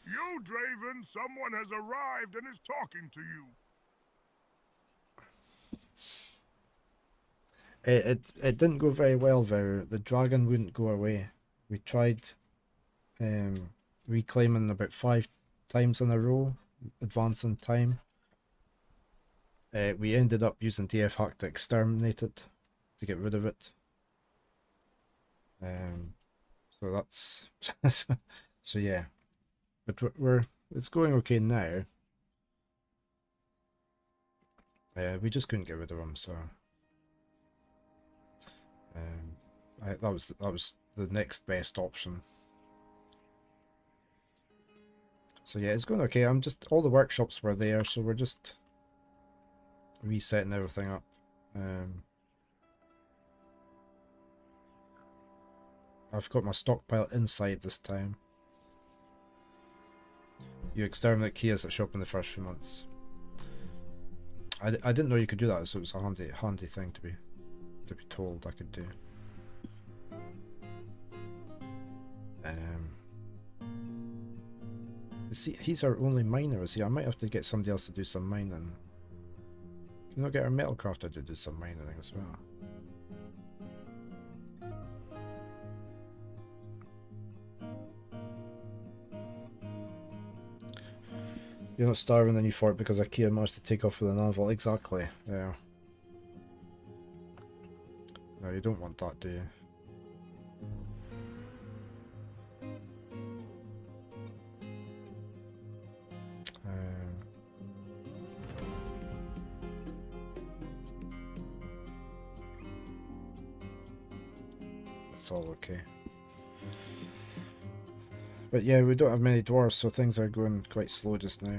You, Draven, someone has arrived and is talking to you. It didn't go very well there. The dragon wouldn't go away. We tried reclaiming about 5 times in a row, advancing time. We ended up using DF hack to exterminate it, to get rid of it. So that's so yeah, but it's going okay now. We just couldn't get rid of him, so that was the next best option. So yeah, it's going okay. I'm just, all the workshops were there, so we're just resetting everything up. I've got my stockpile inside this time. You exterminate Kias that show up in the first few months. I didn't know you could do that, so it was a handy thing to be told I could do. See, he's our only miner, is he? I might have to get somebody else to do some mining. Can we not get our metal crafter to do some mining as well? You're not starving the new fort because Ikea managed to take off with an anvil. Exactly, yeah. No, you don't want that, do you? It's all okay. But yeah, we don't have many dwarves, so things are going quite slow just now.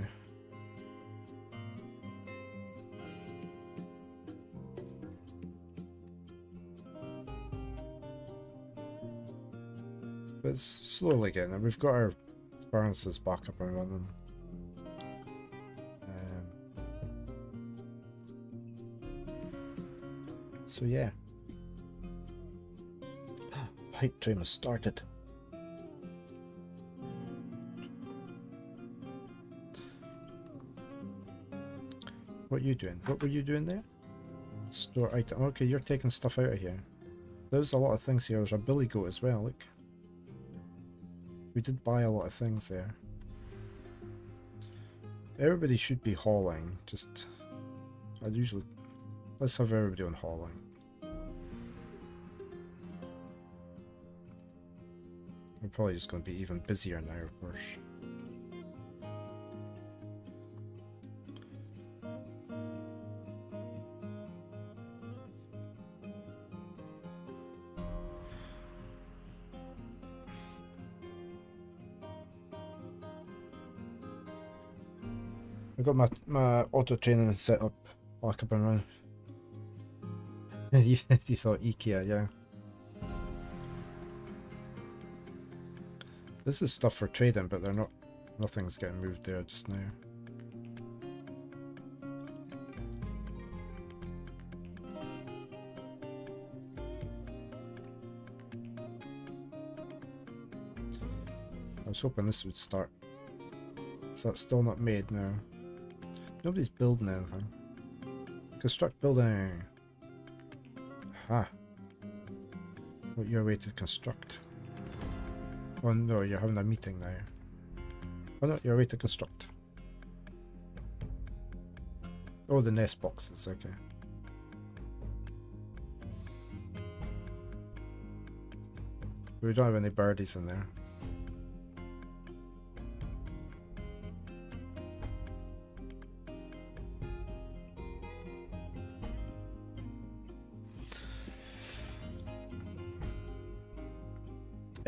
But it's slowly getting there. We've got our furnaces back up and running. So yeah. Hype train has started. What are you doing? What were you doing there? Store item. Okay, you're taking stuff out of here. There's a lot of things here. There's a billy goat as well, look. We did buy a lot of things there. Everybody should be hauling, just... I'd usually... Let's have everybody on hauling. We're probably just going to be even busier now, of course. I got my auto training set up back up and running. you thought IKEA, yeah. This is stuff for trading, but they're not. Nothing's getting moved there just now. I was hoping this would start. Is that still not made now? Nobody's building anything. Construct building. Ha. What your way to construct? Oh no, you're having a meeting now. Oh no, you're way to construct. Oh, the nest boxes, okay. We don't have any birdies in there.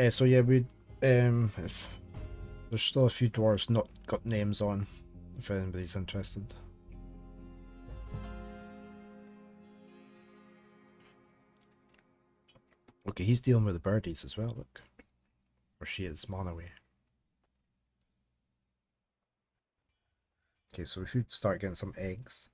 So yeah, we if there's still a few dwarves not got names on, if anybody's interested. Okay, he's dealing with the birdies as well, look. Or she is, Monaway. Okay, so we should start getting some eggs.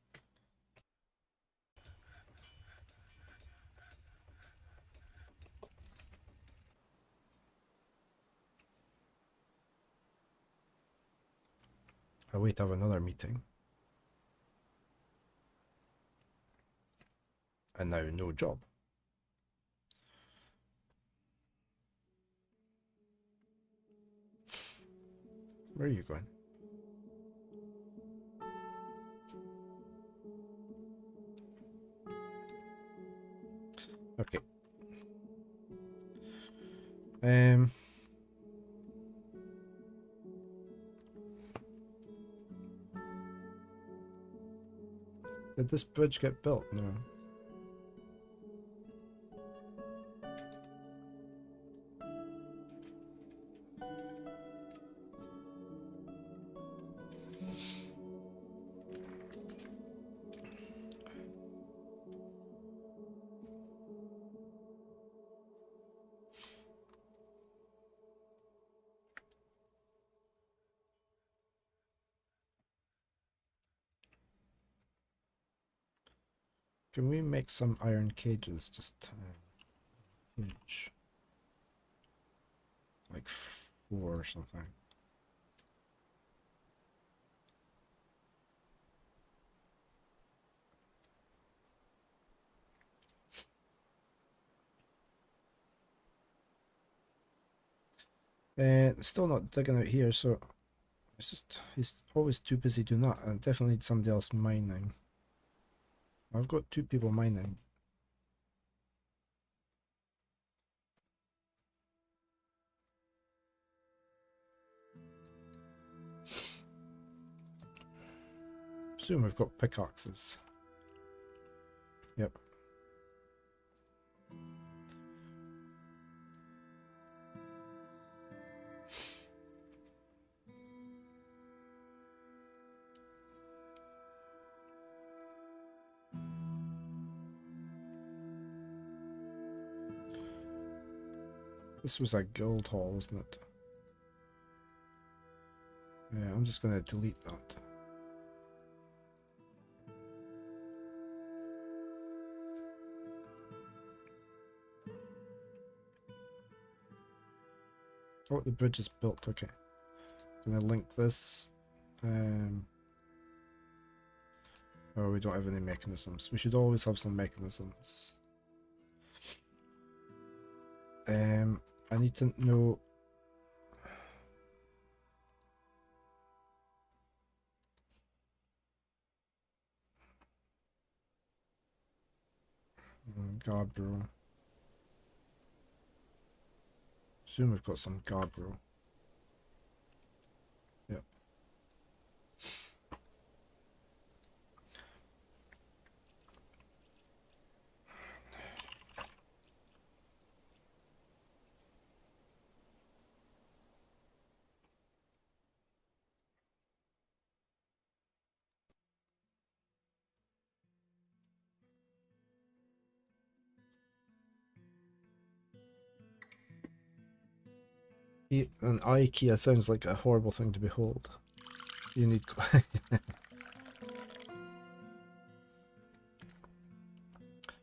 I wait to have another meeting. And now no job. Where are you going? Okay. Did this bridge get built? No. Can we make some iron cages? Just each, like 4 or something. Still not digging out here, so it's just he's always too busy doing that. I definitely need somebody else mining. I've got 2 people mining. Assume we've got pickaxes. Yep. This was a guild hall, wasn't it? Yeah, I'm just gonna delete that. Oh, the bridge is built, okay. Gonna link this. Oh, we don't have any mechanisms. We should always have some mechanisms. I need to know Guardrail. Assume we've got some guardrail. Yep. An IKEA sounds like a horrible thing to behold. You need...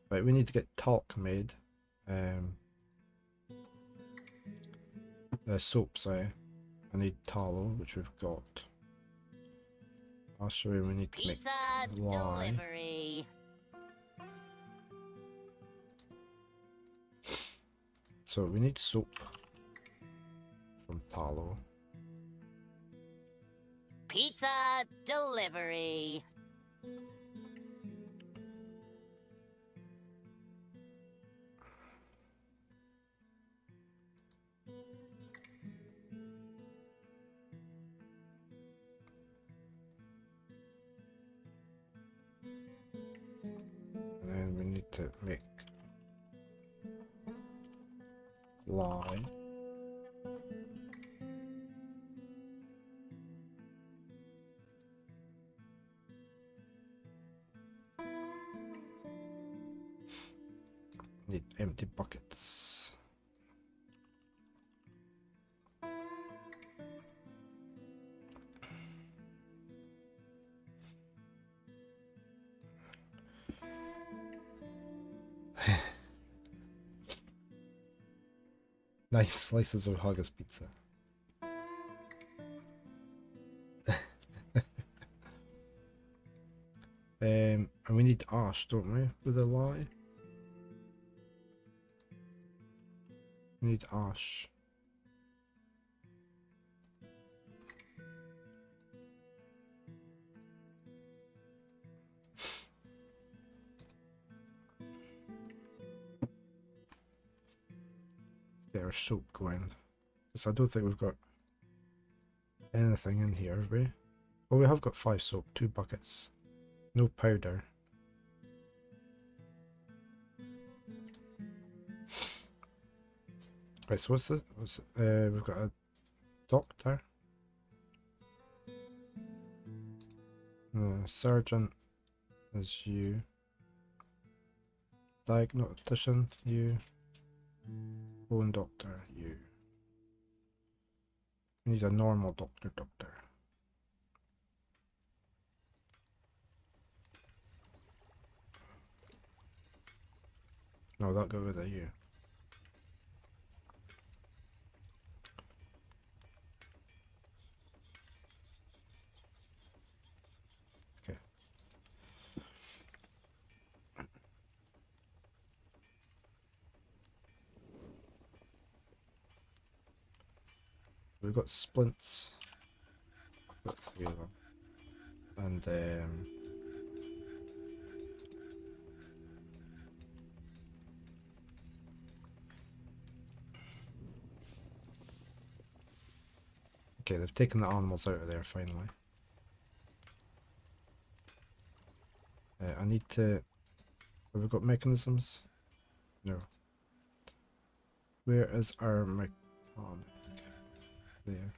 Right, we need to get talc made. Soap, sorry. I need tallow, which we've got. I'll show you we need to make lye. Delivery. So we need soap from tallow. Pizza delivery. And then we need to make lye. Need empty buckets. Nice slices of Haggis pizza. And we need ash, don't we, with the lye? We need ash. Get our soap going. Because I don't think we've got anything in here, have we? Oh, we have got 5 soap, 2 buckets. No powder. Right, so what's this? We've got a doctor. Surgeon is you. Diagnostician, you. Bone doctor, you. We need a normal doctor. No, that'll go with you. Okay. We've got splints. I've got 3 of them. And okay, they've taken the animals out of there finally. I need to... Have we got mechanisms? No. Where is our mechanic? There.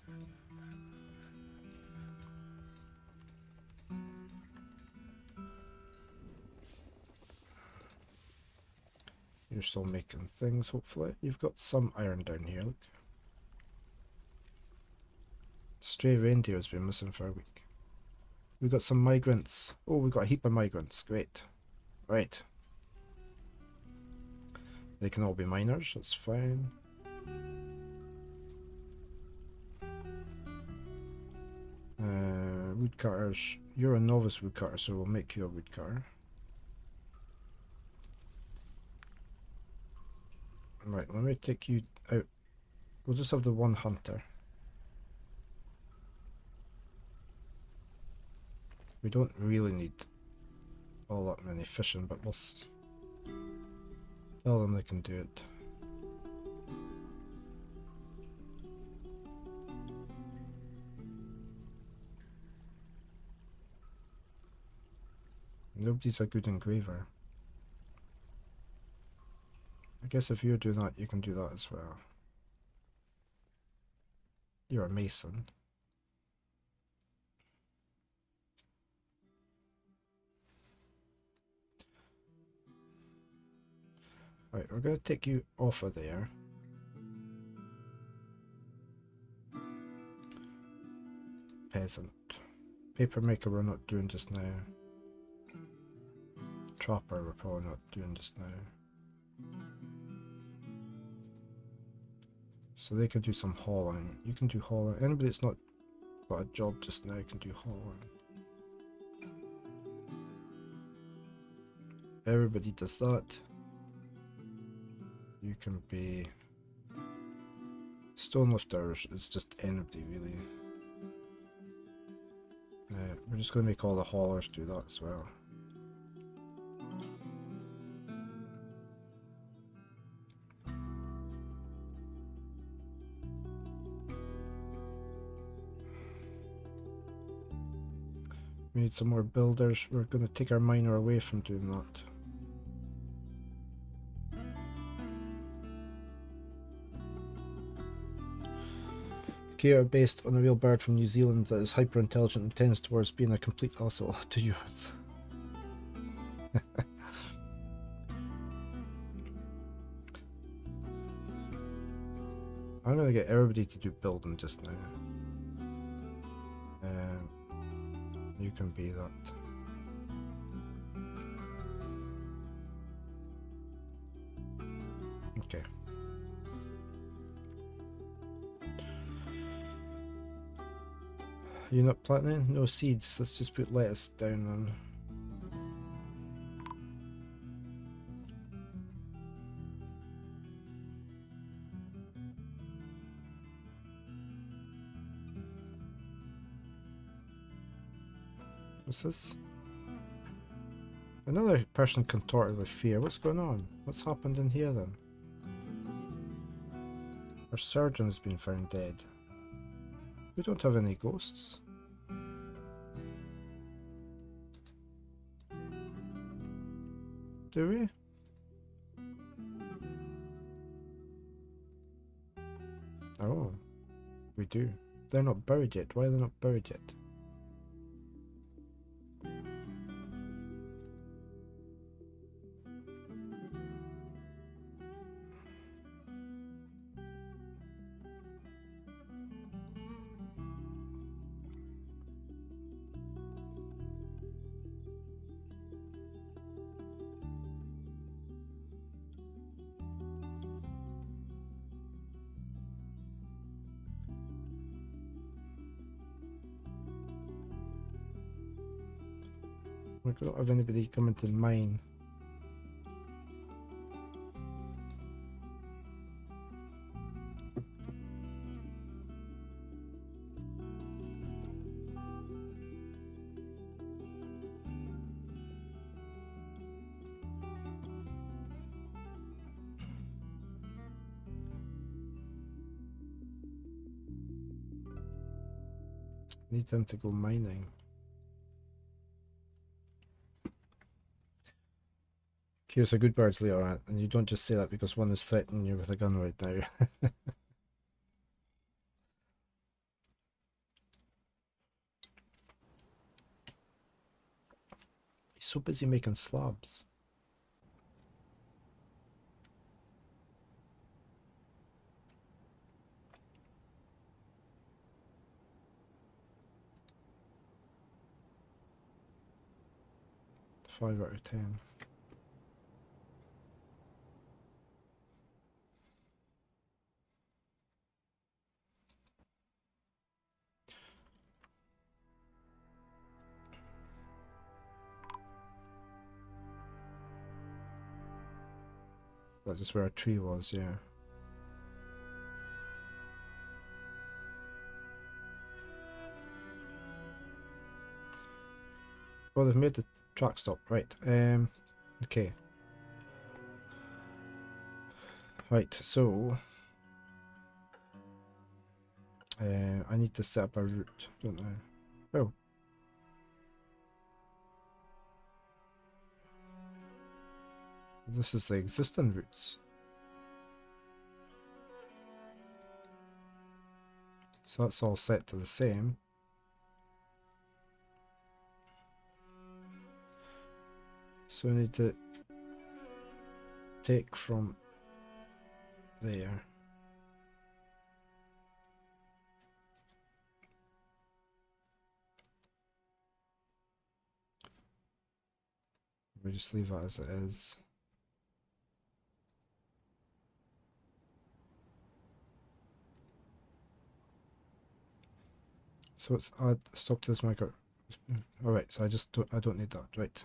You're still making things, hopefully. You've got some iron down here, look. Stray reindeer has been missing for a week. We got some migrants. Oh, we got a heap of migrants. Great. Right. They can all be miners, that's fine. Woodcutters. You're a novice woodcutter, so we'll make you a woodcutter. Right, let me take you out. We'll just have the one hunter. We don't really need all that many fishing, but we'll Tell them they can do it. Nobody's a good engraver. I guess if you're doing that, you can do that as well. You're a mason. Right, we're going to take you off of there. Peasant. Papermaker we're not doing just now. Trapper we're probably not doing just now. So they can do some hauling. You can do hauling. Anybody that's not got a job just now can do hauling. Everybody does that. You can be stone lifters. It's just anybody really. We're just going to make all the haulers do that as well. We need some more builders. We're going to take our miner away from doing that. Kia are based on a real bird from New Zealand that is hyper intelligent and tends towards being a complete asshole to humans. I'm going to get everybody to do building just now. You can be that. Okay. You're not planting? No seeds. Let's just put lettuce down then. What's this? Another person contorted with fear. What's going on? What's happened in here then? Our surgeon has been found dead. We don't have any ghosts. Do we? Oh, we do. They're not buried yet. Why are they not buried yet? We don't have anybody coming to mine. Need them to go mining. Here's a good birds, Leo, and you don't just say that because one is threatening you with a gun right now. He's so busy making slabs. Five out of 10. That's just where a tree was, yeah. Oh, they've made the track stop, right. Okay. Right, so I need to set up a route, don't I? Oh. This is the existing routes. So that's all set to the same. So we need to take from there. We just leave that as it is. So it's add stop to this marker. Alright, so I don't need that, right.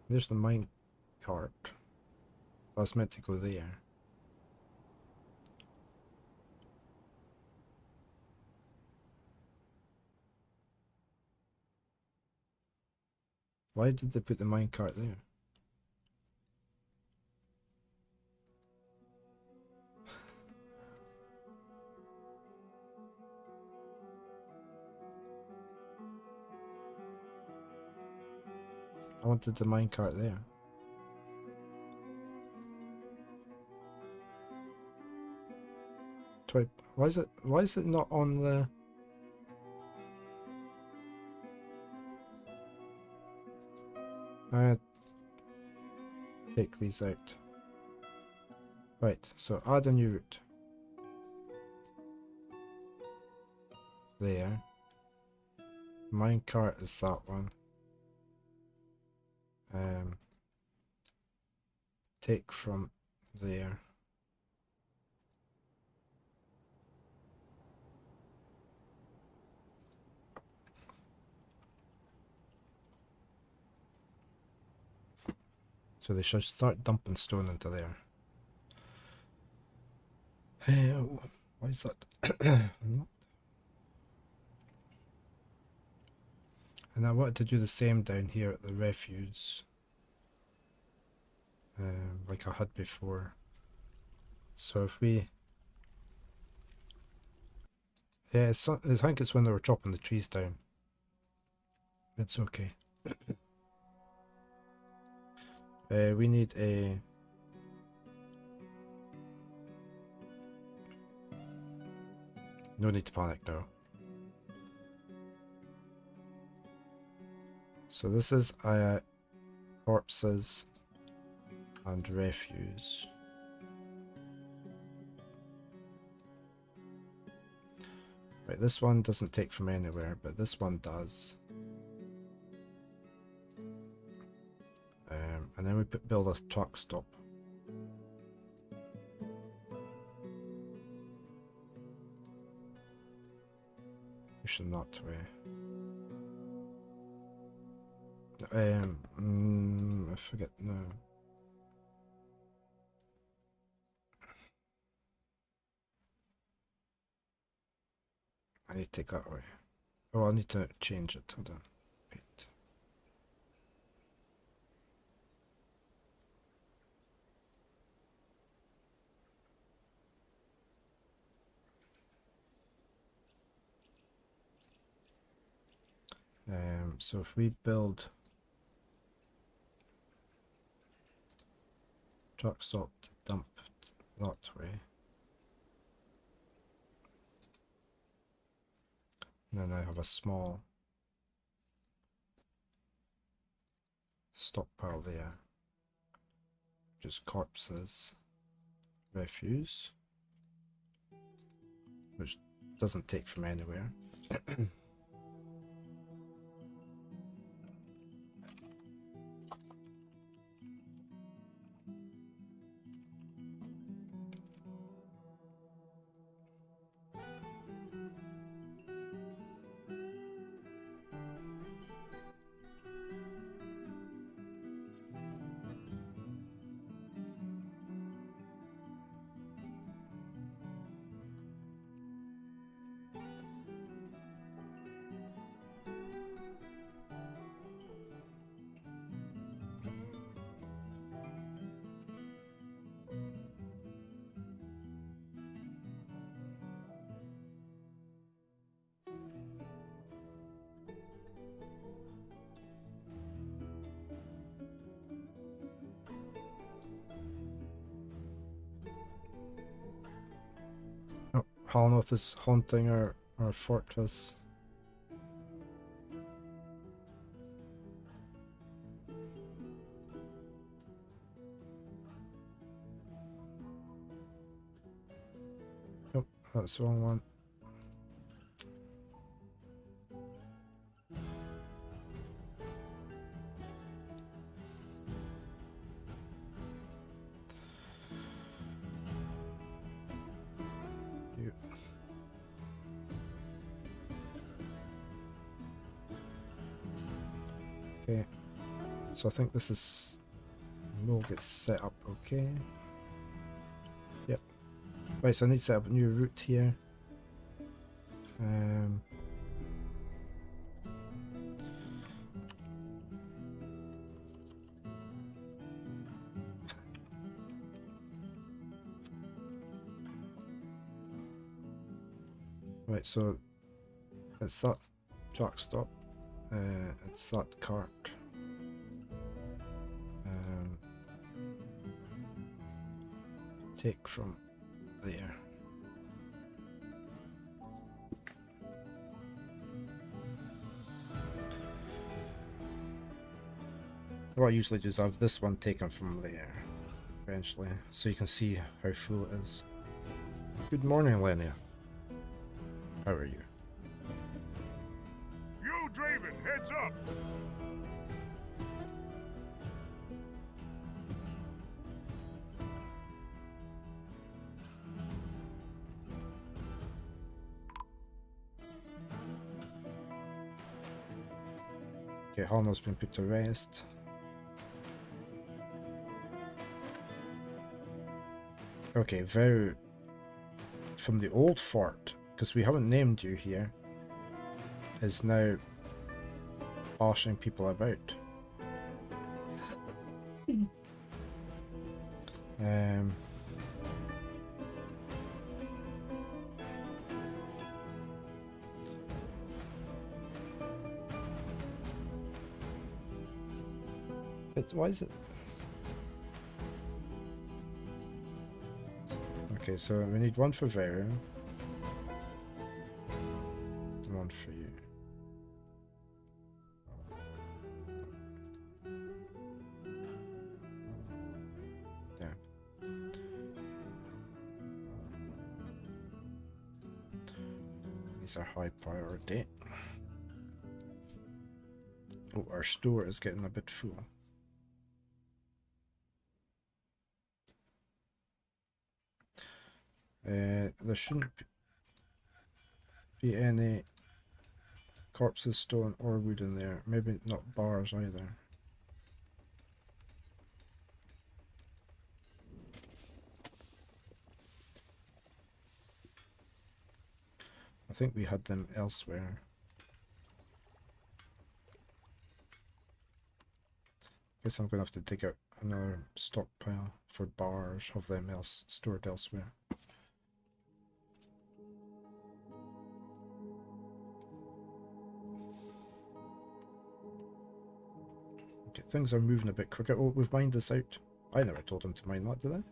There's the mine cart. That's meant to go there. Why did they put the mine cart there? I wanted the mine cart there. Why is it not on the... Take these out. Right, so add a new route. There. Minecart is that one. Take from there. So they should start dumping stone into there. Why is that? And I wanted to do the same down here at the refuse. Like I had before. So if we... Yeah, I think it's when they were chopping the trees down. It's okay. We need a... No need to panic now. So this is corpses and refuse. Right, this one doesn't take from anywhere, but this one does. And then we build a truck stop. Push them that way. I forget, no. I need to take that away. Oh, I need to change it. Hold on. Wait. So if we build truck stop to dump that way, and then I have a small stockpile there, just corpses, refuse, which doesn't take from anywhere. Halnoth is haunting our fortress. Nope, that's the wrong one. You. Okay, so I think this is, we'll get set up okay. Yep. Right, so I need to set up a new route here. Right, so it's that track stop, it's that cart. Take from there. What I usually do is have this one taken from there eventually, so you can see how full it is. Good morning, Lenia. How are you? You, Draven, heads up! Okay, Halno's been put to rest. Okay, Vow from the old fort, because we haven't named you here, is now boshing people about. Why is it? Okay, so we need one for Vera. One for you. Yeah. These are high priority. Oh, our store is getting a bit full. There shouldn't be any corpses, stone, or wood in there. Maybe not bars either. I think we had them elsewhere. Guess I'm gonna have to dig out another stockpile for bars of them stored elsewhere. Okay, things are moving a bit quicker. Oh, we've mined this out. I never told him to mine that, did I?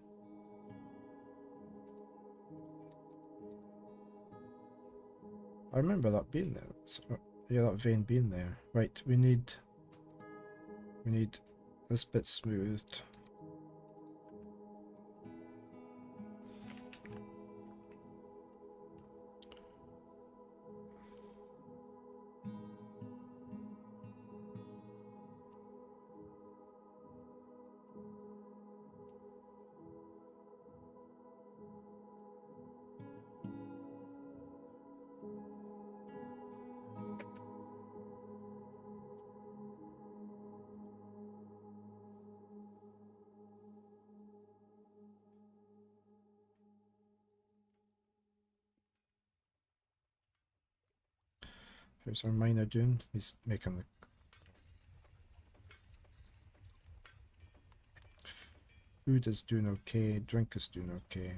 I remember that being there. So, yeah, that vein being there. Right, we need this bit smoothed. How's our miner doing? He's making the food is doing okay, drink is doing okay.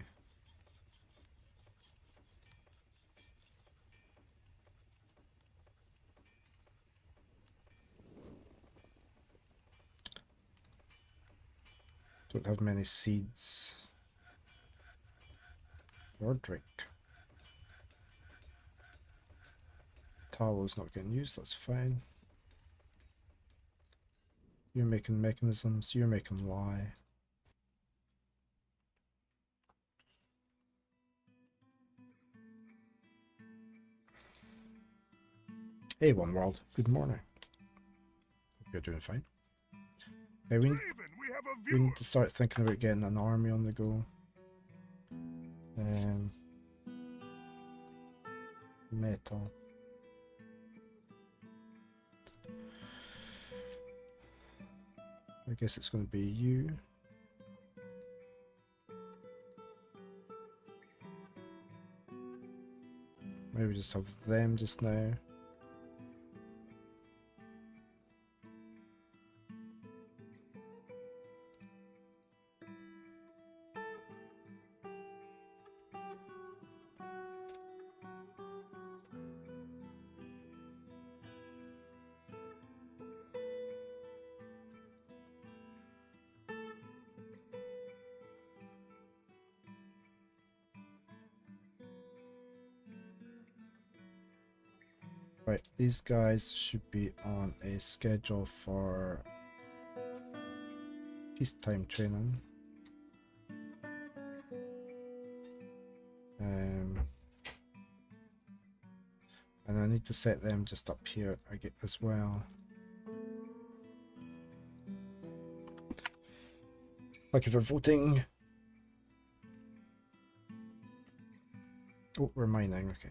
Don't have many seeds or drink. Tallo's not getting used, that's fine. You're making mechanisms, you're making lye. Hey One World, good morning. Hope you're doing fine. Hey, we Draven, we have a We viewer. need to start thinking about getting an army on the go. Metal. I guess it's going to be you. Maybe just have them just now. Right, these guys should be on a schedule for peacetime training. And I need to set them just up here as well. Thank you for voting. Oh, we're mining, okay.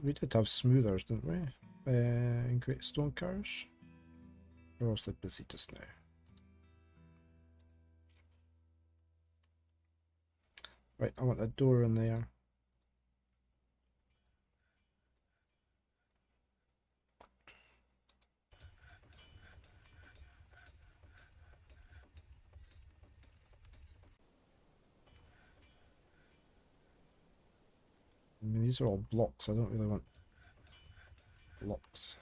We did have smoothers, didn't we? In Great Stone Cars. We're also busy just now. Right, I want a door in there. I mean, these are all blocks. I don't really want blocks.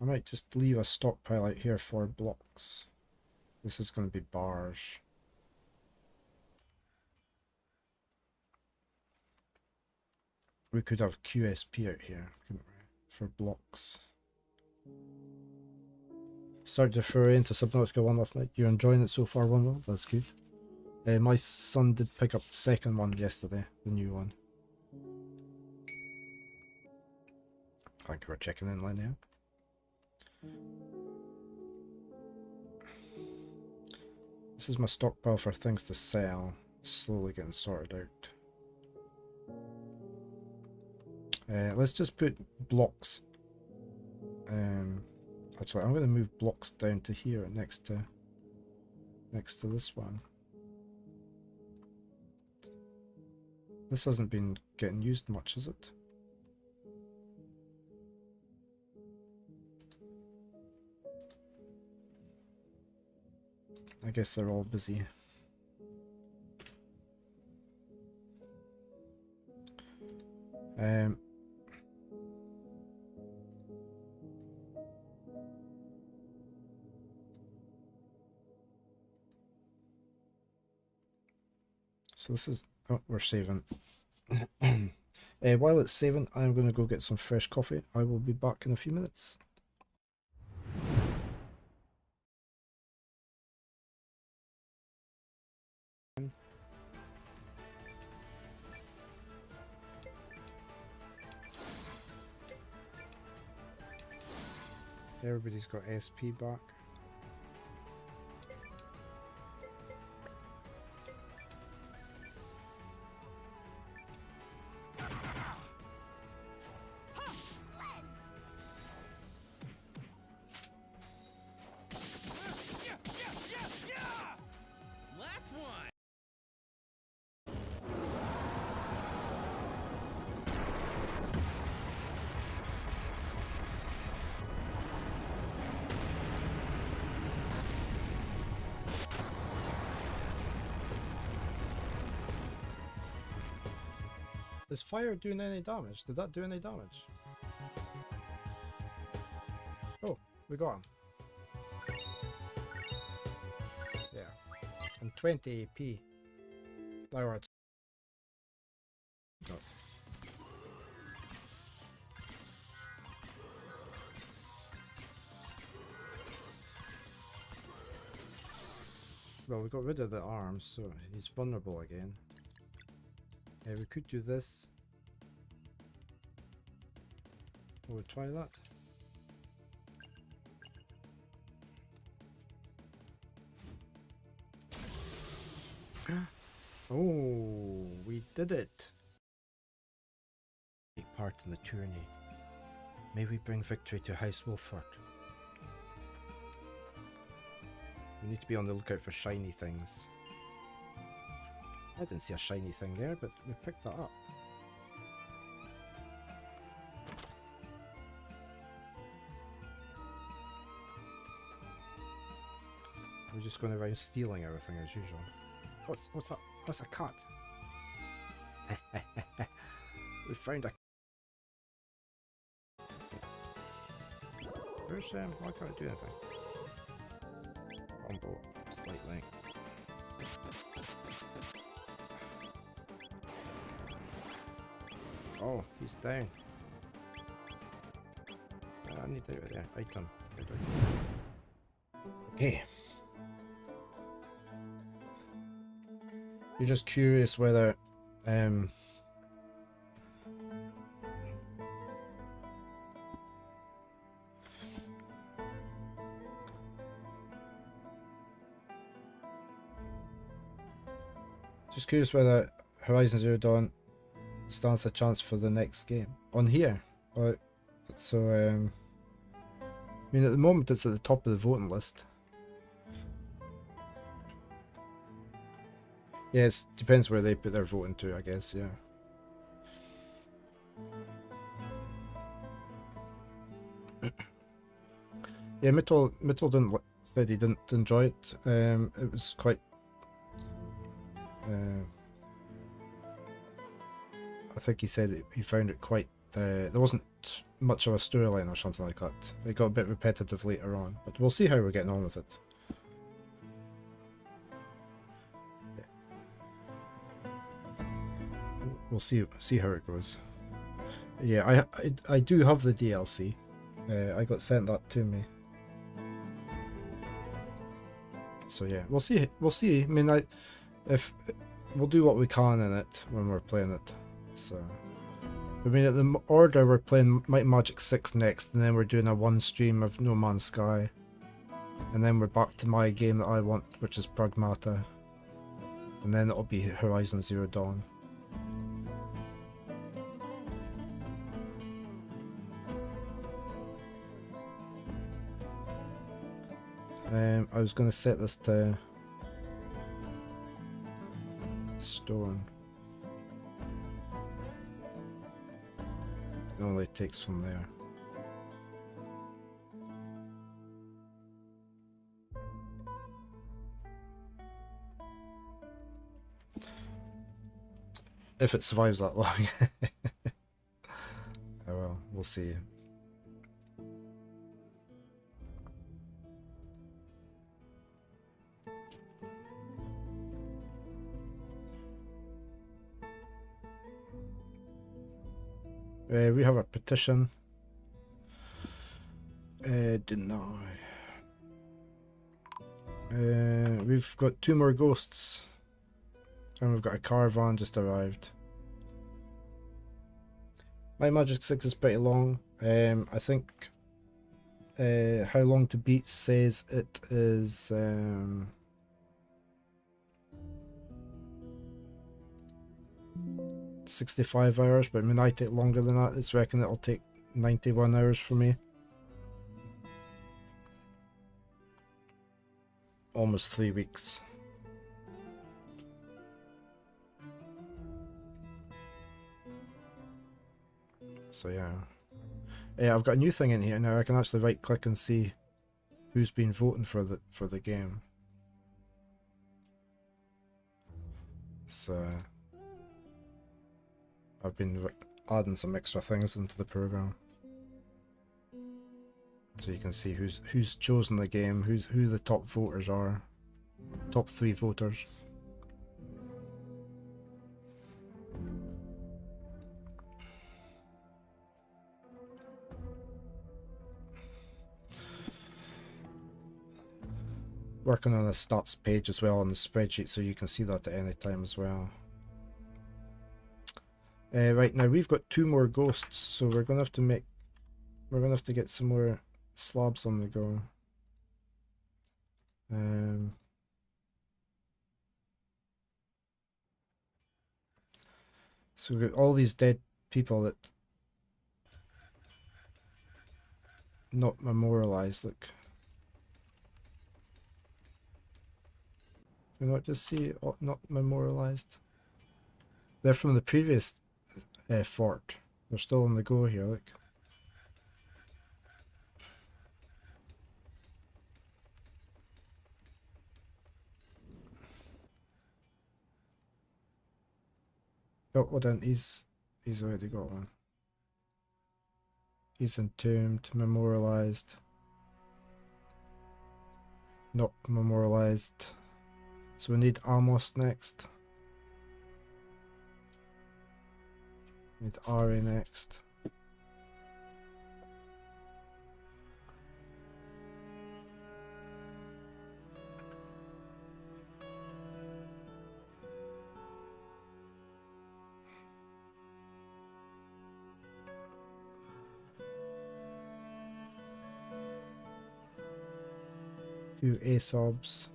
I might just leave a stockpile out here for blocks. This is going to be bars. We could have QSP out here, couldn't we? For blocks. Started to foray into Subnautica 1 last night. You're enjoying it so far, One World? That's good. My son did pick up the second one yesterday, the new one. Thank you for checking in, Linnea. This is my stockpile for things to sell. Slowly getting sorted out. Let's just put blocks. Actually, I'm going to move blocks down to here next to this one. This hasn't been getting used much, has it? I guess they're all busy. So this is, oh, we're saving. While it's saving, I'm going to go get some fresh coffee. I will be back in a few minutes. Everybody's got SP back. Is fire doing any damage? Did that do any damage? Oh, we got him. Yeah. 20 AP. Now it's not. Well, we got rid of the arms, so he's vulnerable again. We could do this. We'll try that. Oh, we did it! Take part in the tourney. May we bring victory to House Wolford. We need to be on the lookout for shiny things. I didn't see a shiny thing there, but we picked that up. We're just going around stealing everything as usual. What's that? What's a cat? We found a... Where's why can't I do anything? Combo, slightly. Oh, he's down. I need out of there. Item. Okay. You're just curious whether Horizon Zero Dawn stands a chance for the next game on here. Or so I mean, at the moment it's at the top of the voting list. Yeah, it depends where they put their voting to, I guess, yeah. Yeah, Mittel said he didn't enjoy it. It was quite... I think he said he found it quite... there wasn't much of a storyline or something like that. It got a bit repetitive later on, but we'll see how we're getting on with it. We'll see how it goes. Yeah, I do have the DLC. I got sent that to me. So yeah, we'll see. We'll see. I mean, if we'll do what we can in it when we're playing it. So, I mean, at the order we're playing Might and Magic 6 next, and then we're doing a one stream of No Man's Sky, and then we're back to my game that I want, which is Pragmata, and then it'll be Horizon Zero Dawn. I was going to set this to stone. It only takes from there. If it survives that long. Oh well, we'll see. We have a petition. Deny. We've got 2 more ghosts. And we've got a caravan just arrived. My Magic 6 is pretty long. I think How Long to Beat says it is 65 hours, but it might take longer than that. It's reckoned it'll take 91 hours for me. Almost 3 weeks. So yeah. Yeah, I've got a new thing in here now. I can actually right click and see who's been voting for the game. So I've been adding some extra things into the program, so you can see who's chosen the game, who the top voters are. top 3 voters. Working on a stats page as well on the spreadsheet, so you can see that at any time as well. Right now we've got 2 more ghosts, so we're gonna have to get some more slabs on the go. So we've got all these dead people that not memorialized. Look, do you not just see not memorialized? They're from the previous fort. They're still on the go here. Look. Oh, hold on, he's already got one. He's entombed, memorialized, not memorialized. So we need Amos next. Need Ari next. Do Aesop's.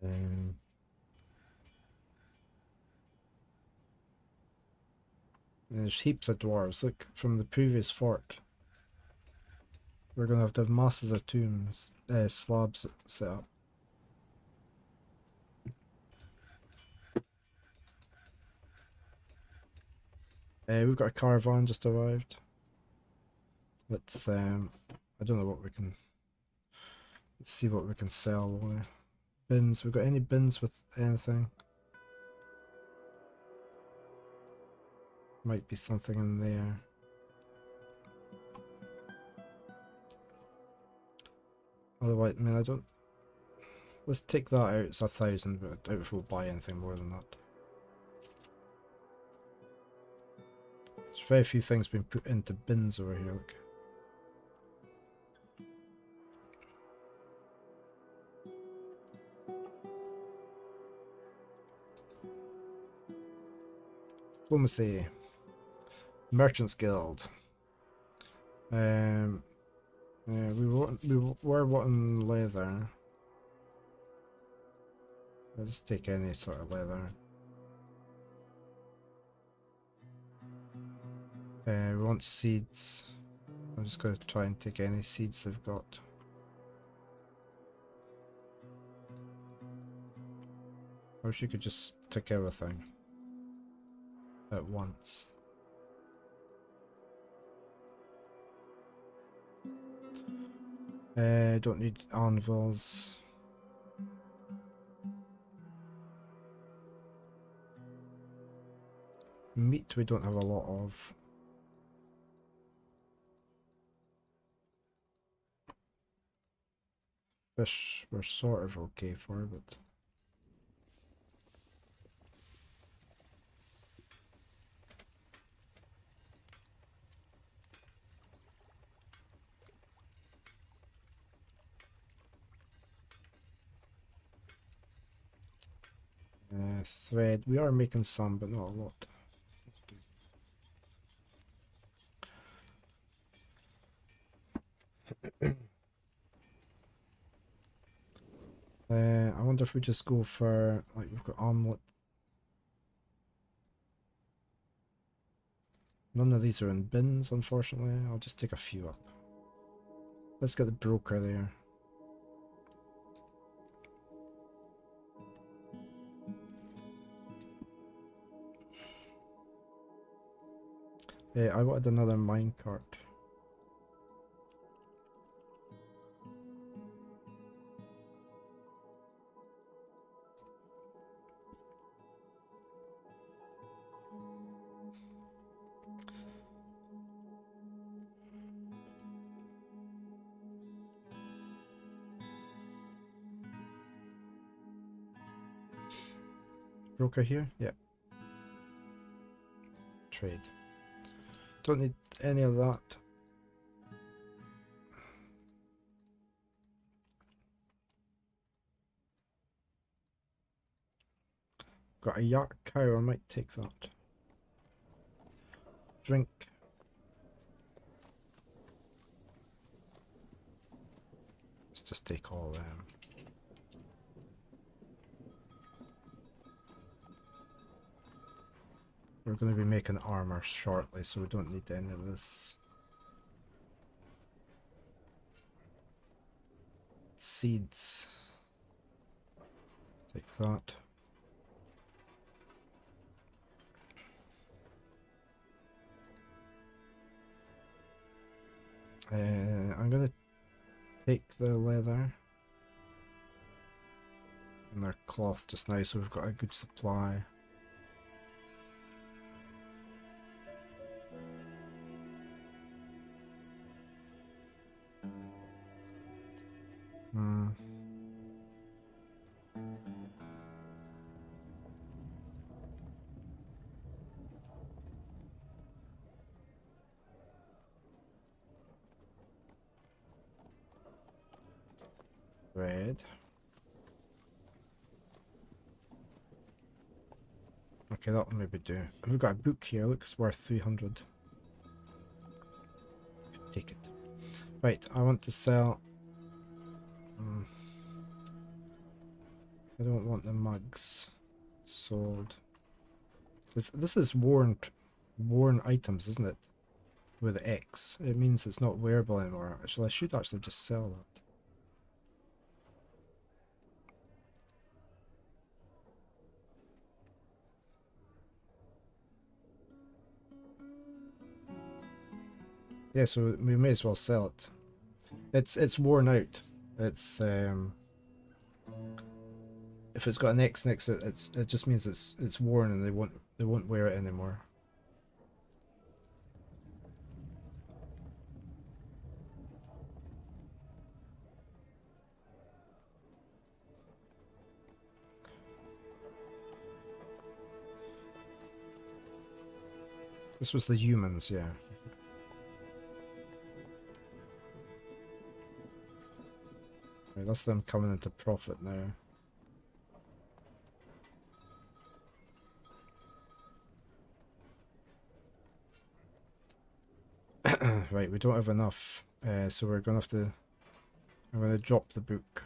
And there's heaps of dwarves. Look, from the previous fort. We're gonna have to have masses of tombs, slabs set up. We've got a caravan just arrived. Let's I don't know what we can. Let's see what we can sell. Bins. We've got any bins with anything? Might be something in there. Otherwise, I mean, I don't. Let's take that out. It's 1,000, but I doubt if we'll buy anything more than that. There's very few things being put into bins over here. Look. Diplomacy. Merchants Guild. Yeah, we were wanting leather. I'll just take any sort of leather. We want seeds. I'm just going to try and take any seeds they've got. I wish you could just take everything at once. Don't need anvils. Meat we don't have a lot of. Fish we're sort of okay for, but thread, we are making some, but not a lot. I wonder if we just go for, like, we've got omelette. None of these are in bins, unfortunately. I'll just take a few up. Let's get the broker there. I wanted another minecart. broker here? Yep. Trade. Don't need any of that. Got a yak cow, I might take that. Drink. Let's just take all them. We're going to be making armor shortly, so we don't need any of this. Seeds. Take that. I'm going to take the leather and their cloth just now, so we've got a good supply. Red. Okay, that'll maybe do. We've got a book here, look, it's worth 300. Take it. Right, I want to sell... I don't want the mugs sold. This is worn items, isn't it? With X. It means it's not wearable anymore. Actually, I should actually just sell that. Yeah, so we may as well sell it. It's worn out. It's if it's got an X next to it, it just means it's worn and they won't wear it anymore. This was the humans, yeah. Right, that's them coming into profit now. Right, we don't have enough, so we're gonna have to... I'm gonna drop the book.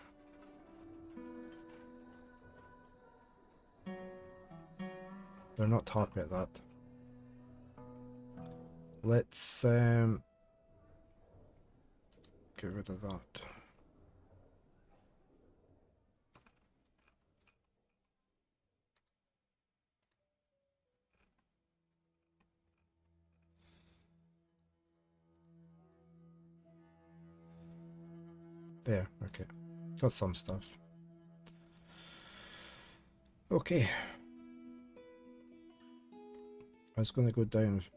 They're not happy at that. Let's get rid of that. There, okay. Got some stuff. Okay. I was going to go down and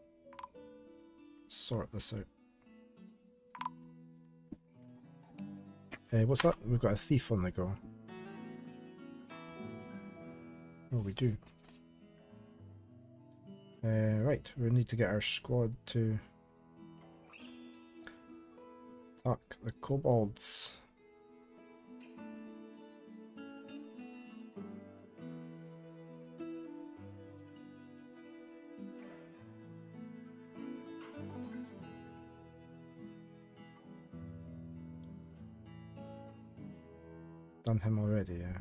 sort this out. What's that? We've got a thief on the go. Oh, we do. Right, we need to get our squad to attack the kobolds. Done him already, yeah.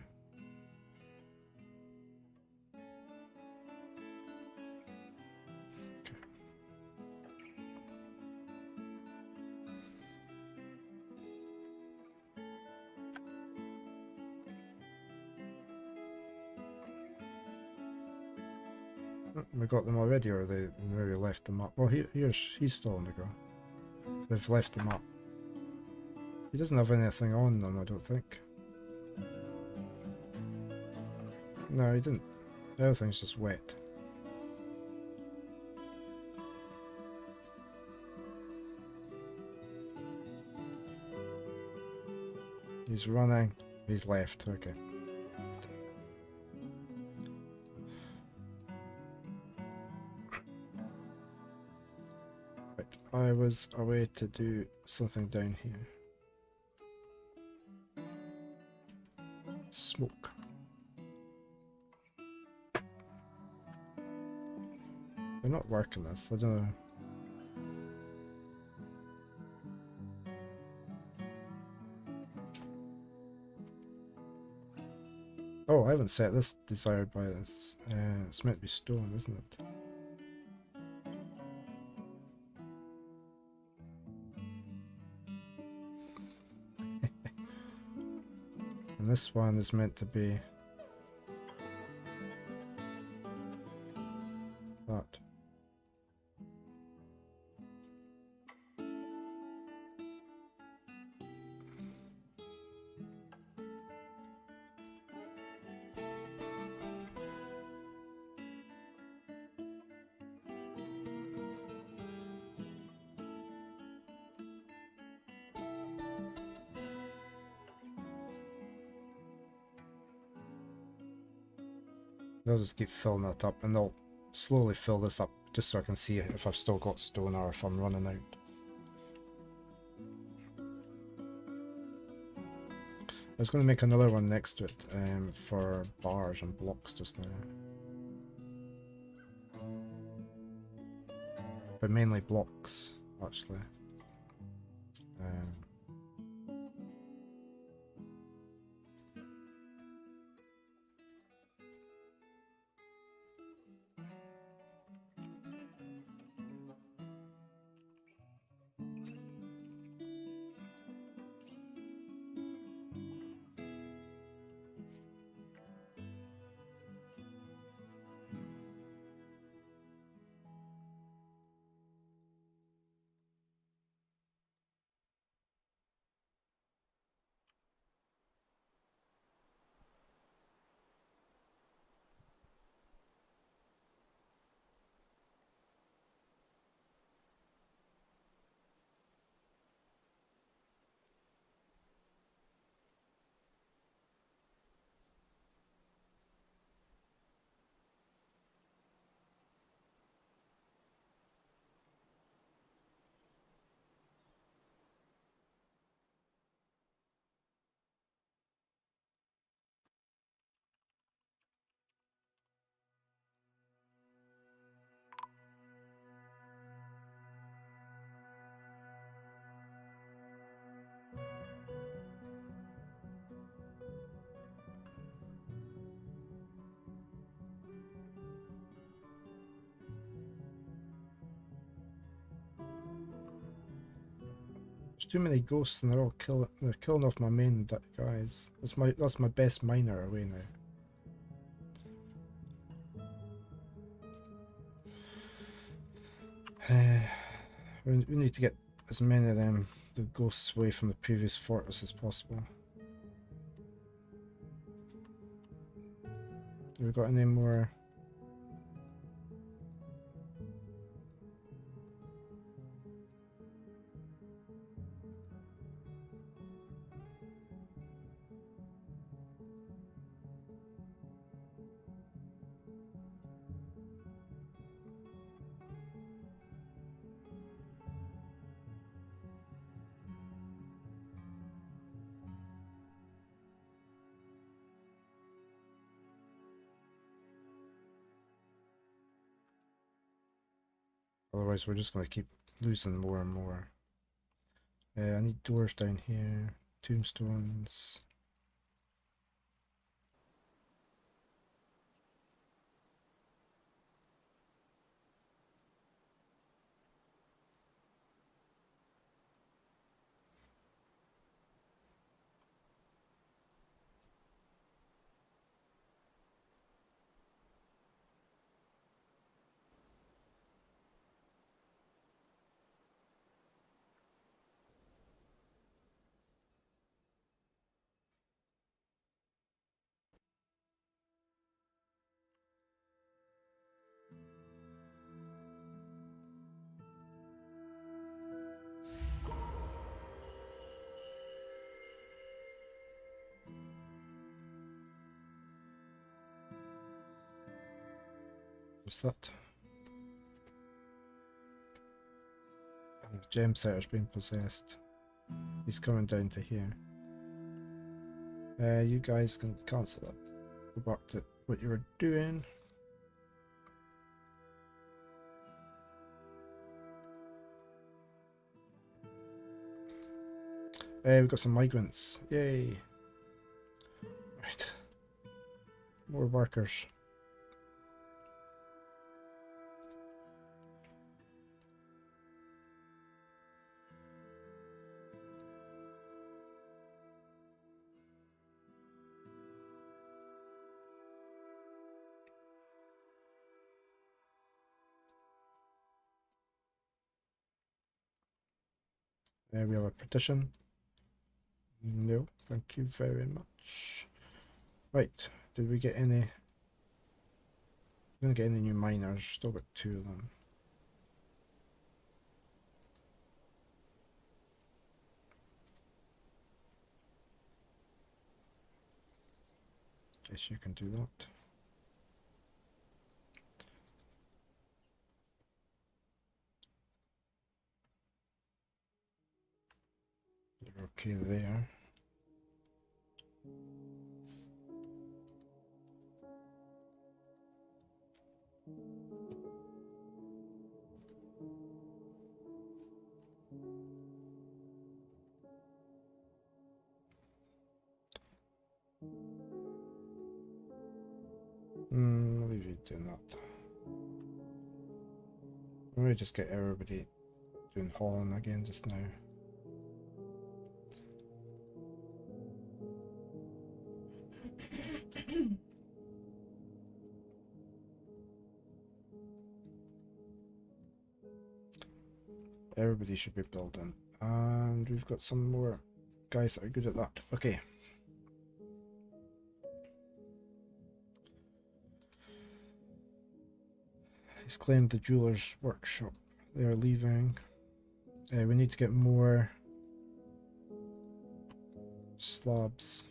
We got them already, or they maybe left them up. Well, he's still on the go. They've left them up. He doesn't have anything on them, I don't think. No, he didn't. Everything's just wet. He's running. He's left. Okay. there was a way to do something down here. Smoke. They're not working this, I don't know. Oh, I haven't set this desired by this. It's meant to be stone, isn't it? And this one is meant to be that. They'll just keep filling that up, and they'll slowly fill this up just so I can see if I've still got stone or if I'm running out. I was going to make another one next to it for bars and blocks just now. But mainly blocks, actually. There's too many ghosts and they're killing off my main guys. That's my best miner away now. We need to get as many of them, the ghosts, away from the previous fortress as possible. Have we got any more? Otherwise we're just going to keep losing more and more. I need doors down here, tombstones. What's that? Gem setter's being possessed. He's coming down to here. You guys can cancel that. Go back to what you were doing. We've got some migrants. Yay! Right. More workers. We have a petition. No, thank you very much. Right, did we get any? We didn't get any new miners. Still got 2 of them. Guess you can do that. You're okay there. I'll leave you doing that. Let me just get everybody doing hauling again just now. Everybody should be building, and we've got some more guys that are good at that. Okay. He's claimed the jeweler's workshop. They are leaving. We need to get more slabs.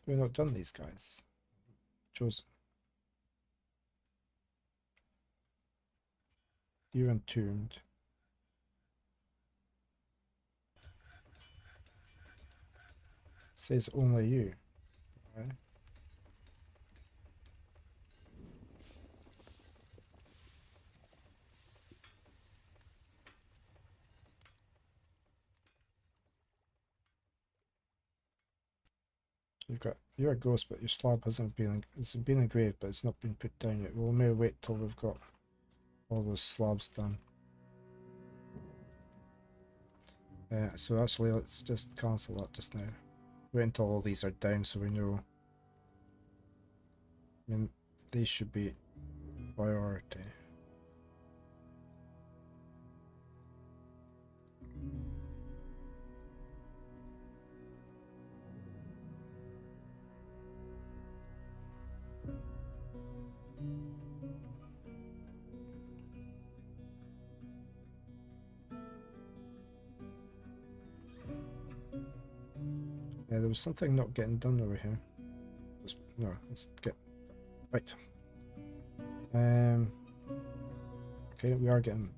We've not done these guys. Chose. You're entombed. Says only you. Right. You're a ghost, but your slab hasn't been. It's been engraved, but it's not been put down yet. We'll maybe wait till we've got all those slabs done. So actually, let's just cancel that just now. Wait until all these are down so we know. I mean, these should be priority. Yeah, there was something not getting done over here. No, let's get right. Okay, we are getting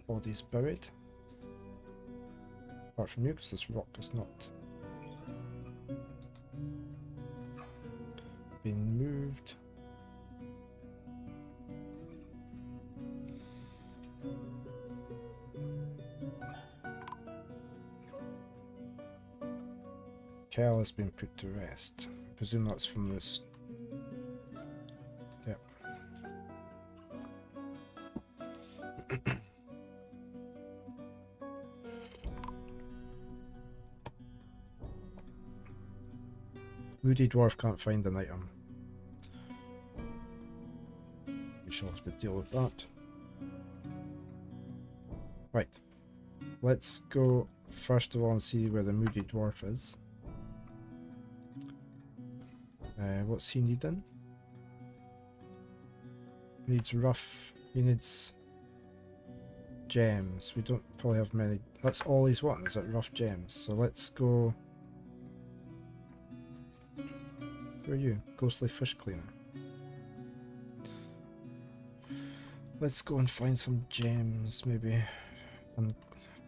bodies buried. Apart from you, because this rock is not being moved. Cal has been put to rest. I presume that's from this. Yep. Moody Dwarf can't find an item. We shall have to deal with that. Right. Let's go first of all and see where the Moody Dwarf is. What's he needing? He needs rough. He needs gems. We don't probably have many. That's all he's wanting, is that rough gems. So let's go. Who are you? Ghostly fish cleaner. Let's go and find some gems, maybe. And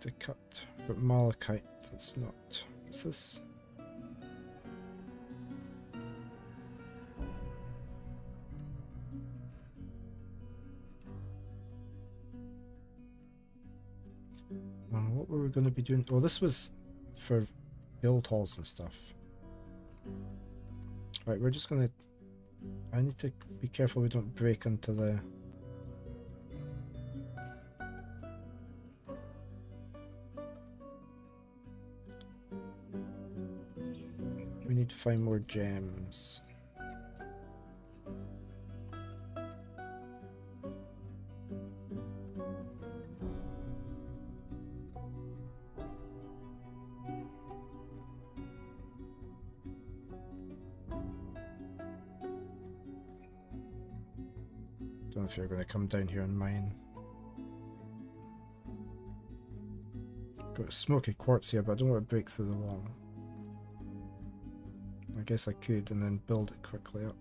to cut. But malachite, that's not. What's this? What were we going to be doing? Oh, this was for guild halls and stuff. Right, we're just going to... I need to be careful we don't break into the... We need to find more gems. Don't know if you're going to come down here and mine. Got smoky quartz here, but I don't want to break through the wall. I guess I could and then build it quickly up.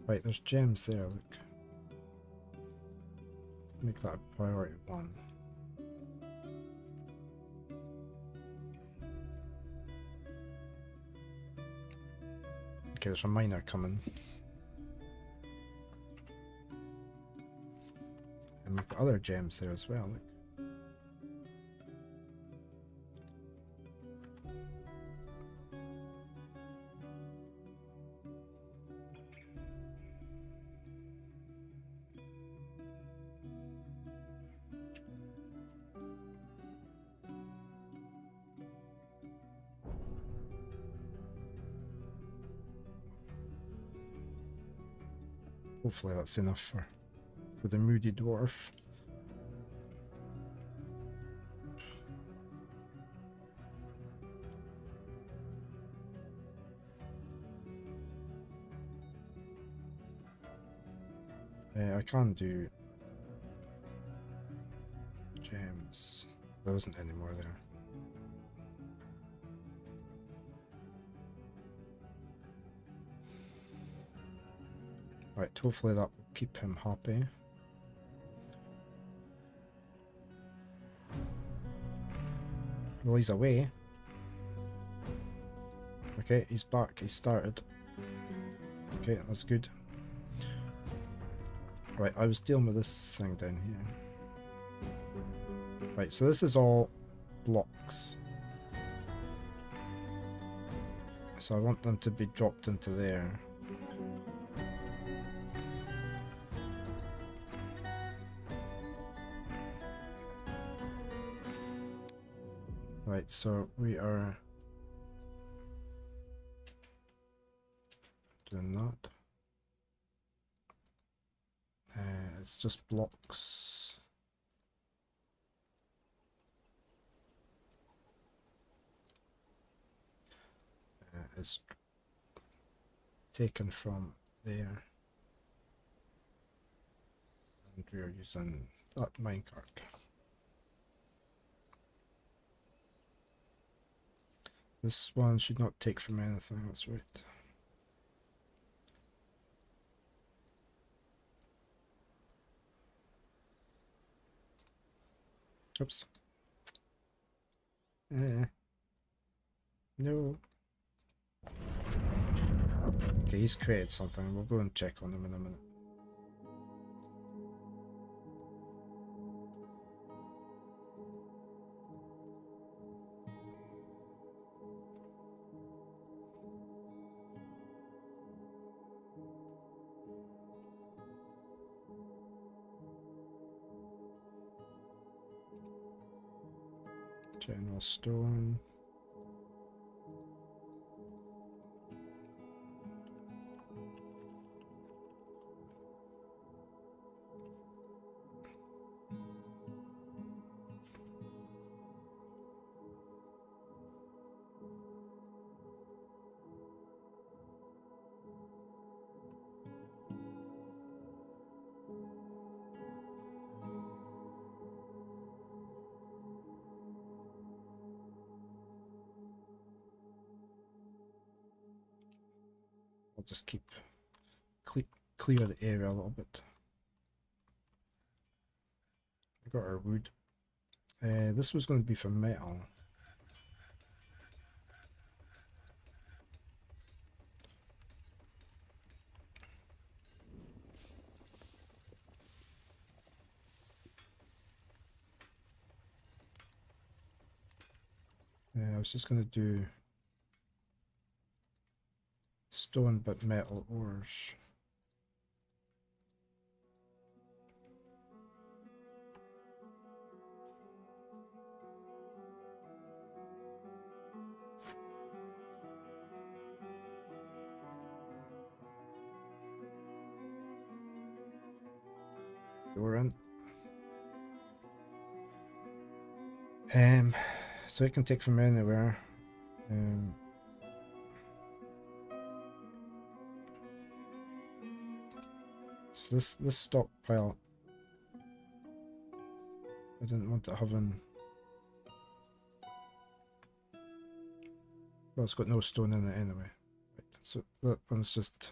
Right, there's gems there, look. Make that a priority 1. Okay, there's a miner coming. And we've got other gems there as well, look. Hopefully that's enough for the moody dwarf. I can't do gems. There isn't any more there. Right, hopefully that will keep him happy. Well, he's away. Okay, he's back. He started. Okay, that's good. Right, I was dealing with this thing down here. Right, so this is all blocks. So I want them to be dropped into there. Right, so we are doing that. It's just blocks. It's taken from there. And we're using that minecart. This one should not take from anything, that's right. Oops. No. Okay, he's created something. We'll go and check on him in a minute. General stone. I'll just keep clear the area a little bit. We got our wood. This was going to be for metal. I was just going to do stone but metal ores. Door in. So it can take from anywhere. So this stockpile, I didn't want to have in. Well, it's got no stone in it anyway. Right, so that one's just.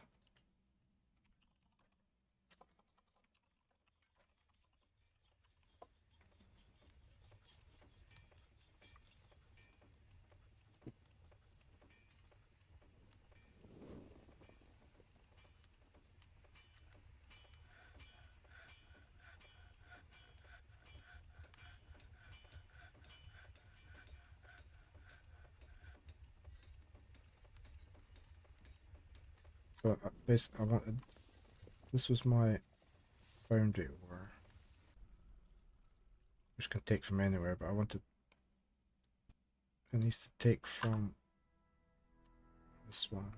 So basically, I wanted. This was my boundary ore, which can take from anywhere, but I wanted. It needs to take from this one.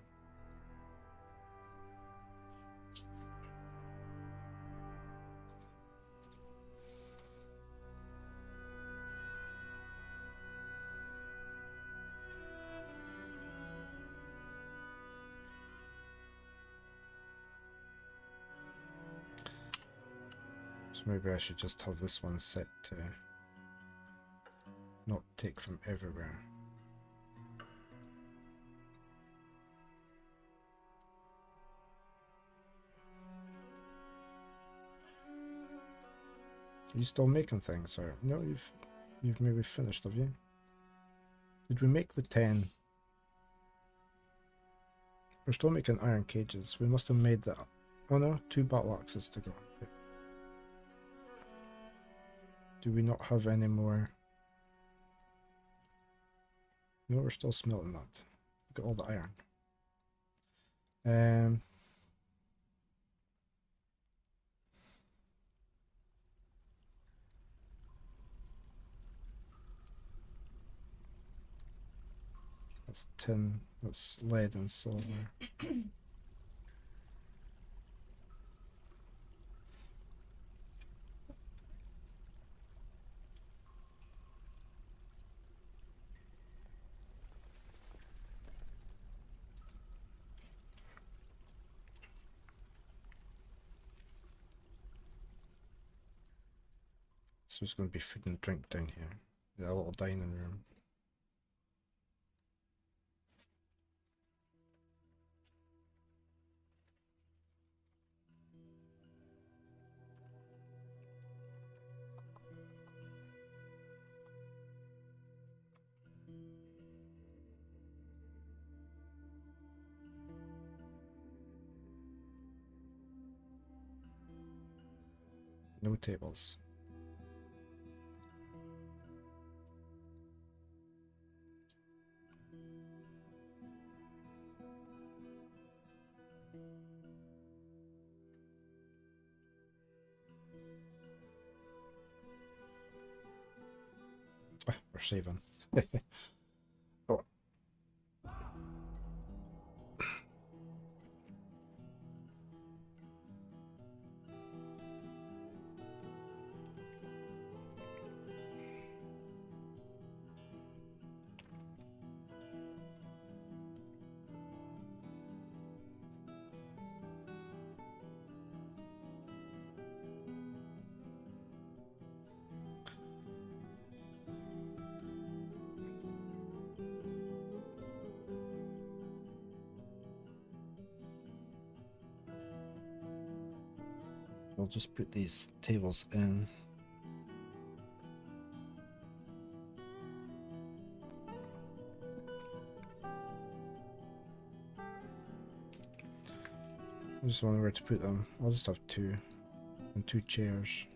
So maybe I should just have this one set to not take from everywhere. Are you still making things, or no? You've maybe finished, have you? Did we make the 10? We're still making iron cages. We must have made that. Oh no, 2 battle axes to go. Okay. Do we not have any more? No, we're still smelting that. We've got all the iron. That's tin, that's lead and silver. So there's going to be food and drink down here. A little dining room. No tables. Ah, we're saving. Oh. We'll just put these tables in. I just wonder where to put them. I'll just have two and two chairs.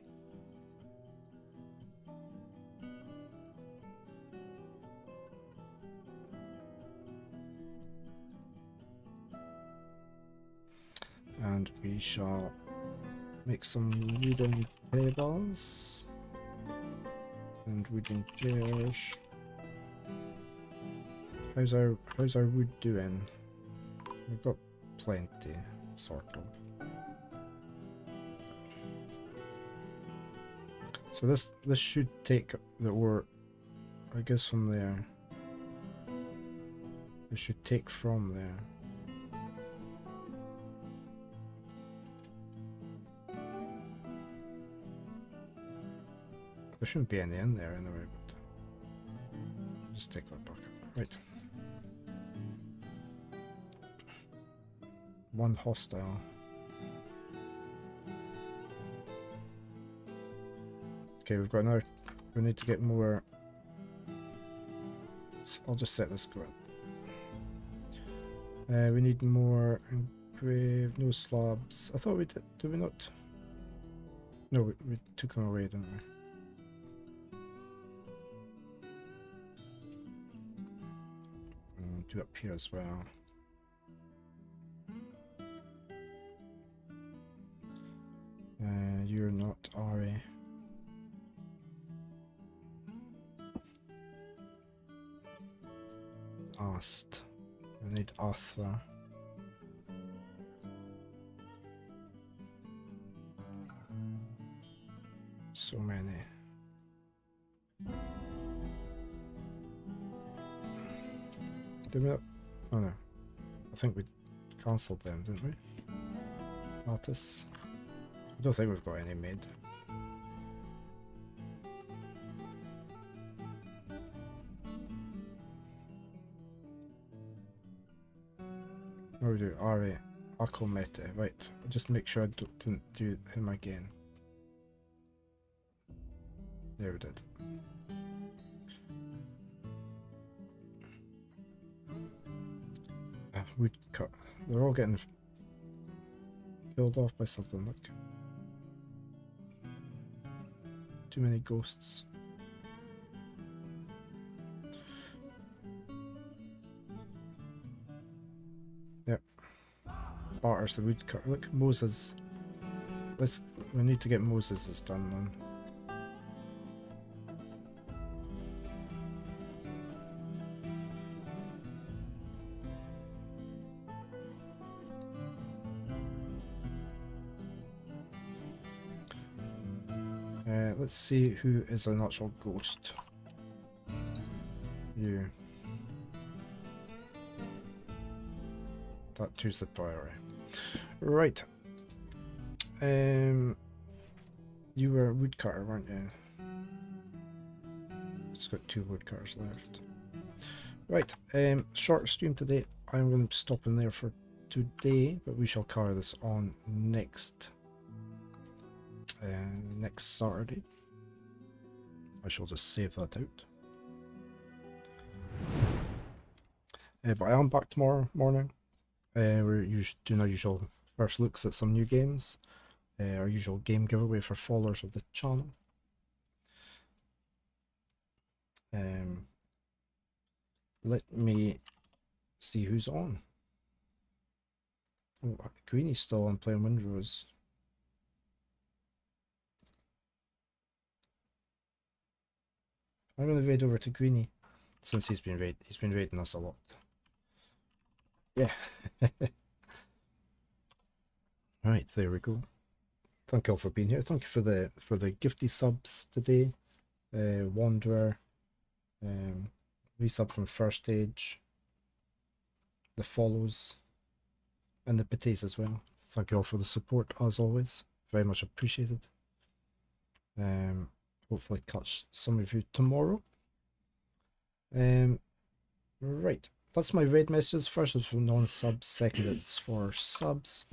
And we shall make some wooden tables and wooden chairs. How's our wood doing? We've got plenty, sort of. So this should take the ore, I guess, from there. It should take from there. There shouldn't be any in there anyway, but I'll just take that bucket. Right. One hostile. Okay, we've got another. We need to get more. I'll just set this going. We need more engraved, no slabs. I thought we did. Did we not? No, we took them away, didn't we? Do up here as well. You're not Ari. Ast. We need Arthur. So many. Did we not? Oh no. I think we cancelled them, didn't we? Artists. I don't think we've got any made. What do we do? Ari. Akomete. Right. I'll just make sure I didn't do him again. There we did. Woodcut. They're all getting killed off by something, look. Too many ghosts. Yep. Barter's the woodcut. Look, Moses. We need to get Moses' done then. Let's see who is an actual ghost. You. That two's the priority. Right. You were a woodcutter, weren't you? Just got 2 woodcutters left. Right. Short stream today. I'm going to stop in there for today, but we shall carry this on next Saturday. I shall just save that out. But I am back tomorrow morning. We're doing our usual first looks at some new games. Our usual game giveaway for followers of the channel. Let me see who's on. Oh, Queenie's still on playing Windrose. I'm going to raid over to Greenie since he's been raiding us a lot. Yeah. Right, there we go. Thank you all for being here. Thank you for the gifty subs today. Wanderer, resub from First Stage, the follows, and the pities as well. Thank you all for the support as always. Very much appreciated. Hopefully catch some of you tomorrow. Right, that's my raid messages. First is for non-subs, second it's for subs.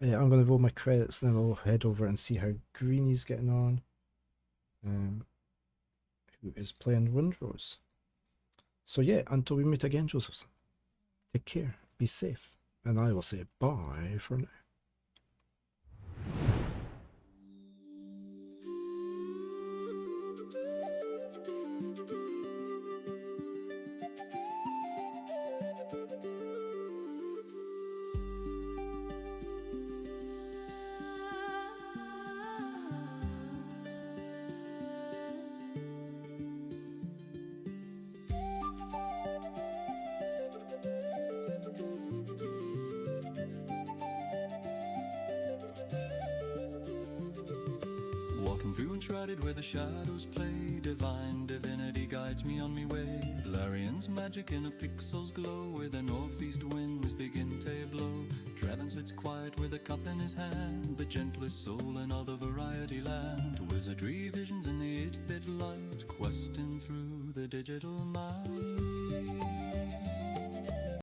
Yeah, I'm going to roll my credits, then we'll head over and see how Greenie's getting on. Who is playing Windrose. So yeah, until we meet again, Joseph, take care, be safe, and I will say bye for now. Walking through enshrouded where the shadows play, divine divinity guides me on me way. Larian's magic in a pixel's glow, where the northeast winds begin to blow. Draven sits quiet with a cup in his hand, the gentlest soul in all the variety land. Wizardry visions in the 8-bit light, questing through the digital mind.